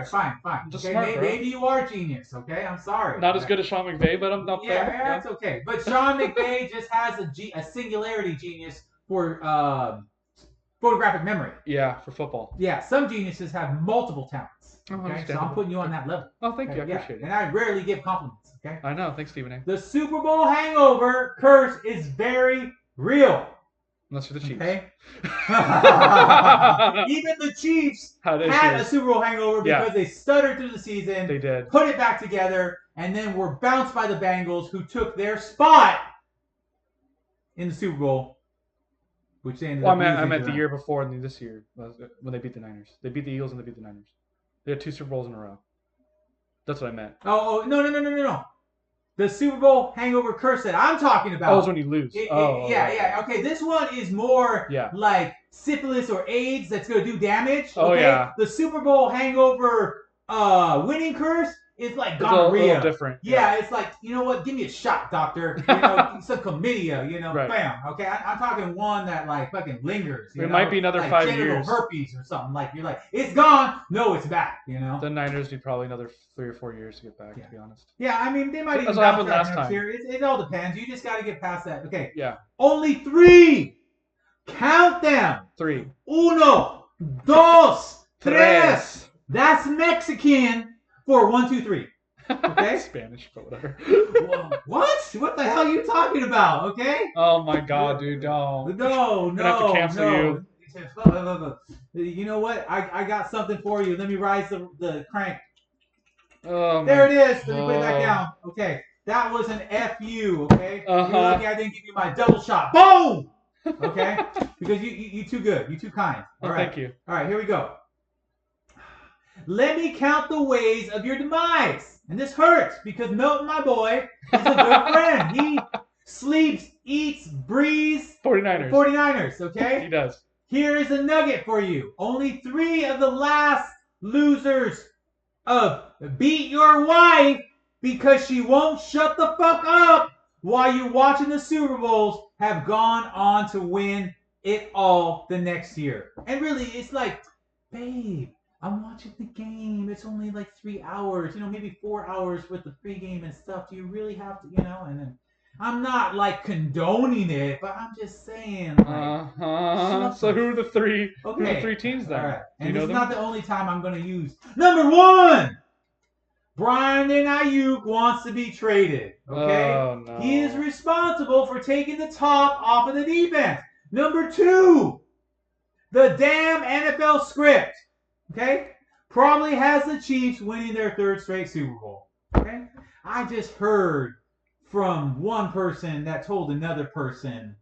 Fine. I'm just Okay, smart, bro. maybe you are genius. Okay, I'm sorry. Not as good as Sean McVay, but I'm up Yeah, there. that's okay. But Sean McVay just has a singularity genius for photographic memory. Yeah, for football. Yeah, some geniuses have multiple talents. Oh, Okay, so I'm understandable. putting you on that level. Oh, thank you. I Yeah, appreciate it. and I rarely give compliments. Okay. I know. Thanks, Stephen A. The Super Bowl hangover curse is very real. Unless for the Chiefs. Okay. Even the Chiefs Had had a issues. Super Bowl hangover Yeah. because they stuttered through the season, They did. put it back together, and then were bounced by the Bengals, who took their spot in the Super Bowl, which they ended Well, up I losing meant to the year before and this year when they beat the Niners. They beat the Eagles and they beat the Niners. They had 2 Super Bowls in a row. That's what I meant. Oh, no. The Super Bowl hangover curse that I'm talking about. Oh, it's when you lose. Yeah. Okay, this one is more Yeah. like syphilis or AIDS that's going to do damage. Oh, okay? yeah. The Super Bowl hangover winning curse is like It's a gonorrhea. little different. Yeah, it's like, you know what? Give me a shot, doctor. You know, some chlamydia, you know, Right. bam. Okay, I'm talking one that like fucking lingers. You It know? might be another like 5 genital years. herpes or something. Like you're like, it's gone. No, it's back. You know. The Niners need probably another 3 or 4 years to get back, Yeah. to be honest. Yeah, I mean, they might even That's what bounce happened back last next time. year. It all depends. You just got to get past that. Okay. Yeah. Only 3. Count them. 3. 1, 2, 3. Tres. That's Mexican for 1, 2, 3. Okay. Spanish, but whatever. Whoa, what? What the hell are you talking about? Okay. Oh my god, dude, don't. No. gonna have to cancel you. You know what? I got something for you. Let me rise the crank. Oh, There my- it is. Let me put it back Oh. down. Okay. That was an FU, okay? Uh-huh. You're lucky I didn't give you my double shot. Boom! Okay? Because you too good. You too kind. All Oh, right. thank you. All right, here we go. Let me count the ways of your demise. And this hurts because Milton, my boy, is a good friend. He sleeps, eats, breathes 49ers. 49ers, okay? He does. Here is a nugget for you. Only 3 of the last losers of beat your wife because she won't shut the fuck up while you're watching the Super Bowls have gone on to win it all the next year. And really, it's like, babe, I'm watching the game. It's only like 3 hours, maybe 4 hours with the pregame and stuff. Do you really have to, And then I'm not like condoning it, but I'm just saying. Like, So who are the three? okay. Who are the three teams then? All right. Do you And know this is them? not the only time I'm going to use number 1. Brandon Ayuk wants to be traded. Okay. Oh, no. He is responsible for taking the top off of the defense. Number 2, the damn NFL script. Okay. Probably has the Chiefs winning their 3rd straight Super Bowl. Okay. I just heard from one person that told another person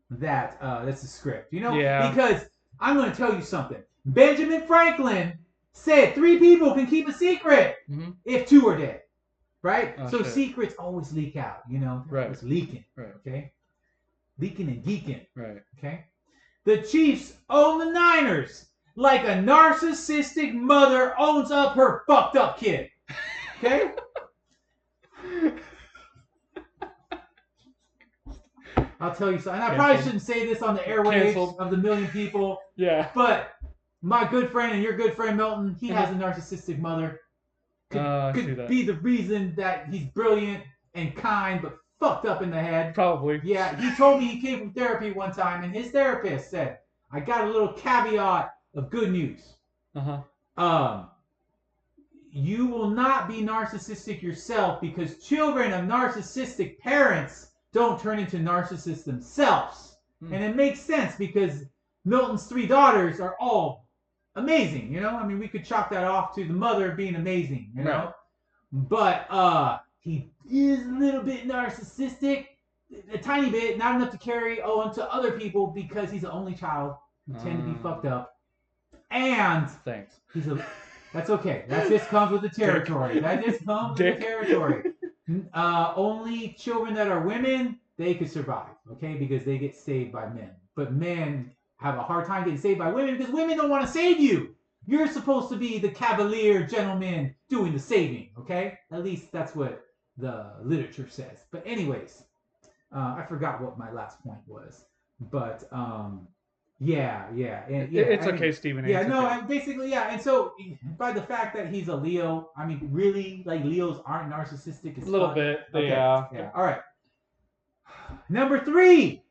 that that's a script. You know? Yeah. Because I'm going to tell you something. Benjamin Franklin said 3 people can keep a secret if 2 are dead. Right? Oh, so shit. secrets always leak out, you know? Right. It's leaking. Right. Okay? Leaking and geeking. Right. Okay? The Chiefs own the Niners like a narcissistic mother owns up her fucked up kid. Okay? I'll tell you something. I probably shouldn't say this on the airwaves of the million people. Yeah. But my good friend and your good friend Milton, he has a narcissistic mother. Could be the reason that he's brilliant and kind, but fucked up in the head. Probably. Yeah, he told me he came from therapy one time, and his therapist said, I got a little caveat of good news. You will not be narcissistic yourself because children of narcissistic parents don't turn into narcissists themselves. And it makes sense because Milton's 3 daughters are all amazing, you know? I mean, we could chalk that off to the mother being amazing, you know? But he is a little bit narcissistic, a tiny bit, not enough to carry on to other people because he's the only child who tend to be fucked up. And thanks. That's okay. That just comes with the territory. That just comes with the territory. Only children that are women, they could survive, okay? Because they get saved by men. But men have a hard time getting saved by women because women don't want to save you. You're supposed to be the cavalier gentleman doing the saving, okay? At least that's what the literature says. But anyways, I forgot what my last point was. But yeah. And, it's okay, Stephen. Yeah, no, okay. and basically, yeah. And so, by the fact that he's a Leo, I mean, really, like, Leos aren't narcissistic as a little fuck. bit, Okay. yeah. All right. Number 3.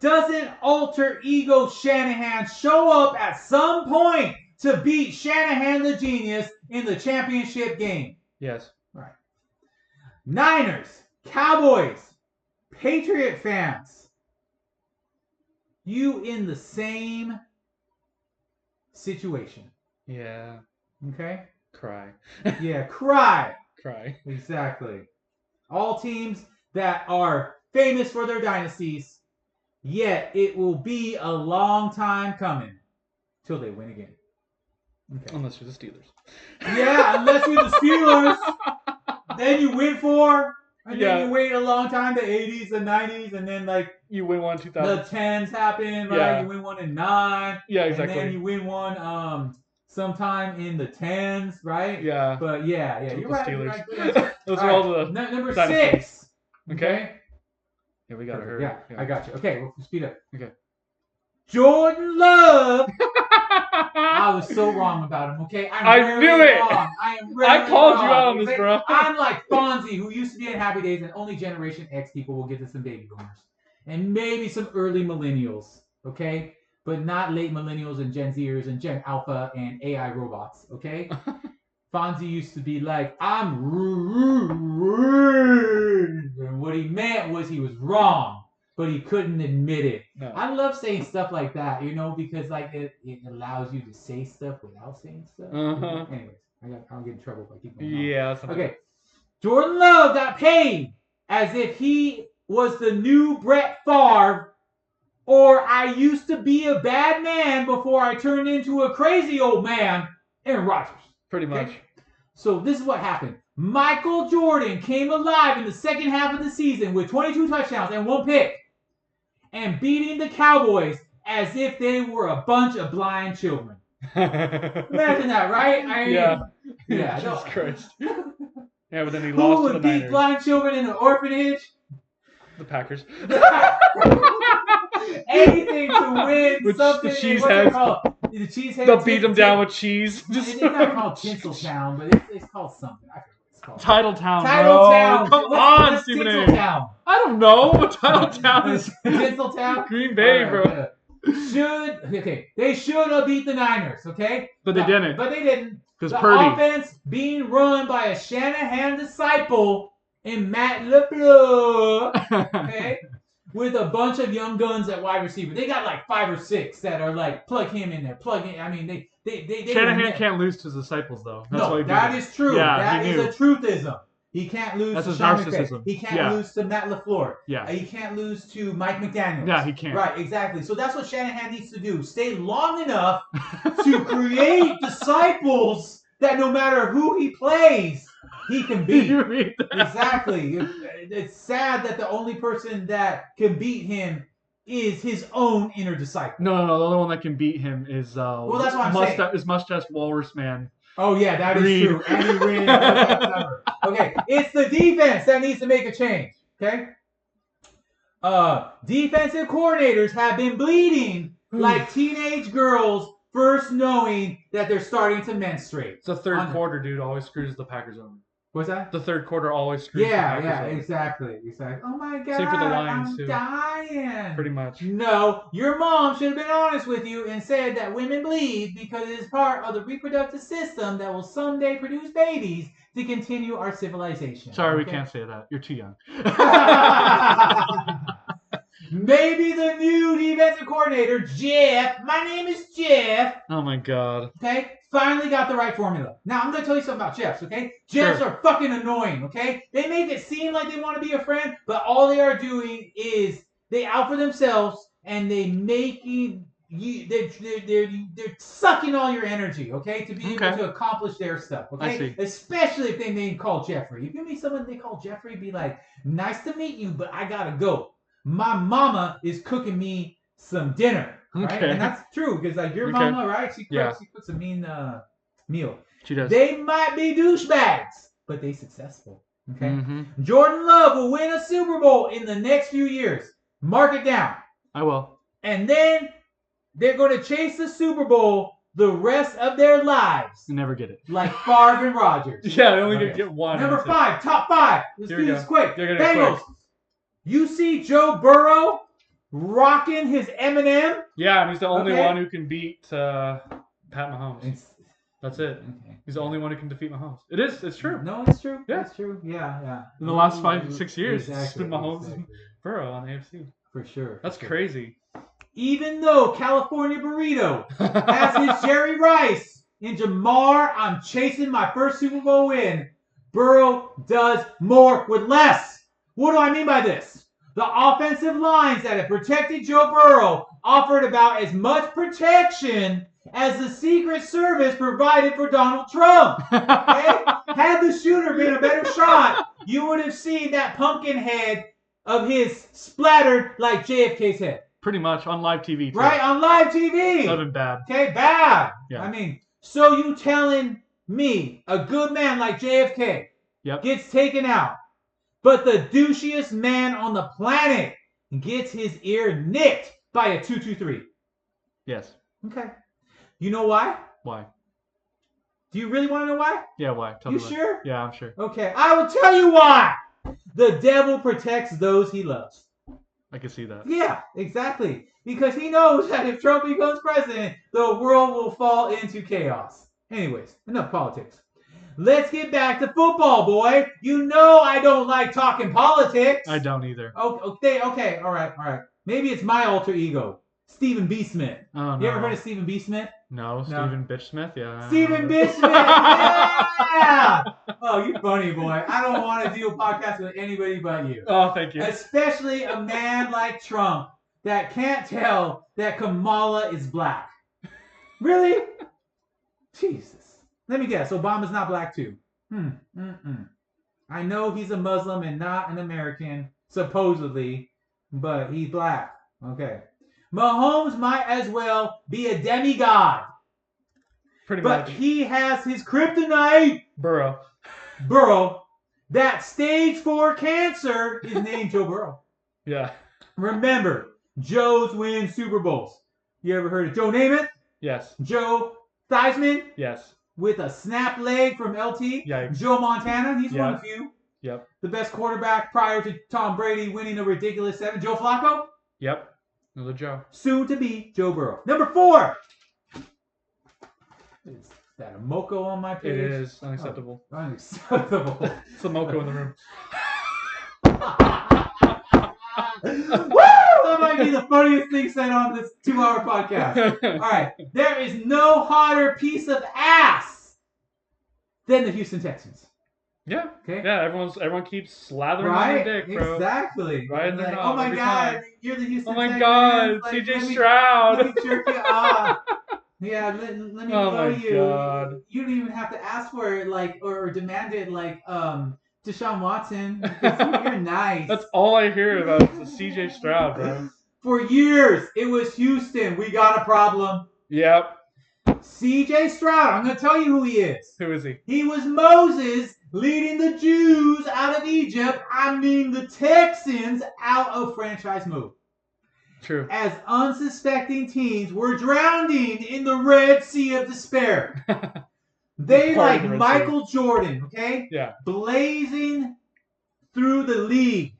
Doesn't alter ego Shanahan show up at some point to beat Shanahan the genius in the championship game? Yes. Right. Niners, Cowboys, Patriot fans, you in the same situation. Yeah. Okay? Cry. Yeah, cry. Cry. Exactly. All teams that are famous for their dynasties, yet it will be a long time coming till they win again. Okay. Unless you're the Steelers. Yeah, unless you're the Steelers. Then you win 4. And then you wait a long time, the 80s, the 90s, and then like you win one 2000. The 10s happen, right? Yeah. You win one in 9. Yeah, exactly. And then you win one sometime in the 10s, right? Yeah. But yeah, you're right. Steelers. You're right. Those are all the number dynasties. 6. Okay. Yeah, we got to hurry. Yeah, I got you. Okay, we'll speed up. Okay. Jordan Love. I was so wrong about him, okay? I knew it. Wrong. I am really I called wrong, you out on this, bro. I'm like Fonzie, who used to be in Happy Days, and only Generation X people will get to some baby boomers. And maybe some early millennials, okay? But not late millennials and Gen Zers and Gen Alpha and AI robots, okay? Fonzie used to be like, I'm rude. And what he meant was he was wrong, but he couldn't admit it. No. I love saying stuff like that, you know, because like it allows you to say stuff without saying stuff. Anyways, I'll get in trouble if I keep going on. Yeah. Okay. Jordan Love got paid as if he was the new Brett Favre, or I used to be a bad man before I turned into a crazy old man, Aaron Rodgers. Pretty much. Okay? So this is what happened. Michael Jordan came alive in the second half of the season with 22 touchdowns and 1 pick, and beating the Cowboys as if they were a bunch of blind children. Imagine that, right? I mean, yeah. Jesus Christ. Yeah, but then he Who lost to would the beat Niners. blind children in an orphanage? The Packers. Anything to win With something. the cheese what's it heads. called? The cheese heads. They'll beat them down with cheese. It's not called Tinseltown, but it's called something. I forget what it's called? Titletown, Titletown. bro. Come What's on, Stephen A. Tinseltown? I don't know what Titletown is. Tinseltown? Green Bay, bro. They should have beat the Niners, okay? But they didn't. But they didn't. Because The Purdy. offense being run by a Shanahan disciple in Matt LaFleur, okay? With a bunch of young guns at wide receiver. They got like 5 or 6 that are like, plug him in there, plug in. I mean, they Shanahan can't lose to his disciples, though. That's why no, he that beat him. is true. Yeah, That he is knew. a truthism. He can't lose That's to his Sean narcissism. McVay. He can't Yeah. lose to Matt LaFleur. Yeah. He can't lose to Mike McDaniels. Yeah, he can't. Right, exactly. So that's what Shanahan needs to do. Stay long enough to create disciples that no matter who he plays, he can beat. You read that? Exactly. It's sad that the only person that can beat him is his own inner disciple. No. The only one that can beat him is that's what I'm saying. Is Mustache Walrus Man. Oh yeah, that is Reed. true. Andy Reid. Okay, it's the defense that needs to make a change. Okay. Defensive coordinators have been bleeding like teenage girls first knowing that they're starting to menstruate. It's the third quarter, dude. Always screws the Packers over. What's that? The third quarter always screws the Packers over. Exactly. Oh my god. Same for the Lions, I'm too. dying. Pretty much. No, your mom should have been honest with you and said that women bleed because it is part of the reproductive system that will someday produce babies to continue our civilization. Sorry, okay? we can't say that. You're too young. Maybe the new defensive coordinator, Jeff. My name is Jeff. Oh my god. Okay, finally got the right formula. Now I'm gonna tell you something about Jeffs. Okay, Jeffs are fucking annoying. Okay, they make it seem like they want to be a friend, but all they are doing is they out for themselves and they making you. They're sucking all your energy. Okay, to be able to accomplish their stuff. Okay, I see. Especially if they name call Jeffrey. If you meet someone they call Jeffrey, be like, nice to meet you, but I gotta go. My mama is cooking me some dinner, right? Okay. And that's true because like your Okay. mama, right? She Yeah. cooks a mean meal. She does. They might be douchebags, but they successful. Okay. Mm-hmm. Jordan Love will win a Super Bowl in the next few years. Mark it down. I will. And then they're going to chase the Super Bowl the rest of their lives, You never get it. like Favre and Rodgers. Yeah, they only Okay. get one. Number That's it. 5, top 5. Let's Here do we this go. quick. They're gonna Bengals. quick. You see Joe Burrow rocking his Eminem. Yeah, and he's the only Okay. one who can beat Pat Mahomes. It's That's it. okay. He's the only one who can defeat Mahomes. It is. It's true. No, it's true. Yeah. It's true. Yeah. In the last 5-6 years, it's Exactly, been Mahomes exactly. and Burrow on the AFC. For sure. That's for sure. crazy. Even though California Burrito has his Jerry Rice and Jamar, I'm chasing my first Super Bowl win. Burrow does more with less. What do I mean by this? The offensive lines that have protected Joe Burrow offered about as much protection as the Secret Service provided for Donald Trump. Okay? Had the shooter been a better shot, you would have seen that pumpkin head of his splattered like JFK's head. Pretty much on live TV. Too. Right? On live TV. That would have been bad. Okay, bad. Yeah. I mean, so you telling me a good man like JFK Yep. gets taken out, but the douchiest man on the planet gets his ear nicked by a 223. Yes. Okay. You know why? Why? Do you really want to know why? Yeah, why? Tell You me why. sure? Yeah, I'm sure. Okay, I will tell you why. The devil protects those he loves. I can see that. Yeah, exactly. Because he knows that if Trump becomes president, the world will fall into chaos. Anyways, enough politics. Let's get back to football, boy. You know I don't like talking politics. I don't either. Okay, all right. Maybe it's my alter ego, Stephen B. Smith. Oh, no. You ever heard of Stephen B. Smith? No, Stephen Bitch Smith? Yeah. Stephen B. Smith, yeah! Oh, you're funny, boy. I don't want to do a podcast with anybody but you. Oh, thank you. Especially a man like Trump that can't tell that Kamala is black. Really? Jesus. Let me guess. Obama's not black too. I know he's a Muslim and not an American, supposedly, but he's black. Okay. Mahomes might as well be a demigod. Pretty But much. he has his kryptonite. Burrow. Burrow. That stage 4 cancer is named Joe Burrow. Yeah. Remember, Joes win Super Bowls. You ever heard of Joe Namath? Yes. Joe Theismann? Yes. with a snap leg from LT. Yikes. Joe Montana, he's won Yep. a few. Yep. The best quarterback prior to Tom Brady winning a ridiculous 7. Joe Flacco, Yep. Another Joe. soon to be Joe Burrow. Number 4. Is that a moco on my page? It is unacceptable. Unacceptable. It's the moco in the room. Woo! That might be the funniest thing said on this 2-hour podcast. All right. There is no hotter piece of ass than the Houston Texans. Yeah. Okay. Yeah. Everyone keeps slathering on Right? their dick, bro. Exactly. Right in their Like, knob oh my every God, time. you're the Houston Oh my Texans. God, Like, CJ let me Stroud. jerk you off. Yeah, let me Oh blow my you. God. You don't even have to ask for it, like, or demand it, like, Deshaun Watson. Because you're nice. That's all I hear about is the CJ Stroud, bro. For years, it was Houston. We got a problem. Yep. CJ Stroud, I'm going to tell you who he is. Who is he? He was Moses leading the Jews out of Egypt. I mean the Texans out of franchise mode. True. As unsuspecting teens were drowning in the Red Sea of despair. They, Part like of the Red Michael Jordan, okay? Yeah. Blazing through the league,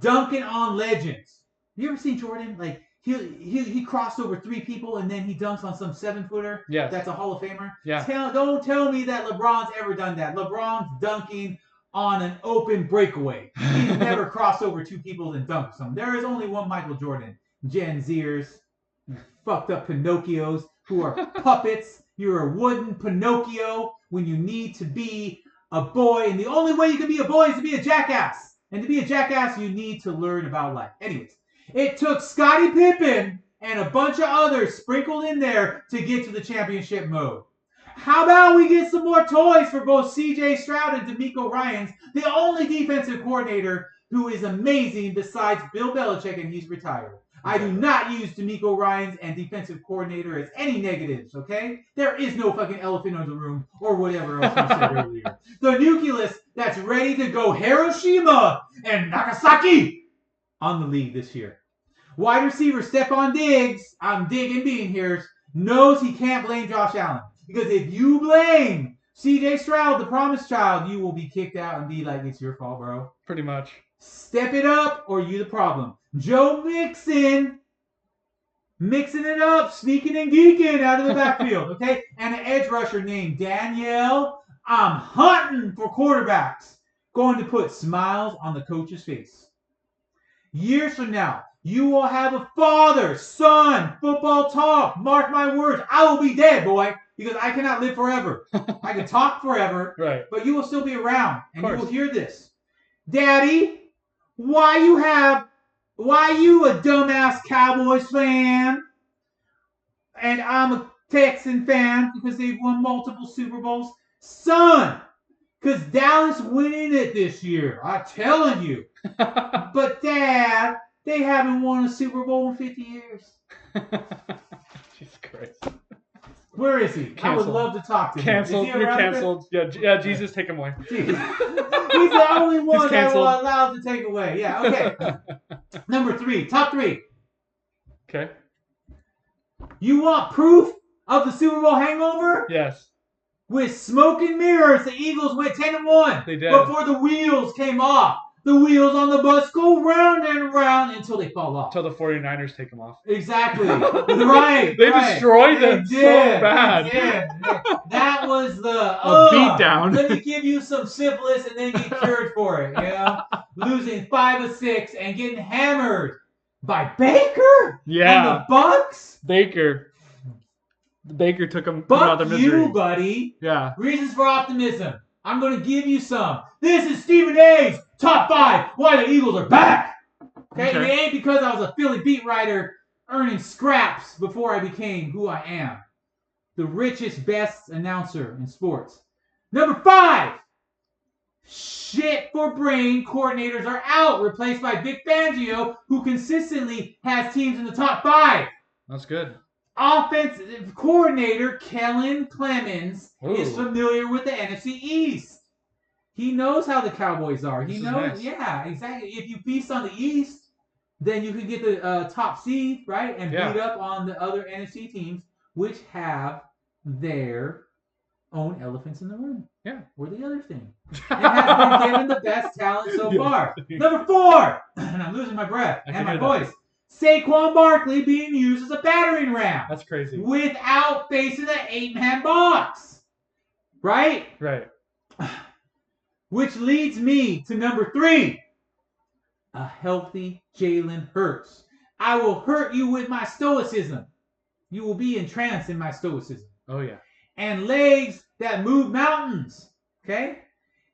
dunking on legends. You ever seen Jordan? Like, he crossed over 3 people and then he dunks on some 7-footer. Yes. That's a Hall of Famer. Yeah. Don't tell me that LeBron's ever done that. LeBron's dunking on an open breakaway. He's never crossed over 2 people and dunked some. There is only one Michael Jordan. Gen Zers, fucked up Pinocchios who are puppets. You're a wooden Pinocchio when you need to be a boy. And the only way you can be a boy is to be a jackass. And to be a jackass, you need to learn about life. Anyways, it took Scottie Pippen and a bunch of others sprinkled in there to get to the championship mode. How about we get some more toys for both CJ Stroud and DeMeco Ryans, the only defensive coordinator who is amazing besides Bill Belichick, and he's retired. I do not use DeMeco Ryans and defensive coordinator as any negatives, okay? There is no fucking elephant in the room or whatever else you said earlier. The nucleus that's ready to go Hiroshima and Nagasaki on the league this year. Wide receiver Stephon Diggs, I'm digging being here, knows he can't blame Josh Allen. Because if you blame CJ Stroud, the promised child, you will be kicked out and be like, it's your fault, bro. Pretty much. Step it up or you the problem. Joe Mixon, mixing it up, sneaking and geeking out of the backfield, okay? And an edge rusher named Danielle. I'm hunting for quarterbacks. Going to put smiles on the coach's face. Years from now, you will have a father-son football talk. Mark my words. I will be dead, boy, because I cannot live forever. I can talk forever, Right. but you will still be around, and you course. will hear this. Daddy, why you a dumbass Cowboys fan? And I'm a Texan fan because they've won multiple Super Bowls. Son, because Dallas winning it this year. I'm telling you. But Dad, they haven't won a Super Bowl in 50 years. Jesus Christ. Where is he? Canceled. I would love to talk to him. Canceled. Is he You're around? canceled. Yeah, Jesus, take him away. He's the only one that canceled. will allow to take away. Yeah, okay. Number 3, top 3. Okay. You want proof of the Super Bowl hangover? Yes. With smoke and mirrors, the Eagles went 10-1. They did. Before the wheels came off. The wheels on the bus go round and round until they fall off. Until the 49ers take him off. Exactly. Right. They right. destroyed them They so did. bad. They did. That was the beatdown. Let me give you some syphilis and then get cured for it. You know, losing 5 of 6 and getting hammered by Baker. Yeah. And the Bucks. Baker took him out of Fuck misery. you, buddy. Yeah. Reasons for optimism. I'm going to give you some. This is Stephen A's top 5 why the Eagles are back. Okay? Okay. It ain't because I was a Philly beat writer earning scraps before I became who I am. The richest, best announcer in sports. Number 5. Shit for brain coordinators are out, replaced by Vic Fangio, who consistently has teams in the top 5. That's good. Offensive coordinator Kellen Clemens is Ooh. familiar with the NFC East. He knows how the Cowboys are. He This is knows, nice. yeah, exactly. If you feast on the East, then you can get the top seed, right, and Yeah. beat up on the other NFC teams, which have their own elephants in the room. Yeah. We're the other thing. It has been given the best talent so far. Number 4, and I'm losing my breath and my voice. Saquon Barkley being used as a battering ram. That's crazy. Without facing the 8-man box. Right? Right. Which leads me to number 3. A healthy Jalen Hurts. I will hurt you with my stoicism. You will be entranced in my stoicism. Oh, yeah. And legs that move mountains. Okay?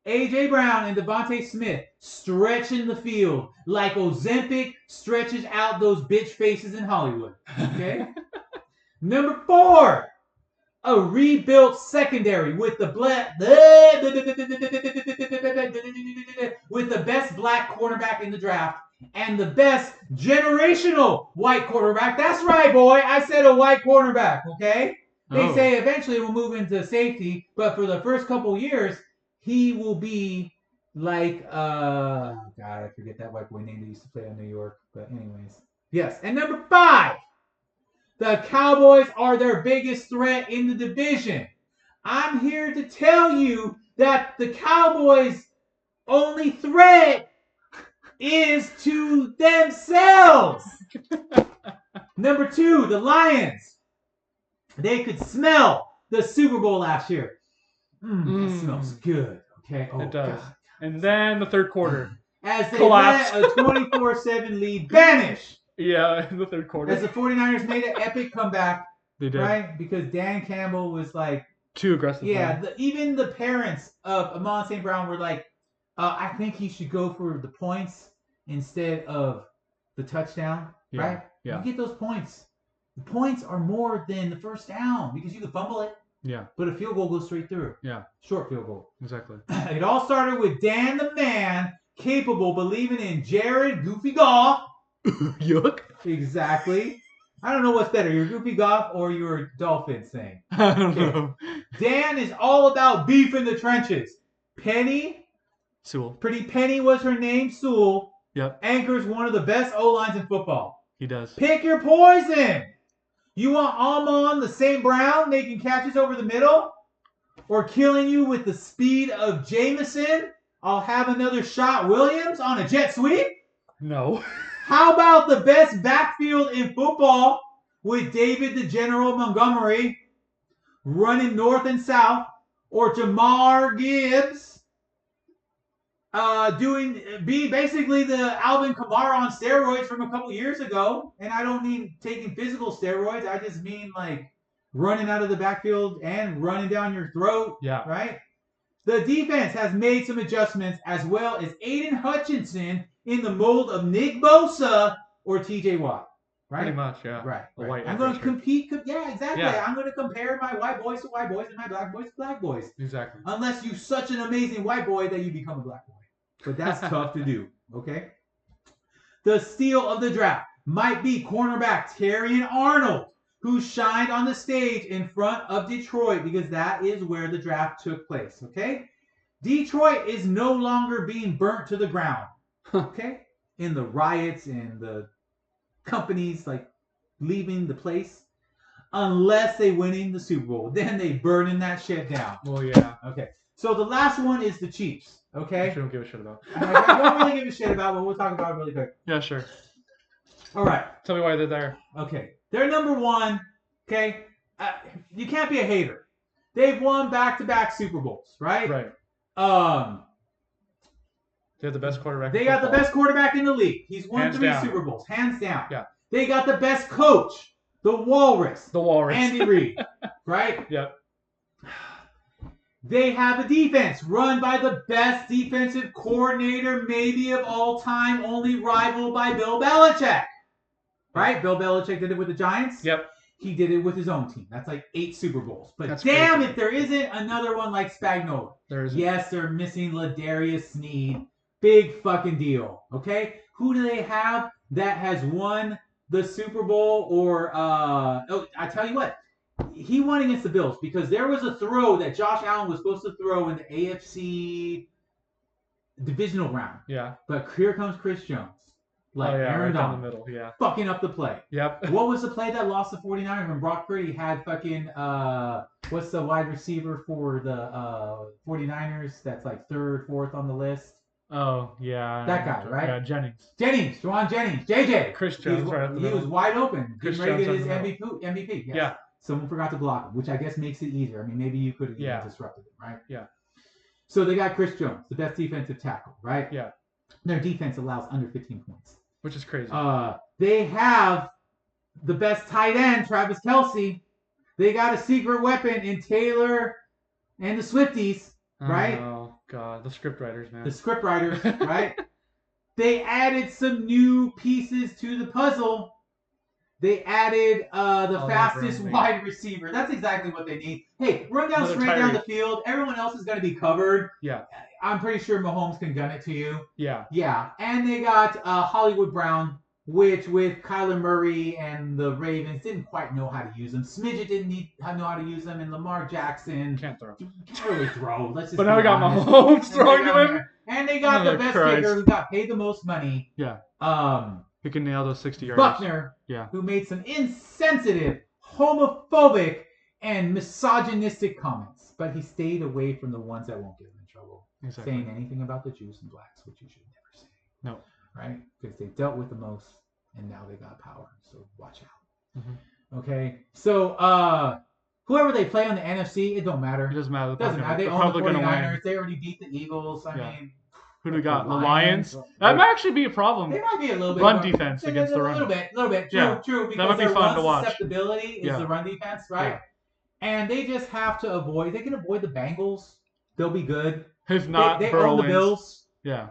A.J. Brown and Devontae Smith stretching the field like Ozempic stretches out those bitch faces in Hollywood. Okay? Number 4. A rebuilt secondary with the best black cornerback in the draft and the best generational white quarterback. That's right, boy. I said a white quarterback, okay? They say eventually we'll move into safety, but for the first couple years, he will be like, God, I forget that white boy name that used to play on New York. But anyways, yes. And number 5. The Cowboys are their biggest threat in the division. I'm here to tell you that the Cowboys' only threat is to themselves. Number 2, the Lions. They could smell the Super Bowl last year. That smells good. Okay. Oh, it does. God. And then the third quarter. As they Collapse. let a 24-7 lead vanish. Yeah, in the third quarter. As the 49ers made an epic comeback. They did. Right? Because Dan Campbell was like, too aggressive. yeah, even the parents of Amon St. Brown were like, I think he should go for the points instead of the touchdown. Yeah, right? yeah. You get those points. The points are more than the first down because you can fumble it. Yeah. But a field goal goes straight through. Yeah. Short field goal. Exactly. It all started with Dan the man capable believing in Jared Goofy Goff. Yuck. Exactly. I don't know what's better, your Goofy Goff or your Dolphins thing. I don't know. Dan is all about beef in the trenches. Penny, Sewell. Pretty Penny was her name, Sewell. Yep. Anchors one of the best O-lines in football. He does. Pick your poison. You want Amon the St. Brown making catches over the middle? Or killing you with the speed of Jameson? I'll have another shot Williams on a jet sweep? No. How about the best backfield in football with David the General Montgomery running north and south, or Jamar Gibbs be basically the Alvin Kamara on steroids from a couple years ago? And I don't mean taking physical steroids. I just mean like running out of the backfield and running down your throat. Yeah. Right? The defense has made some adjustments, as well as Aiden Hutchinson in the mold of Nick Bosa or TJ Watt. Right? Pretty much, yeah. Right. White I'm going to adventure. compete. Yeah, exactly. Yeah. I'm going to compare my white boys to white boys and my black boys to black boys. Exactly. Unless you're such an amazing white boy that you become a black boy. But that's tough to do. Okay? The steal of the draft might be cornerback Terrion Arnold, who shined on the stage in front of Detroit because that is where the draft took place. Okay? Detroit is no longer being burnt to the ground. Okay? In the riots and the companies like leaving the place, unless they winning the Super Bowl, then they burning that shit down. Well, yeah. Okay, so the last one is the Chiefs. Okay, Which we don't give a shit about. I don't really give a shit about, but we'll talk about it really quick. Yeah, sure. All right. Tell me why they're there. Okay, they're number one. Okay, you can't be a hater. They've won back-to-back Super Bowls, right? Right. They have the best quarterback. They got the best quarterback in the league. He's won Hands 3 down. Super Bowls, hands down. Yeah. They got the best coach, the Walrus, The Walrus. Andy Reid, right? Yep. They have a defense run by the best defensive coordinator maybe of all time, only rivaled by Bill Belichick. Right? Bill Belichick did it with the Giants. Yep. He did it with his own team. That's like 8 Super Bowls. But That's damn crazy. if there isn't another one like Spagnuolo. There is. Yes, they're missing Ladarius Sneed. Big fucking deal. Okay? Who do they have that has won the Super Bowl? Or I tell you what. He won against the Bills because there was a throw that Josh Allen was supposed to throw in the AFC divisional round. Yeah. But here comes Chris Jones. like right Aaron down the Donald, middle. Yeah. fucking up the play. Yep. What was the play that lost the 49ers when Brock Purdy had fucking what's the wide receiver for the 49ers that's like third, fourth on the list? Oh yeah. That guy, right? Yeah, Jennings. Juwan Jennings, JJ. Chris Jones right up the He middle. was wide open. Chris Getting ready to Jones get up his the MVP. Yes. Yeah. Someone forgot to block him, which I guess makes it easier. I mean, maybe you could have Yeah. disrupted him, right? Yeah. So they got Chris Jones, the best defensive tackle, right? Yeah. Their defense allows under 15 points. Which is crazy. They have the best tight end, Travis Kelce. They got a secret weapon in Taylor and the Swifties, right? Oh god, the script writers, man. The script writers, right? They added some new pieces to the puzzle. They added the fastest wide receiver. That's exactly what they need. Hey, run down straight down the field. Everyone else is going to be covered. Yeah. I'm pretty sure Mahomes can gun it to you. Yeah. Yeah. And they got Hollywood Brown, which with Kyler Murray and the Ravens didn't quite know how to use them. Smidget didn't know how to use them, and Lamar Jackson Can't throw. can't really throw. Let's just But now we got honest. Mahomes throwing to him. And they got the best kicker who got paid the most money. Yeah. Who can nail those 60 yards. Buckner. Yeah. Who made some insensitive, homophobic, and misogynistic comments, but he stayed away from the ones that won't get him in trouble. Exactly. Saying anything about the Jews and blacks, which you should never say. No. Right? Because they dealt with the most, and now they got power. So watch out. Mm-hmm. Okay. So whoever they play on the NFC, it don't matter. It doesn't matter. Doesn't matter. They own the 49ers. They already beat the Eagles. I mean, who do we got? The Lions. That might actually be a problem. They might be a little bit run defense against the run. A little bit. True. Because that might be their fun to run watch. susceptibility is the run defense, right? Yeah. And they just have to avoid. They can avoid the Bengals. They'll be good. If not, they Burrow own the wins. Bills. Yeah.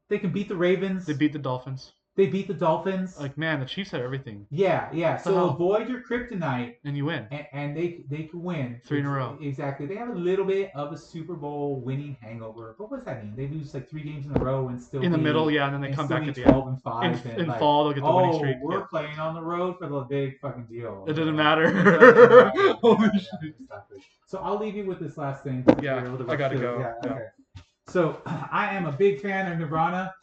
They can beat the Ravens. They beat the Dolphins. They beat the Dolphins. Like, man, the Chiefs had everything. Yeah. So avoid your kryptonite. And you win. And they can win. 3 in a row. Exactly. They have a little bit of a Super Bowl winning hangover. But what does that mean? They lose like 3 games in a row and still in the middle, yeah, and then they come back at the end. 12 and 5. In fall, they'll get the winning streak. We're playing on the road for the big fucking deal. It doesn't matter. Holy shit. So I'll leave you with this last thing. Yeah, I gotta go. Yeah, okay. So I am a big fan of Nirvana.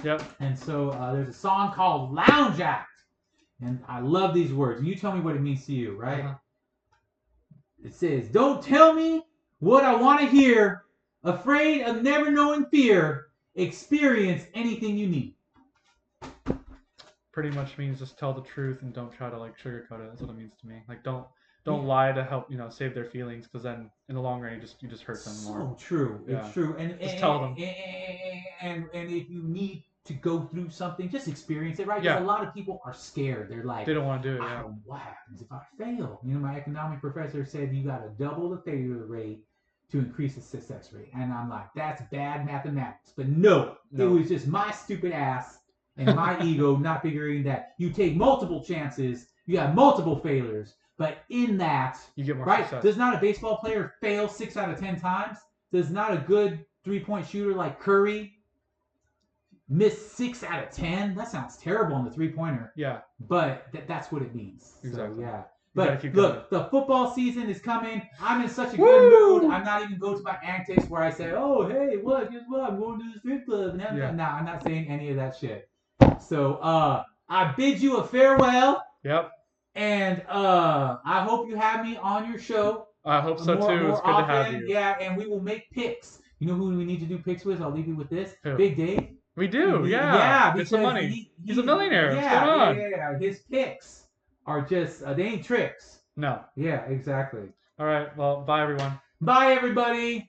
Yep. And so there's a song called Lounge Act. And I love these words. You tell me what it means to you, right? Uh-huh. It says, don't tell me what I want to hear. Afraid of never knowing fear. Experience anything you need. Pretty much means just tell the truth and don't try to like sugarcoat it. That's what it means to me. Like don't lie to help save their feelings, because then in the long run you just hurt them more. So true. Yeah. It's true. And just tell them. And if you need to go through something, just experience it, right? Yeah. Because a lot of people are scared. They're like, they don't want to do it. I Yeah. don't know what happens if I fail. My economic professor said you got to double the failure rate to increase the success rate. And I'm like, that's bad mathematics. But no, it was just my stupid ass and my ego not figuring that you take multiple chances, you have multiple failures, but in that, you get more success. Does not a baseball player fail 6 out of 10 times? Does not a good 3-point shooter like Curry miss 6 out of 10? That sounds terrible on the 3-pointer. Yeah. But that's what it means. Exactly. So, yeah. But look, the football season is coming. I'm in such a good mood. I'm not even going to my antics where I say, oh, hey, guess what? I'm going to the strip club. No, I'm not saying any of that shit. So I bid you a farewell. Yep. And I hope you have me on your show. I hope so too. It's good to have you. Yeah, and we will make picks. You know who we need to do picks with? I'll leave you with this. Who? Big Dave. We do, yeah. Yeah, it's the money. He's a millionaire. Yeah, What's going on? Yeah. His picks are just, they ain't tricks. No. Yeah, exactly. All right. Well, bye, everyone. Bye, everybody.